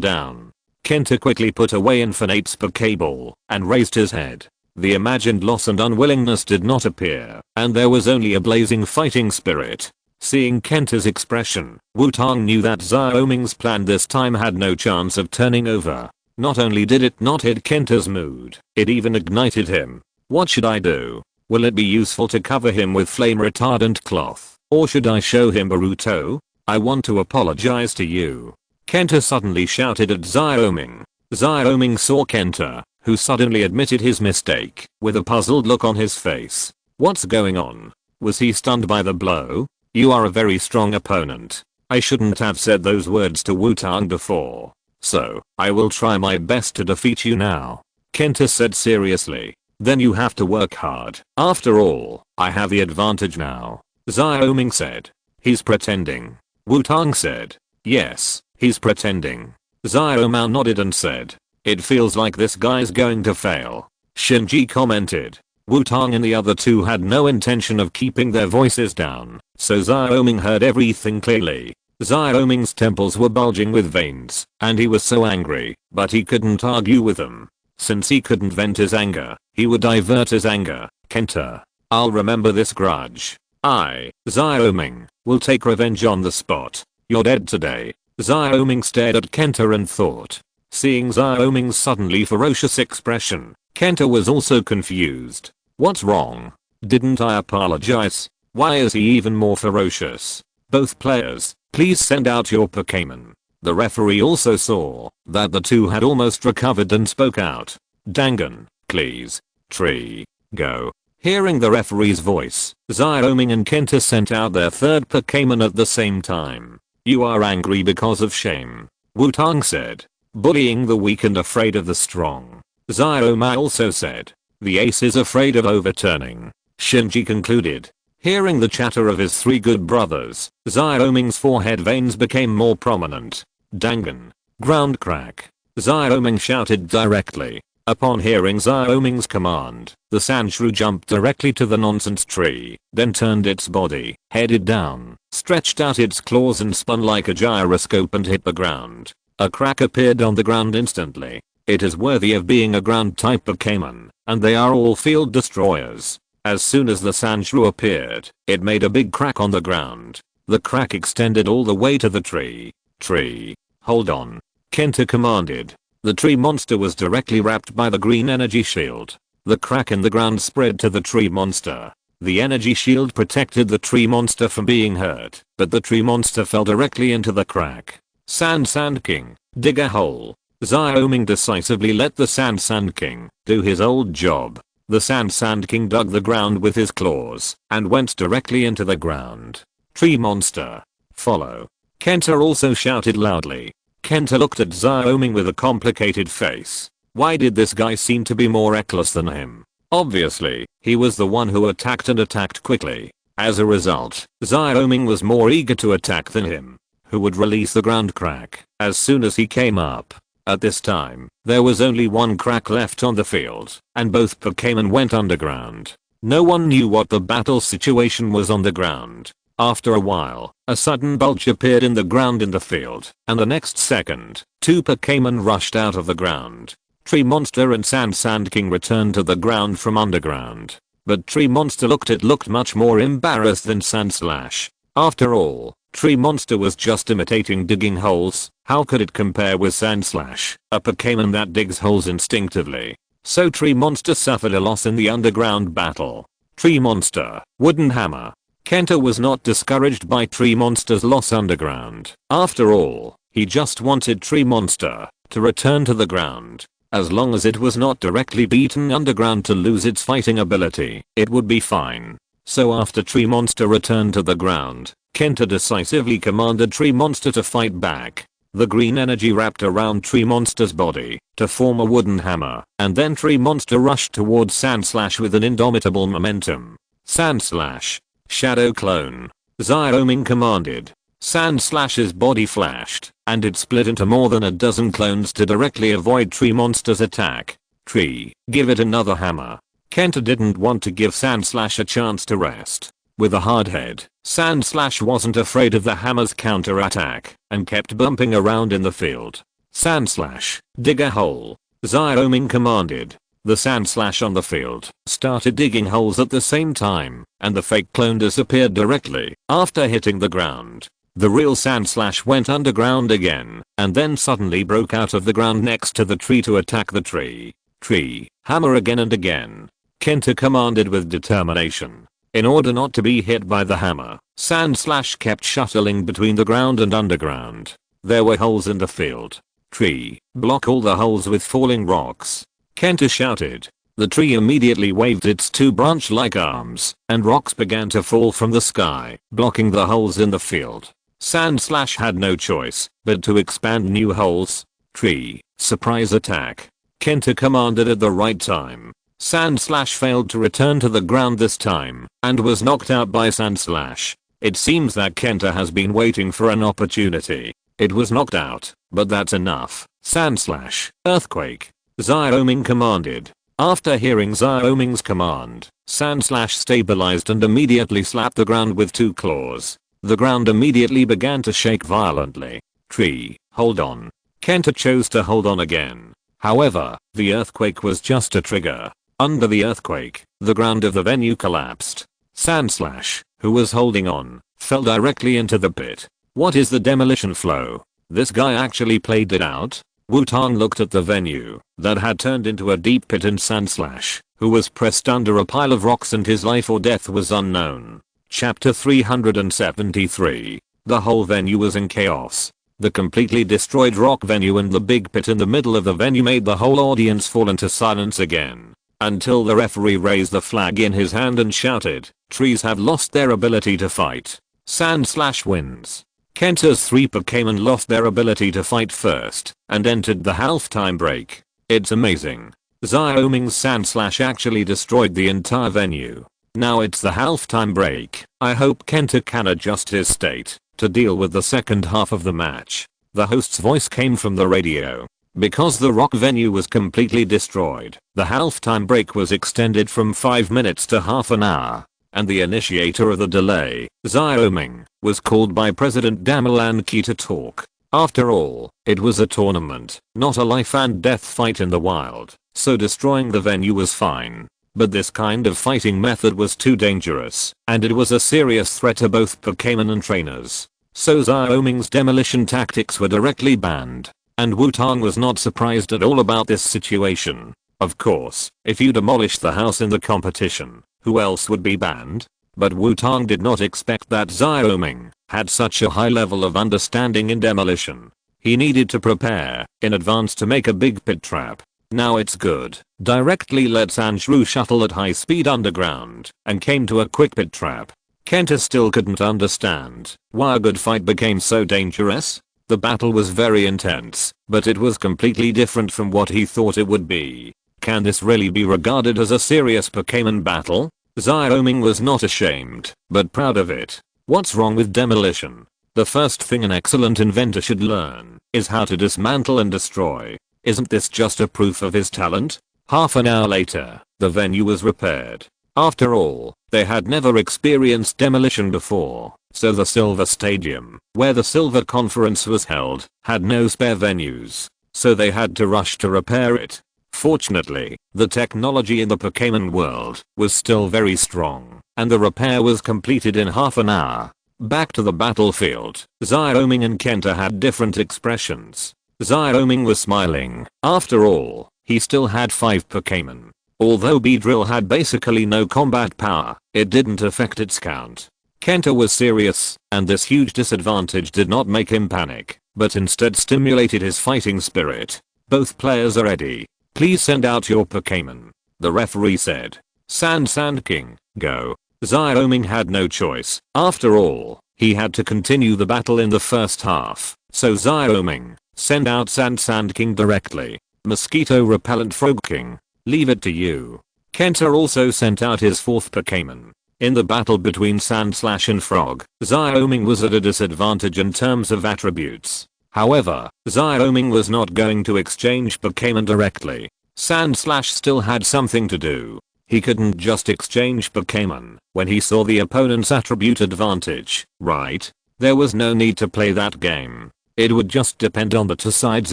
down. Kenta quickly put away Infernape's Pokeball and raised his head. The imagined loss and unwillingness did not appear, and there was only a blazing fighting spirit. Seeing Kenta's expression, Wutong knew that Xiaoming's plan this time had no chance of turning over. Not only did it not hit Kenta's mood, it even ignited him. What should I do? Will it be useful to cover him with flame retardant cloth, or should I show him Boruto? I want to apologize to you. Kenta suddenly shouted at Xiaoming. Xiaoming saw Kenta, who suddenly admitted his mistake, with a puzzled look on his face. What's going on? Was he stunned by the blow? You are a very strong opponent. I shouldn't have said those words to Wutong before. So, I will try my best to defeat you now. Kenta said seriously. Then you have to work hard. After all, I have the advantage now. Xiaoming said. He's pretending. Wutong said. Yes, he's pretending. Xiaoming nodded and said. It feels like this guy's going to fail. Shinji commented. Wutong and the other two had no intention of keeping their voices down, so Xiaoming heard everything clearly. Xiaoming's temples were bulging with veins, and he was so angry, but he couldn't argue with them. Since he couldn't vent his anger, he would divert his anger. Kenta, I'll remember this grudge. I, Xiaoming, will take revenge on the spot. You're dead today. Xiaoming stared at Kenta and thought. Seeing Xiaoming's suddenly ferocious expression, Kenta was also confused. What's wrong? Didn't I apologize? Why is he even more ferocious? Both players, please send out your Pokémon. The referee also saw that the two had almost recovered and spoke out. Dangan, please. Tree, go. Hearing the referee's voice, Xiaoming and Kenta sent out their third Pokémon at the same time. You are angry because of shame. Wutong said. Bullying the weak and afraid of the strong. Xiaoming also said. The ace is afraid of overturning. Shinji concluded. Hearing the chatter of his three good brothers, Xiaoming's forehead veins became more prominent. Dangan. Ground crack. Xiaoming shouted directly. Upon hearing Xiaoming's command, the Sandshrew jumped directly to the nonsense tree, then turned its body, headed down, stretched out its claws and spun like a gyroscope and hit the ground. A crack appeared on the ground instantly. It is worthy of being a ground type Pokémon, and they are all field destroyers. As soon as the Sandshrew appeared, it made a big crack on the ground. The crack extended all the way to the tree. Tree, hold on. Kenta commanded. The tree monster was directly wrapped by the green energy shield. The crack in the ground spread to the tree monster. The energy shield protected the tree monster from being hurt, but the tree monster fell directly into the crack. Sand King, dig a hole. Xiaoming decisively let the Sand King do his old job. The Sand King dug the ground with his claws and went directly into the ground. Tree monster, follow. Kenta also shouted loudly. Kenta looked at Xiaoming with a complicated face. Why did this guy seem to be more reckless than him? Obviously, he was the one who attacked and attacked quickly. As a result, Xiaoming was more eager to attack than him, who would release the ground crack as soon as he came up. At this time, there was only one crack left on the field, and both Pokémon went underground. No one knew what the battle situation was on the ground. After a while, a sudden bulge appeared in the ground in the field, and the next second, two Pokémon rushed out of the ground. Tree Monster and Sand King returned to the ground from underground. But Tree Monster looked much more embarrassed than Sandslash. After all, Tree Monster was just imitating digging holes. How could it compare with Sandslash, a Pokémon that digs holes instinctively? So Tree Monster suffered a loss in the underground battle. Tree Monster, Wooden Hammer. Kenta was not discouraged by Tree Monster's loss underground. After all, he just wanted Tree Monster to return to the ground. As long as it was not directly beaten underground to lose its fighting ability, it would be fine. So after Tree Monster returned to the ground, Kenta decisively commanded Tree Monster to fight back. The green energy wrapped around Tree Monster's body to form a wooden hammer, and then Tree Monster rushed towards Sandslash with an indomitable momentum. Sandslash. Shadow Clone. Xiaoming commanded. Sandslash's body flashed, and it split into more than a dozen clones to directly avoid Tree Monster's attack. Tree, give it another hammer. Kenta didn't want to give Sandslash a chance to rest. With a hard head, Sandslash wasn't afraid of the hammer's counterattack, and kept bumping around in the field. Sandslash, dig a hole. Xiaoming commanded. The Sandslash on the field started digging holes at the same time, and the fake clone disappeared directly after hitting the ground. The real Sandslash went underground again, and then suddenly broke out of the ground next to the tree to attack the tree. Tree, hammer again and again. Kenta commanded with determination. In order not to be hit by the hammer, Sandslash kept shuttling between the ground and underground. There were holes in the field. Tree, block all the holes with falling rocks. Kenta shouted. The tree immediately waved its two branch-like arms, and rocks began to fall from the sky, blocking the holes in the field. Sandslash had no choice but to expand new holes. Tree, surprise attack. Kenta commanded at the right time. Sandslash failed to return to the ground this time, and was knocked out by Sandslash. It seems that Kenta has been waiting for an opportunity. It was knocked out, but that's enough. Sandslash, earthquake. Xiaoming commanded. After hearing Xiaoming's command, Sandslash stabilized and immediately slapped the ground with two claws. The ground immediately began to shake violently. Tree, hold on. Kenta chose to hold on again. However, the earthquake was just a trigger. Under the earthquake, the ground of the venue collapsed. Sandslash, who was holding on, fell directly into the pit. What is the demolition flow? This guy actually played it out? Wutong looked at the venue that had turned into a deep pit, and Sandslash, who was pressed under a pile of rocks, and his life or death was unknown. Chapter 373. The whole venue was in chaos. The completely destroyed rock venue and the big pit in the middle of the venue made the whole audience fall into silence again. Until the referee raised the flag in his hand and shouted, trees have lost their ability to fight. Sandslash wins. Kenta's three Pokémon lost their ability to fight first, and entered the halftime break. It's amazing. Xiaoming's Sandslash actually destroyed the entire venue. Now it's the halftime break. I hope Kenta can adjust his state to deal with the second half of the match. The host's voice came from the radio. Because the rock venue was completely destroyed, the halftime break was extended from 5 minutes to half an hour. And the initiator of the delay, Xiaoming, was called by President Damalanki to talk. After all, it was a tournament, not a life and death fight in the wild, so destroying the venue was fine. But this kind of fighting method was too dangerous, and it was a serious threat to both Pokémon and trainers. So Xiaoming's demolition tactics were directly banned. And Wutong was not surprised at all about this situation. Of course, if you demolish the house in the competition, who else would be banned? But Wutong did not expect that Xiaoming had such a high level of understanding in demolition. He needed to prepare in advance to make a big pit trap. Now it's good. Directly led Sanjru shuttle at high speed underground and came to a quick pit trap. Kenta still couldn't understand why a good fight became so dangerous. The battle was very intense, but it was completely different from what he thought it would be. Can this really be regarded as a serious Pokémon battle? Xiaoming was not ashamed, but proud of it. What's wrong with demolition? The first thing an excellent inventor should learn is how to dismantle and destroy. Isn't this just a proof of his talent? Half an hour later, the venue was repaired. After all, they had never experienced demolition before, so the Silver Stadium, where the Silver Conference was held, had no spare venues, so they had to rush to repair it. Fortunately, the technology in the Pokémon world was still very strong, and the repair was completed in half an hour. Back to the battlefield, Xiaoming and Kenta had different expressions. Xiaoming was smiling. After all, he still had 5 Pokémon. Although Beedrill had basically no combat power, it didn't affect its count. Kenta was serious, and this huge disadvantage did not make him panic, but instead stimulated his fighting spirit. Both players are ready. Please send out your Pokémon. The referee said. Sand King, go. Xiaoming had no choice. After all, he had to continue the battle in the first half, so Xiaoming send out Sand King directly. Mosquito Repellent Frog King, leave it to you. Kenta also sent out his 4th Pokémon. In the battle between Sand and Frog, Xiaoming was at a disadvantage in terms of attributes. However, Xiaoming was not going to exchange Pokémon directly. Sand still had something to do. He couldn't just exchange Pokémon when he saw the opponent's attribute advantage, right? There was no need to play that game. It would just depend on the two sides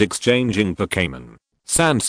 exchanging Pokémon. Sand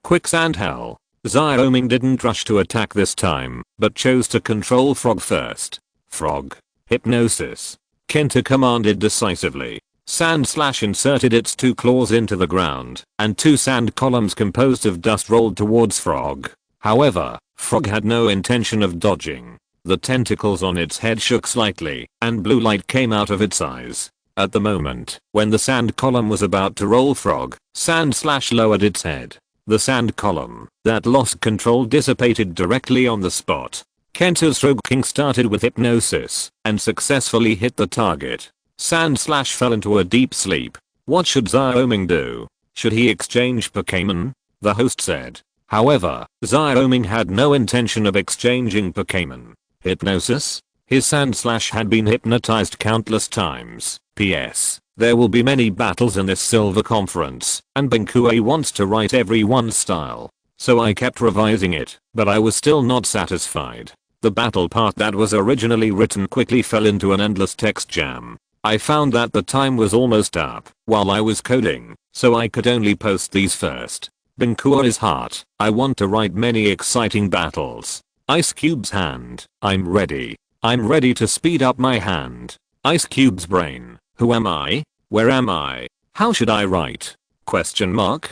Quicksand Hell. Xiaoming didn't rush to attack this time, but chose to control Frog first. Frog. Hypnosis. Kenta commanded decisively. Sand inserted its 2 claws into the ground, and 2 sand columns composed of dust rolled towards Frog. However, Frog had no intention of dodging. The tentacles on its head shook slightly, and blue light came out of its eyes. At the moment, when the sand column was about to roll Frog, Sand lowered its head. The sand column that lost control dissipated directly on the spot. Kenta's Frog King started with hypnosis and successfully hit the target. Sand fell into a deep sleep. What should Xiaoming do? Should he exchange Pokémon? The host said. However, Xiaoming had no intention of exchanging Pokémon. Hypnosis? His Sand had been hypnotized countless times. P.S. There will be many battles in this Silver Conference, and Benkue wants to write everyone's style. So I kept revising it, but I was still not satisfied. The battle part that was originally written quickly fell into an endless text jam. I found that the time was almost up while I was coding, so I could only post these first. Benkua's heart. I want to write many exciting battles. Ice Cube's hand. I'm ready. I'm ready to speed up my hand. Ice Cube's brain. Who am I? Where am I? How should I write? Question mark?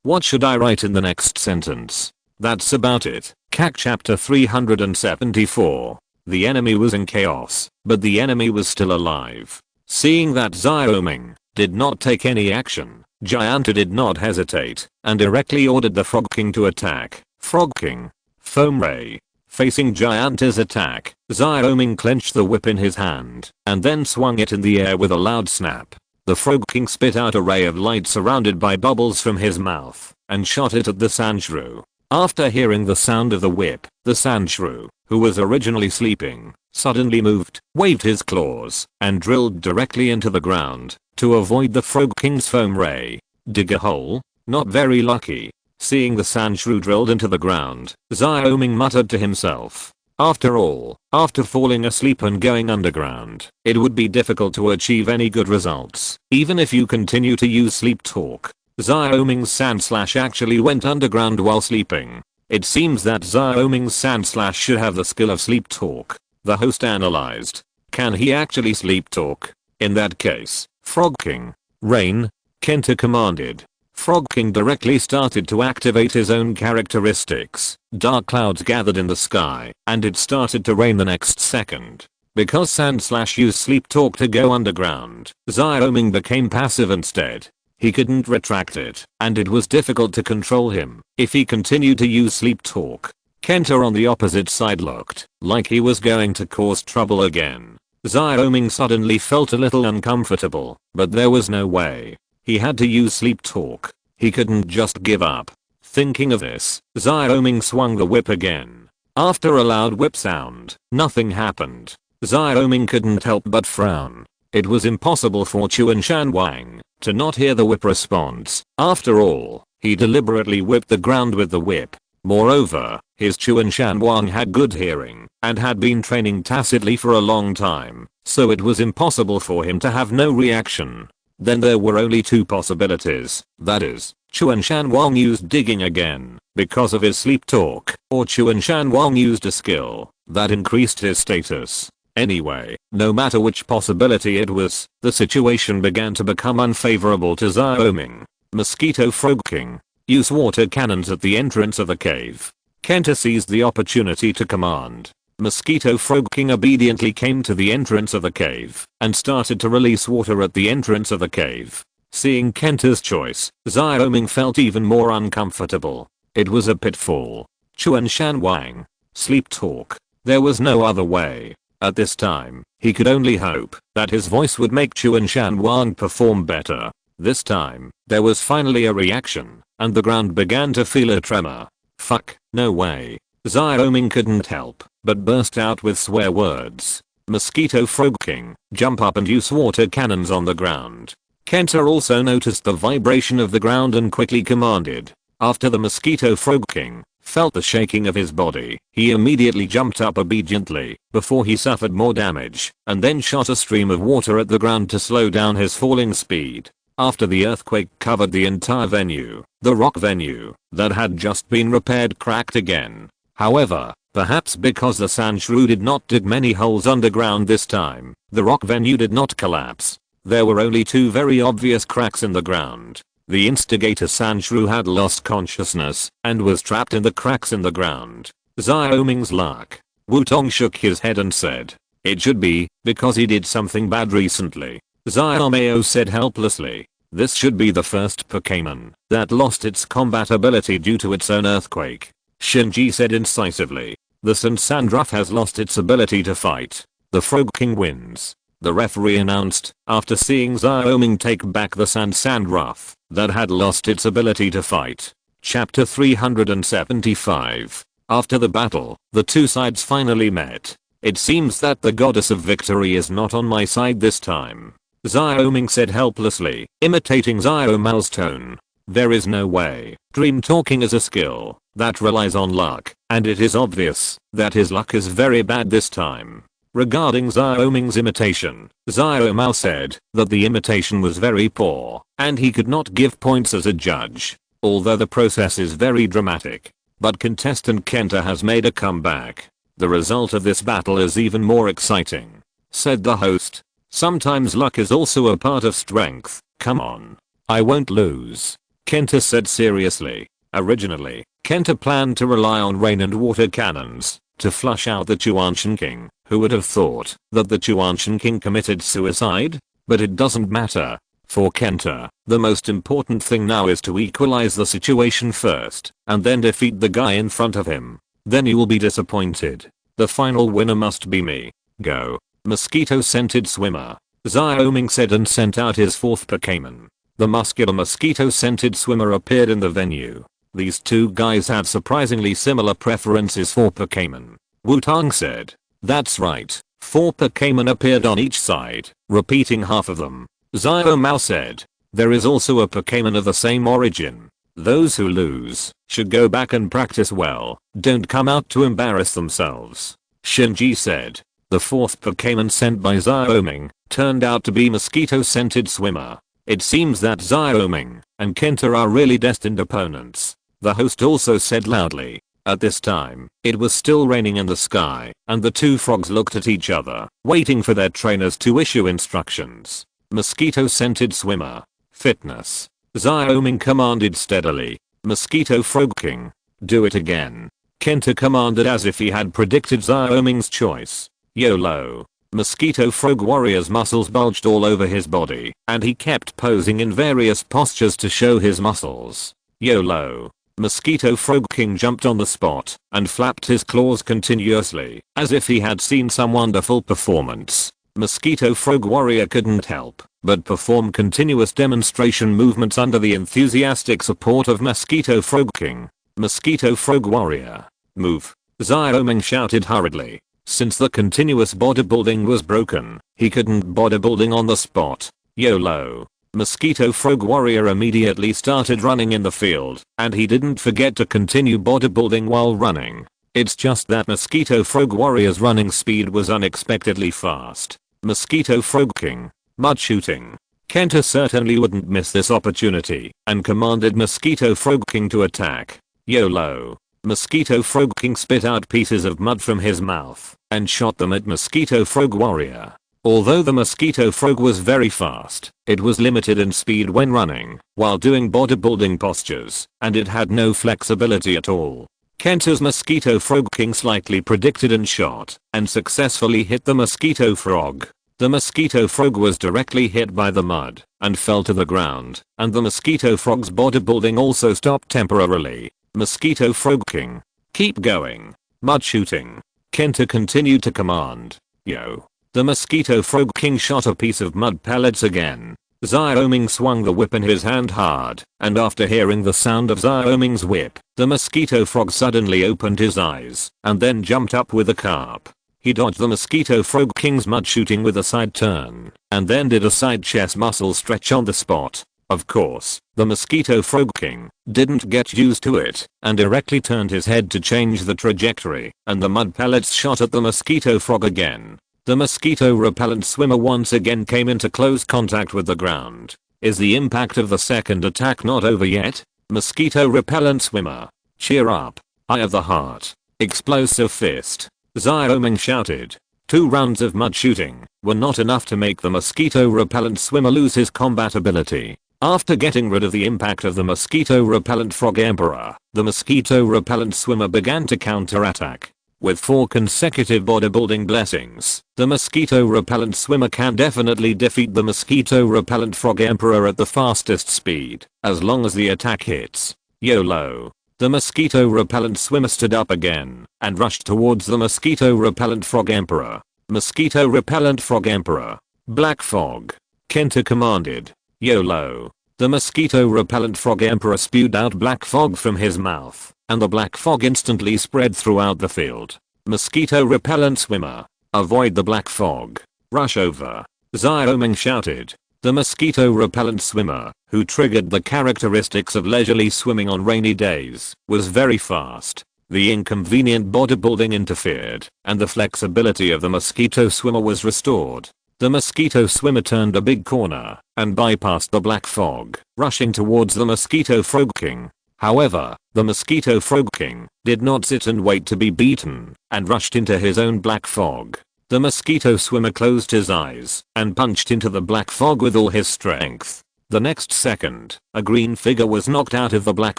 What should I write in the next sentence? That's about it. CAC chapter 374. The enemy was in chaos, but the enemy was still alive. Seeing that Xiaoming did not take any action, Gianta did not hesitate and directly ordered the Frog King to attack. Frog King. Foam Ray. Facing Gianta's attack, Xiaoming clenched the whip in his hand and then swung it in the air with a loud snap. The Frog King spit out a ray of light surrounded by bubbles from his mouth and shot it at the Sandshrew. After hearing the sound of the whip, the Sandshrew, who was originally sleeping, suddenly moved, waved his claws, and drilled directly into the ground to avoid the Frog King's foam ray. Dig a hole? Not very lucky. Seeing the Sandshrew drilled into the ground, Xiaoming muttered to himself. After all, after falling asleep and going underground, it would be difficult to achieve any good results, even if you continue to use sleep talk. Xiaoming's Sand actually went underground while sleeping. It seems that Xiaoming's Sand should have the skill of sleep talk. The host analyzed. Can he actually sleep talk? In that case, Frog King. Rain. Kenta commanded. Frog King directly started to activate his own characteristics. Dark clouds gathered in the sky, and it started to rain the next second. Because Sand used sleep talk to go underground, Xiaoming became passive instead. He couldn't retract it, and it was difficult to control him if he continued to use sleep talk. Kenta on the opposite side looked like he was going to cause trouble again. Xiaoming suddenly felt a little uncomfortable, but there was no way. He had to use sleep talk. He couldn't just give up. Thinking of this, Xiaoming swung the whip again. After a loud whip sound, nothing happened. Xiaoming couldn't help but frown. It was impossible for Chuanshan Wang to not hear the whip response. After all, he deliberately whipped the ground with the whip. Moreover, his Chuanshan Wang had good hearing and had been training tacitly for a long time, so it was impossible for him to have no reaction. Then there were only two possibilities, that is, Chuanshan Wang used digging again because of his sleep talk, or Chuanshan Wang used a skill that increased his status. Anyway, no matter which possibility it was, the situation began to become unfavorable to Xiaoming. Mosquito Frog King. Use water cannons at the entrance of the cave. Kenta seized the opportunity to command. Mosquito Frog King obediently came to the entrance of the cave and started to release water at the entrance of the cave. Seeing Kenta's choice, Xiaoming felt even more uncomfortable. It was a pitfall. Chuanshan Wang. Sleep talk. There was no other way. At this time, he could only hope that his voice would make Chuanshan Wang perform better. This time, there was finally a reaction, and the ground began to feel a tremor. Fuck, no way. Xiaoming couldn't help but burst out with swear words. Mosquito Frog King, jump up and use water cannons on the ground. Kenta also noticed the vibration of the ground and quickly commanded. After the Mosquito Frog King felt the shaking of his body, he immediately jumped up obediently before he suffered more damage, and then shot a stream of water at the ground to slow down his falling speed. After the earthquake covered the entire venue, the rock venue that had just been repaired cracked again. However, perhaps because the Sandshrew did not dig many holes underground this time, the rock venue did not collapse. There were only two very obvious cracks in the ground. The instigator Sandshrew had lost consciousness and was trapped in the cracks in the ground. Xiaoming's luck. Wutong shook his head and said, "It should be, because he did something bad recently." Xiaomeo said helplessly, "This should be the first Pokémon that lost its combat ability due to its own earthquake." Shinji said incisively, "The Sandruff has lost its ability to fight. The Frog King wins." The referee announced, after seeing Xiaoming take back the Sandruff that had lost its ability to fight. Chapter 375. After the battle, the two sides finally met. It seems that the goddess of victory is not on my side this time. Xiaoming said helplessly, imitating Xiaomao's tone. There is no way. Dream talking is a skill that relies on luck, and it is obvious that his luck is very bad this time. Regarding Xiaoming's imitation, Xiaomao said that the imitation was very poor, and he could not give points as a judge. Although the process is very dramatic, but contestant Kenta has made a comeback. The result of this battle is even more exciting, said the host. Sometimes luck is also a part of strength. Come on. I won't lose, Kenta said seriously. Originally, Kenta planned to rely on rain and water cannons to flush out the Chuanshan King. Who would have thought that the Chuanshan King committed suicide? But it doesn't matter. For Kenta, the most important thing now is to equalize the situation first, and then defeat the guy in front of him. Then you will be disappointed. The final winner must be me. Go. Mosquito-scented swimmer. Xiaoming said and sent out his fourth Pokémon. The muscular mosquito-scented swimmer appeared in the venue. These two guys had surprisingly similar preferences for Pokémon. Wutong said. That's right. 4 Pokémon appeared on each side, repeating half of them. Xiaomao said. There is also a Pokémon of the same origin. Those who lose should go back and practice well. Don't come out to embarrass themselves. Shinji said. The fourth Pokémon sent by Xiaoming turned out to be mosquito-scented swimmer. It seems that Xiaoming and Kenta are really destined opponents. The host also said loudly. At this time, it was still raining in the sky, and the two frogs looked at each other, waiting for their trainers to issue instructions. Mosquito-scented swimmer. Fitness. Xiaoming commanded steadily. Mosquito Frog King. Do it again. Kenta commanded as if he had predicted Xiaoming's choice. YOLO. Mosquito Frog Warrior's muscles bulged all over his body, and he kept posing in various postures to show his muscles. YOLO. Mosquito Frog King jumped on the spot and flapped his claws continuously, as if he had seen some wonderful performance. Mosquito Frog Warrior couldn't help but perform continuous demonstration movements under the enthusiastic support of Mosquito Frog King. Mosquito Frog Warrior. Move. Xiaoming shouted hurriedly. Since the continuous bodybuilding was broken, he couldn't bodybuilding on the spot. YOLO. Mosquito Frog Warrior immediately started running in the field, and he didn't forget to continue bodybuilding while running. It's just that Mosquito Frog Warrior's running speed was unexpectedly fast. Mosquito Frog King. Mud shooting. Kenta certainly wouldn't miss this opportunity and commanded Mosquito Frog King to attack. YOLO. Mosquito Frog King spit out pieces of mud from his mouth and shot them at Mosquito Frog Warrior. Although the Mosquito Frog was very fast, it was limited in speed when running while doing bodybuilding postures, and it had no flexibility at all. Kenta's Mosquito Frog King slightly predicted and shot and successfully hit the Mosquito Frog. The Mosquito Frog was directly hit by the mud and fell to the ground, and the Mosquito Frog's bodybuilding also stopped temporarily. Mosquito Frog King. Keep going. Mud shooting. Kenta continued to command. Yo. The Mosquito Frog King shot a piece of mud pellets again. Xiaoming swung the whip in his hand hard, and after hearing the sound of Xiaoming's whip, the Mosquito Frog suddenly opened his eyes and then jumped up with a carp. He dodged the Mosquito Frog King's mud shooting with a side turn, and then did a side chest muscle stretch on the spot. Of course, the Mosquito Frog King didn't get used to it and directly turned his head to change the trajectory, and the mud pellets shot at the Mosquito Frog again. The mosquito repellent swimmer once again came into close contact with the ground. Is the impact of the second attack not over yet? Mosquito repellent swimmer. Cheer up. Eye of the heart. Explosive fist. Xiaoming shouted. 2 rounds of mud shooting were not enough to make the mosquito repellent swimmer lose his combat ability. After getting rid of the impact of the mosquito repellent frog emperor, the mosquito repellent swimmer began to counterattack. With 4 consecutive bodybuilding blessings, the mosquito repellent swimmer can definitely defeat the mosquito repellent frog emperor at the fastest speed, as long as the attack hits. YOLO. The mosquito repellent swimmer stood up again and rushed towards the mosquito repellent frog emperor. Mosquito repellent frog emperor. Black fog. Kenta commanded. YOLO. The mosquito repellent frog emperor spewed out black fog from his mouth, and the black fog instantly spread throughout the field. Mosquito repellent swimmer. Avoid the black fog. Rush over. Xiaoming shouted. The mosquito repellent swimmer, who triggered the characteristics of leisurely swimming on rainy days, was very fast. The inconvenient bodybuilding interfered, and the flexibility of the mosquito swimmer was restored. The mosquito swimmer turned a big corner and bypassed the black fog, rushing towards the mosquito frog king. However, the mosquito frog king did not sit and wait to be beaten and rushed into his own black fog. The mosquito swimmer closed his eyes and punched into the black fog with all his strength. The next second, a green figure was knocked out of the black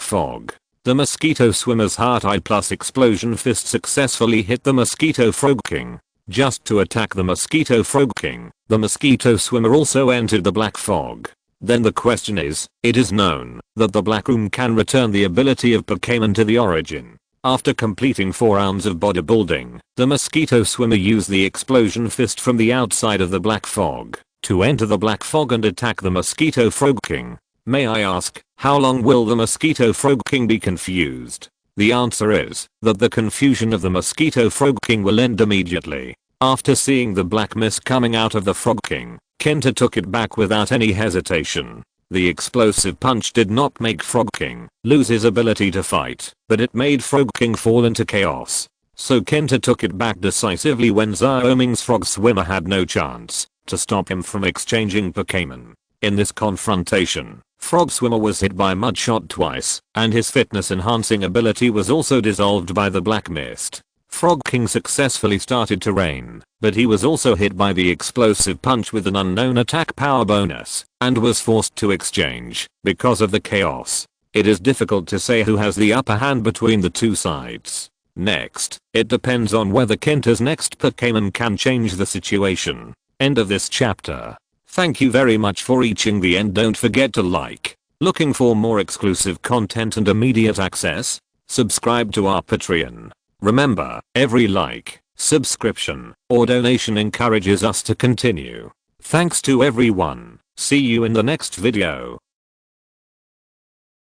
fog. The mosquito swimmer's heart eye plus explosion fist successfully hit the mosquito frog king. Just to attack the mosquito frog king, the mosquito swimmer also entered the black fog. Then the question is, it is known that the black room can return the ability of Pokémon to the origin. After completing 4 rounds of bodybuilding, the mosquito swimmer used the explosion fist from the outside of the black fog to enter the black fog and attack the mosquito frog king. May I ask, how long will the mosquito frog king be confused? The answer is that the confusion of the mosquito frog king will end immediately. After seeing the black mist coming out of the frog king, Kenta took it back without any hesitation. The explosive punch did not make Frog King lose his ability to fight, but it made Frog King fall into chaos. So Kenta took it back decisively when Xiaoming's frog swimmer had no chance to stop him from exchanging Pokémon. In this confrontation, Frog Swimmer was hit by mud shot twice, and his fitness enhancing ability was also dissolved by the black mist. Frog King successfully started to rain, but he was also hit by the explosive punch with an unknown attack power bonus, and was forced to exchange because of the chaos. It is difficult to say who has the upper hand between the two sides. Next, it depends on whether Kenta's next Pokémon can change the situation. End of this chapter. Thank you very much for reaching the end. Don't forget to like. Looking for more exclusive content and immediate access? Subscribe to our Patreon. Remember, every like subscription, or donation encourages us to continue. Thanks to everyone. See you in the next video.